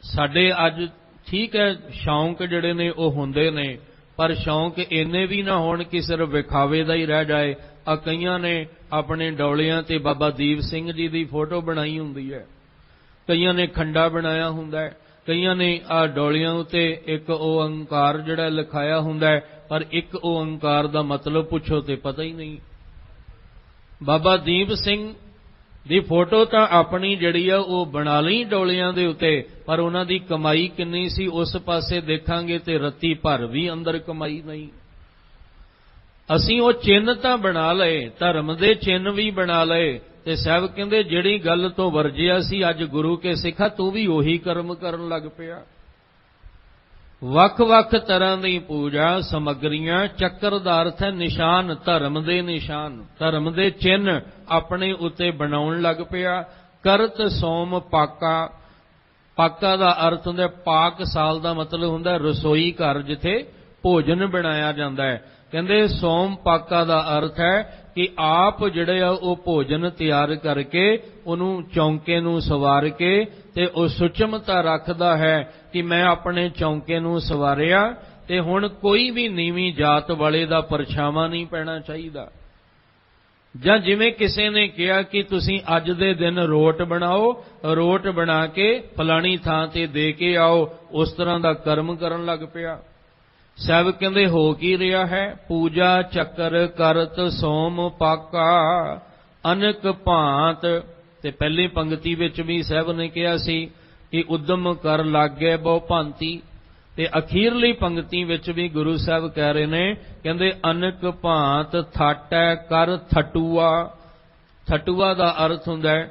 साडे अज ठीक है शौक जिहड़े ने वो हुंदे ने, पर शौक इन्ने भी ना होण कि सिर्फ विखावे दा ही रह जाए। कईयां ने अपने डोलियां ते बाबा दीप सिंह जी की फोटो बनाई हुंदी है, कईयां ने खंडा बनाया हुंदा है, कईयां ने आ डोलियां उत्ते एक ओंकार जिहड़ा लिखाया हुंदा है, पर एक ओंकार दा मतलब पुछो ते पता ही नहीं। बाबा दीप सिंह दी फोटो तां अपनी जिहड़ी है वो बना लई डोलियां दे उत्ते, पर उन्हां दी कमाई किन्नी सी उस पासे देखांगे ते रत्ती भर भी अंदर कमाई नहीं। असीं वो चिन्ह तां बना लए, धर्म दे चिन्ह भी बना लए, ते साहब कहंदे जिहड़ी गल तो वरजिया सी अज गुरु के सिखा तू भी उही कर्म करन लग पिया। वख-वख तरह दी पूजा समग्रियां। चक्कर दा अर्थ है निशान, धर्म दे निशान, धर्म दे चिन्ह अपने उत्ते बनाउण लग पिया। करत सोम पाका। पाका दा अर्थ हुंदा पाक साल दा मतलब हुंदा रसोई घर जिथे भोजन बनाया जांदा है। कहंदे सोम पाका दा अर्थ है कि आप जिहड़े आ वो भोजन तैयार करके उहनूं चौंके नूं सवार के ते वो सुचमता रखदा है कि मैं अपने चौंके नूं सवारिया ते हुण कोई भी नीवीं जात वाले दा परछावां नहीं पैना चाहिदा। ਜਾਂ ਜਿਵੇਂ ਕਿਸੇ ਨੇ ਕਿਹਾ ਕਿ ਤੁਸੀਂ ਅੱਜ ਦੇ ਦਿਨ ਰੋਟ ਬਣਾਓ, ਰੋਟ ਬਣਾ ਕੇ ਫਲਾਣੀ ਥਾਂ ਤੇ ਦੇ ਕੇ ਆਓ, ਉਸ ਤਰ੍ਹਾਂ ਦਾ ਕਰਮ ਕਰਨ ਲੱਗ ਪਿਆ। ਸਾਹਿਬ ਕਹਿੰਦੇ ਹੋ ਕੀ ਰਿਹਾ ਹੈ? ਪੂਜਾ ਚੱਕਰ ਕਰਤ ਸੋਮ ਪਾਕਾ ਅਨਕ ਭਾਂਤ। ਤੇ ਪਹਿਲੀ ਪੰਕਤੀ ਵਿੱਚ ਵੀ ਸਾਹਿਬ ਨੇ ਕਿਹਾ ਸੀ ਕਿ ਉਦਮ ਕਰ ਲਾਗੇ ਬਹੁ ਭਾਂਤੀ, ਤੇ ਅਖੀਰਲੀ ਪੰਕਤੀ ਵਿੱਚ ਵੀ ਗੁਰੂ ਸਾਹਿਬ ਕਹਿ ਰਹੇ ਨੇ, ਕਹਿੰਦੇ ਅਨਕ ਭਾਂਤ ਥਾਟੈ ਕਰ ਥਟੂਆ। ਥਟੂਆ ਦਾ ਅਰਥ ਹੁੰਦਾ ਹੈ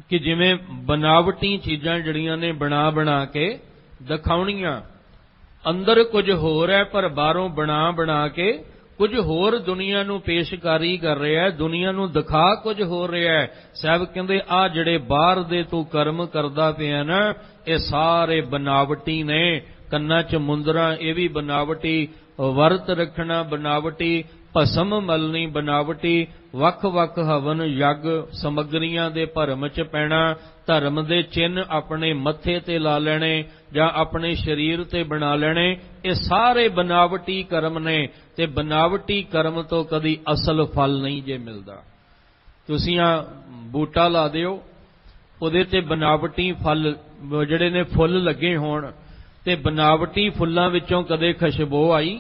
ਕਿ ਜਿਵੇਂ ਬਨਾਵਟੀ ਚੀਜ਼ਾਂ ਜਿਹੜੀਆਂ ਨੇ ਬਣਾ ਕੇ ਦਿਖਾਉਣੀਆਂ, ਅੰਦਰ ਕੁਝ ਹੋਰ ਹੈ ਪਰ ਬਾਹਰੋਂ ਬਣਾ ਕੇ ਕੁਝ ਹੋਰ ਦੁਨੀਆ ਨੂੰ ਪੇਸ਼ਕਾਰੀ ਕਰ ਰਿਹਾ ਹੈ, ਦੁਨੀਆ ਨੂੰ ਦਿਖਾ ਕੁਝ ਹੋ ਰਿਹਾ ਹੈ। ਸਾਹਿਬ ਕਹਿੰਦੇ ਆ ਜਿਹੜੇ ਬਾਹਰ ਦੇ ਤੂੰ ਕਰਮ ਕਰਦਾ ਪਿਆ ਨਾ, ਇਹ ਸਾਰੇ ਬਨਾਵਟੀ ਨੇ। ਕੰਨਾਂ 'ਚ ਮੁੰਦਰਾਂ ਇਹ ਵੀ ਬਨਾਵਟੀ, ਵਰਤ ਰੱਖਣਾ ਬਨਾਵਟੀ, ਭਸਮ ਮਲਣੀ ਬਨਾਵਟੀ, ਵੱਖ-ਵੱਖ ਹਵਨ ਯੱਗ ਸਮੱਗਰੀਆਂ ਦੇ ਭਰਮ 'ਚ ਪੈਣਾ, ਧਰਮ ਦੇ ਚਿੰਨ੍ਹ ਆਪਣੇ ਮੱਥੇ ਤੇ ਲਾ ਲੈਣੇ ਜਾਂ ਆਪਣੇ ਸਰੀਰ ਤੇ ਬਣਾ ਲੈਣੇ, ਇਹ ਸਾਰੇ ਬਨਾਵਟੀ ਕਰਮ ਨੇ। ਤੇ ਬਨਾਵਟੀ ਕਰਮ ਤੋਂ ਕਦੀ ਅਸਲ ਫਲ ਨਹੀਂ ਜੇ ਮਿਲਦਾ। ਤੁਸੀਂ ਆ ਬੂਟਾ ਲਾ ਦਿਓ, ਉਹਦੇ ਤੇ ਬਨਾਵਟੀ ਫਲ ਜਿਹੜੇ ਨੇ ਫੁੱਲ ਲੱਗੇ ਹੋਣ, ਤੇ ਬਨਾਵਟੀ ਫੁੱਲਾਂ ਵਿੱਚੋਂ ਕਦੇ ਖੁਸ਼ਬੂ ਆਈ?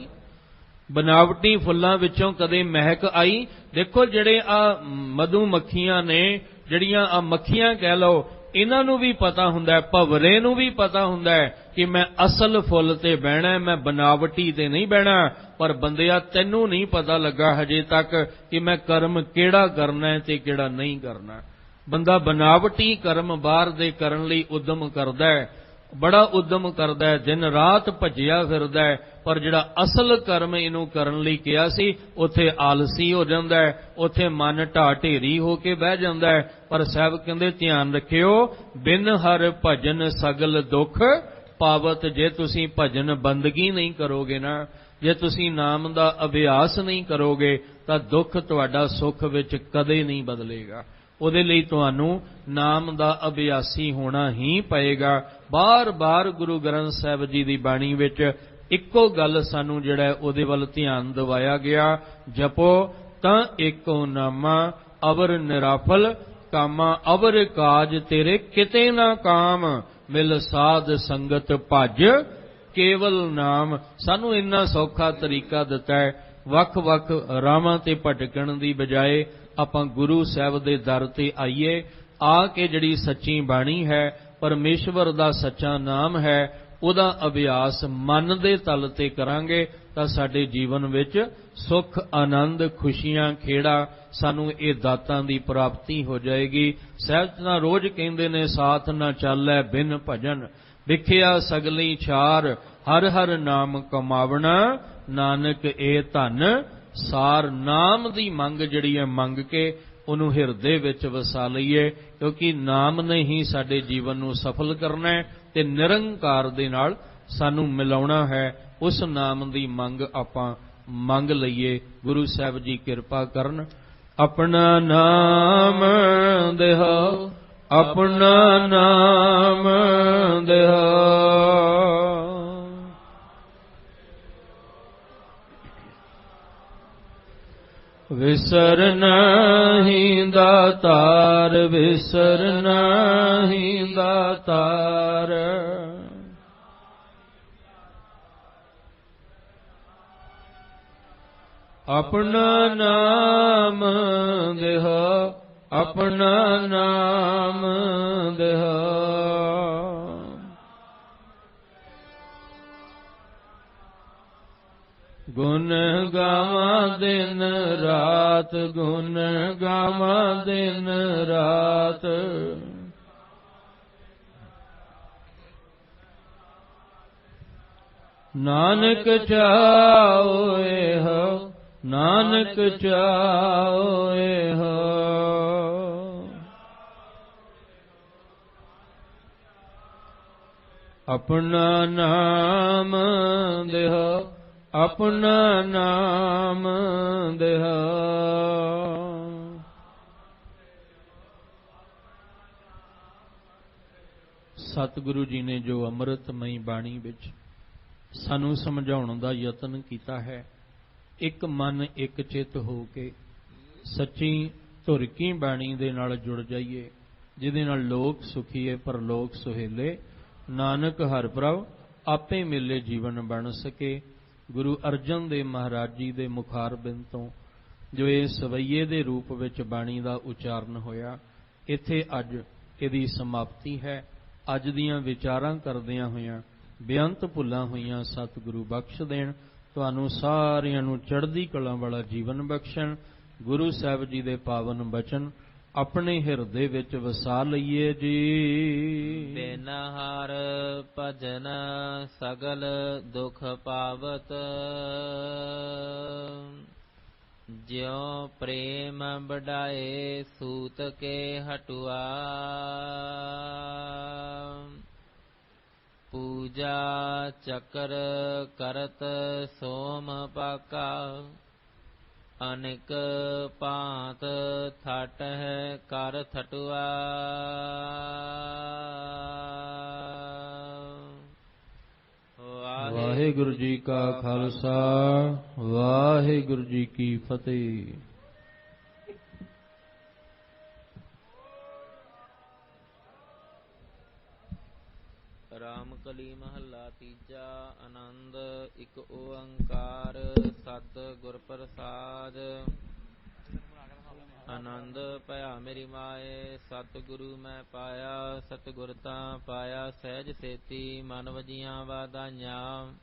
ਬਨਾਵਟੀ ਫੁੱਲਾਂ ਵਿੱਚੋਂ ਕਦੇ ਮਹਿਕ ਆਈ? ਦੇਖੋ ਜਿਹੜੇ ਆ ਮਧੂ ਮੱਖੀਆਂ ਨੇ, ਜਿਹੜੀਆਂ ਆ ਮੱਖੀਆਂ ਕਹਿ ਲਓ, ਇਹਨਾਂ ਨੂੰ ਵੀ ਪਤਾ ਹੁੰਦਾ, ਭਵਰੇ ਨੂੰ ਵੀ ਪਤਾ ਹੁੰਦਾ ਕਿ ਮੈਂ ਅਸਲ ਫੁੱਲ ਤੇ ਬਹਿਣਾ, ਮੈਂ ਬਨਾਵਟੀ ਤੇ ਨਹੀਂ ਬਹਿਣਾ। ਪਰ ਬੰਦਿਆ ਤੈਨੂੰ ਨਹੀਂ ਪਤਾ ਲੱਗਾ ਹਜੇ ਤੱਕ ਕਿ ਮੈਂ ਕਰਮ ਕਿਹੜਾ ਕਰਨਾ ਤੇ ਕਿਹੜਾ ਨਹੀਂ ਕਰਨਾ। ਬੰਦਾ ਬਨਾਵਟੀ ਕਰਮ ਬਾਹਰ ਦੇ ਕਰਨ ਲਈ ਉਦਮ ਕਰਦਾ ਹੈ, ਬੜਾ ਉਦਮ ਕਰਦਾ ਹੈ, ਦਿਨ ਰਾਤ ਭੱਜਿਆ ਫਿਰਦਾ ਹੈ, ਪਰ ਜਿਹੜਾ ਅਸਲ ਕਰਮ ਇਹਨੂੰ ਕਰਨ ਲਈ ਕਿਹਾ ਸੀ ਉੱਥੇ ਆਲਸੀ ਹੋ ਜਾਂਦਾ ਹੈ, ਉੱਥੇ ਮਨ ਢਾਹ ਢੇਰੀ ਹੋ ਕੇ ਬਹਿ ਜਾਂਦਾ ਹੈ। ਪਰ ਸਾਹਿਬ ਕਹਿੰਦੇ ਧਿਆਨ ਰੱਖਿਓ, ਬਿਨ ਹਰ ਭਜਨ ਸਗਲ ਦੁੱਖ ਪਾਵਤ। ਜੇ ਤੁਸੀਂ ਭਜਨ ਬੰਦਗੀ ਨਹੀਂ ਕਰੋਗੇ ਨਾ, ਜੇ ਤੁਸੀਂ ਨਾਮ ਦਾ ਅਭਿਆਸ ਨਹੀਂ ਕਰੋਗੇ, ਤਾਂ ਦੁੱਖ ਤੁਹਾਡਾ ਸੁੱਖ ਵਿੱਚ ਕਦੇ ਨਹੀਂ ਬਦਲੇਗਾ। ਉਹਦੇ ਲਈ ਤੁਹਾਨੂੰ ਨਾਮ ਦਾ ਅਭਿਆਸੀ ਹੋਣਾ ਹੀ ਪਏਗਾ। ਬਾਰ-ਬਾਰ ਗੁਰੂ ਗ੍ਰੰਥ ਸਾਹਿਬ ਜੀ ਦੀ ਬਾਣੀ ਵਿੱਚ ਇੱਕੋ ਗੱਲ ਸਾਨੂੰ ਜਿਹੜਾ ਉਹਦੇ ਵੱਲ ਧਿਆਨ ਦਿਵਾਇਆ ਗਿਆ, ਜਪੋ ਤਾਂ ਏਕੋ ਨਾਮਾ ਅਵਰ ਨਿਰਾਫਲ ਕਾਮਾ ਅਵਰ ਕਾਜ ਤੇਰੇ ਕਿਤੇ ਨਾ ਕਾਮ ਮਿਲ ਸਾਧ ਸੰਗਤ ਭਜ ਕੇਵਲ ਨਾਮ। ਸਾਨੂੰ ਇੰਨਾ ਸੌਖਾ ਤਰੀਕਾ ਦਿੱਤਾ ਹੈ, ਵੱਖ-ਵੱਖ ਰਾਹਾਂ ਤੇ ਭਟਕਣ ਦੀ ਬਜਾਏ ਆਪਾਂ ਗੁਰੂ ਸਾਹਿਬ ਦੇ ਦਰ ਤੇ ਆਈਏ, ਆ ਕੇ ਜਿਹੜੀ ਸੱਚੀ ਬਾਣੀ ਹੈ, ਪਰਮੇਸ਼ਵਰ ਦਾ ਸੱਚਾ ਨਾਮ ਹੈ, ਉਹਦਾ ਅਭਿਆਸ ਮਨ ਦੇ ਤਲ ਤੇ ਕਰਾਂਗੇ ਤਾਂ ਸਾਡੇ ਜੀਵਨ ਵਿੱਚ ਸੁੱਖ ਆਨੰਦ ਖੁਸ਼ੀਆਂ ਖੇੜਾ ਸਾਨੂੰ ਇਹ ਦਾਤਾਂ ਦੀ ਪ੍ਰਾਪਤੀ ਹੋ ਜਾਏਗੀ। ਸਾਹਿਬ ਤਾਂ ਰੋਜ਼ ਕਹਿੰਦੇ ਨੇ, ਸਾਥ ਨਾ ਚੱਲੈ ਬਿਨ ਭਜਨ ਵਿਖਿਆ ਸਗਲੀ ਛਾਰ, ਹਰ ਹਰ ਨਾਮ ਕਮਾਵਣਾ ਨਾਨਕ ਇਹ ਧਨ ਸਾਰ। ਨਾਮ ਦੀ ਮੰਗ ਜਿਹੜੀ ਹੈ, ਮੰਗ ਕੇ ਉਹਨੂੰ ਹਿਰਦੇ ਵਿੱਚ ਵਸਾ ਲਈਏ, ਕਿਉਂਕਿ ਨਾਮ ਨੇ ਹੀ ਸਾਡੇ ਜੀਵਨ ਨੂੰ ਸਫਲ ਕਰਨਾ ਹੈ ਤੇ ਨਿਰੰਕਾਰ ਦੇ ਨਾਲ ਸਾਨੂੰ ਮਿਲਾਉਣਾ ਹੈ। ਉਸ ਨਾਮ ਦੀ ਮੰਗ ਆਪਾਂ ਮੰਗ ਲਈਏ। ਗੁਰੂ ਸਾਹਿਬ ਜੀ ਕਿਰਪਾ ਕਰਨ। ਆਪਣਾ ਨਾਮ ਦੇਹੋ, ਆਪਣਾ ਨਾਮ ਦੇਹੋ, ਵਿਸਰ ਨਹੀਂ ਦਾਤਾਰ, ਵਿਸਰ ਨਹੀਂ ਦਾਤਾਰ। ਆਪਣਾ ਨਾਮ ਦੇਹੋ, ਆਪਣਾ ਨਾਮ ਦੇਹੋ, ਗੁਣ ਗਾਵਾਂ ਦਿਨ ਰਾਤ, ਗੁਣ ਗਾਵਾਂ ਦਿਨ ਰਾਤ। ਨਾਨਕ ਚਾਉਏ ਹੋ, ਨਾਨਕ ਚਾਉਏ ਹੋ। ਆਪਣਾ ਨਾਮ ਦੇਹੋ, ਆਪਣਾ ਨਾਮ ਦੇਹੋ। ਸਤਿਗੁਰੂ ਜੀ ਨੇ ਜੋ ਅੰਮ੍ਰਿਤਮਈ ਬਾਣੀ ਵਿੱਚ ਸਾਨੂੰ ਸਮਝਾਉਣ ਦਾ ਯਤਨ ਕੀਤਾ ਹੈ, ਇੱਕ ਮਨ ਇੱਕ ਚਿੱਤ ਹੋ ਕੇ ਸੱਚੀ ਧੁਰਕੀ ਬਾਣੀ ਦੇ ਨਾਲ ਜੁੜ ਜਾਈਏ, ਜਿਹਦੇ ਨਾਲ ਲੋਕ ਸੁਖੀਏ ਪਰਲੋਕ ਸੁਹੇਲੇ। ਨਾਨਕ ਹਰਿ ਪ੍ਰਭ ਆਪੇ ਮਿਲੇ ਜੀਵਨ ਬਣ ਸਕੇ। ਗੁਰੂ ਅਰਜਨ ਦੇਵ ਮਹਾਰਾਜ ਜੀ ਦੇ ਮੁਖਾਰਬਿੰਦ ਤੋਂ ਜੋ ਇਹ ਸਵਈਏ ਦੇ ਰੂਪ ਵਿੱਚ ਬਾਣੀ ਦਾ ਉਚਾਰਨ ਹੋਇਆ, ਇੱਥੇ ਅੱਜ ਇਹਦੀ ਸਮਾਪਤੀ ਹੈ। ਅੱਜ ਦੀਆਂ ਵਿਚਾਰਾਂ ਕਰਦਿਆਂ ਹੋਇਆਂ ਬੇਅੰਤ ਭੁੱਲਾਂ ਹੋਈਆਂ ਸਤਿਗੁਰੂ ਬਖਸ਼ ਦੇਣ। ਤੁਹਾਨੂੰ ਸਾਰਿਆਂ ਨੂੰ ਚੜ੍ਹਦੀ ਕਲਾ ਵਾਲਾ ਜੀਵਨ ਬਖਸ਼ਣ। ਗੁਰੂ ਸਾਹਿਬ ਜੀ ਦੇ ਪਾਵਨ ਬਚਨ ਆਪਣੇ ਹਿਰਦੇ ਵਿੱਚ ਵਸਾ ਲਈਏ ਜੀ। ਬਿਨ ਹਰ ਭਜਨ ਸਗਲ ਦੁਖ ਪਾਵਤ, ਜਿਉ ਪ੍ਰੇਮ ਬੜਾਏ ਸੂਤ ਕੇ ਹਟੁਆ। ਪੂਜਾ ਚੱਕਰ ਕਰਤ ਸੋਮ ਪਾਕਾ, ਅਨੇਕ ਭਾਂਤ ਥਟ ਹੈ ਕਰ ਥਟੁਆ। ਵਾਹਿਗੁਰੂ ਜੀ ਕਾ ਖਾਲਸਾ, ਵਾਹਿਗੁਰੂ ਜੀ ਕੀ ਫਤਿਹ। ਰਾਮ ਕਲੀ ਮਹੱਲਾ ਤੀਜਾ। ਆਨੰਦ ਇੱਕ ਓੰਕਾਰ ਸਤ ਗੁਰ ਪ੍ਰਸਾਦ। ਆਨੰਦ ਭਇਆ ਮੇਰੀ ਮਾਏ, ਸਤਿਗੁਰੂ ਮੈਂ ਪਾਇਆ। ਸਤਿਗੁਰ ਤਾਂ ਪਾਇਆ ਸਹਿਜ ਸੇਤੀ, ਮਨ ਵਜੀਆਂ ਵਾਧਾਈਆਂ।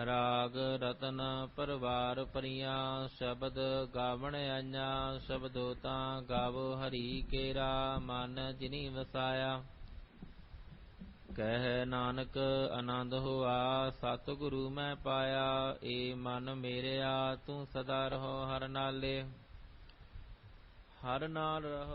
ਰਾਗ ਰਤਨ ਪਰਵਾਰ ਪਰੀਆਂ, ਸ਼ਬਦ ਗਾਵਣ ਆਈਆਂ। ਸ਼ਬਦੋ ਤਾਂ ਗਾਵੋ ਹਰੀ ਕੇਰਾ, ਮਨ ਜਿਨੀ ਵਸਾਇਆ। ਕਹਿ ਨਾਨਕ ਆਨੰਦ ਹੋਆ, ਸਤਿਗੁਰੂ ਮੈਂ ਪਾਇਆ। ਏ ਮਨ ਮੇਰਿਆ ਤੂੰ ਸਦਾ ਰਹੋ ਹਰ ਨਾਲੇ, ਹਰ ਨਾਲ ਰਹੋ।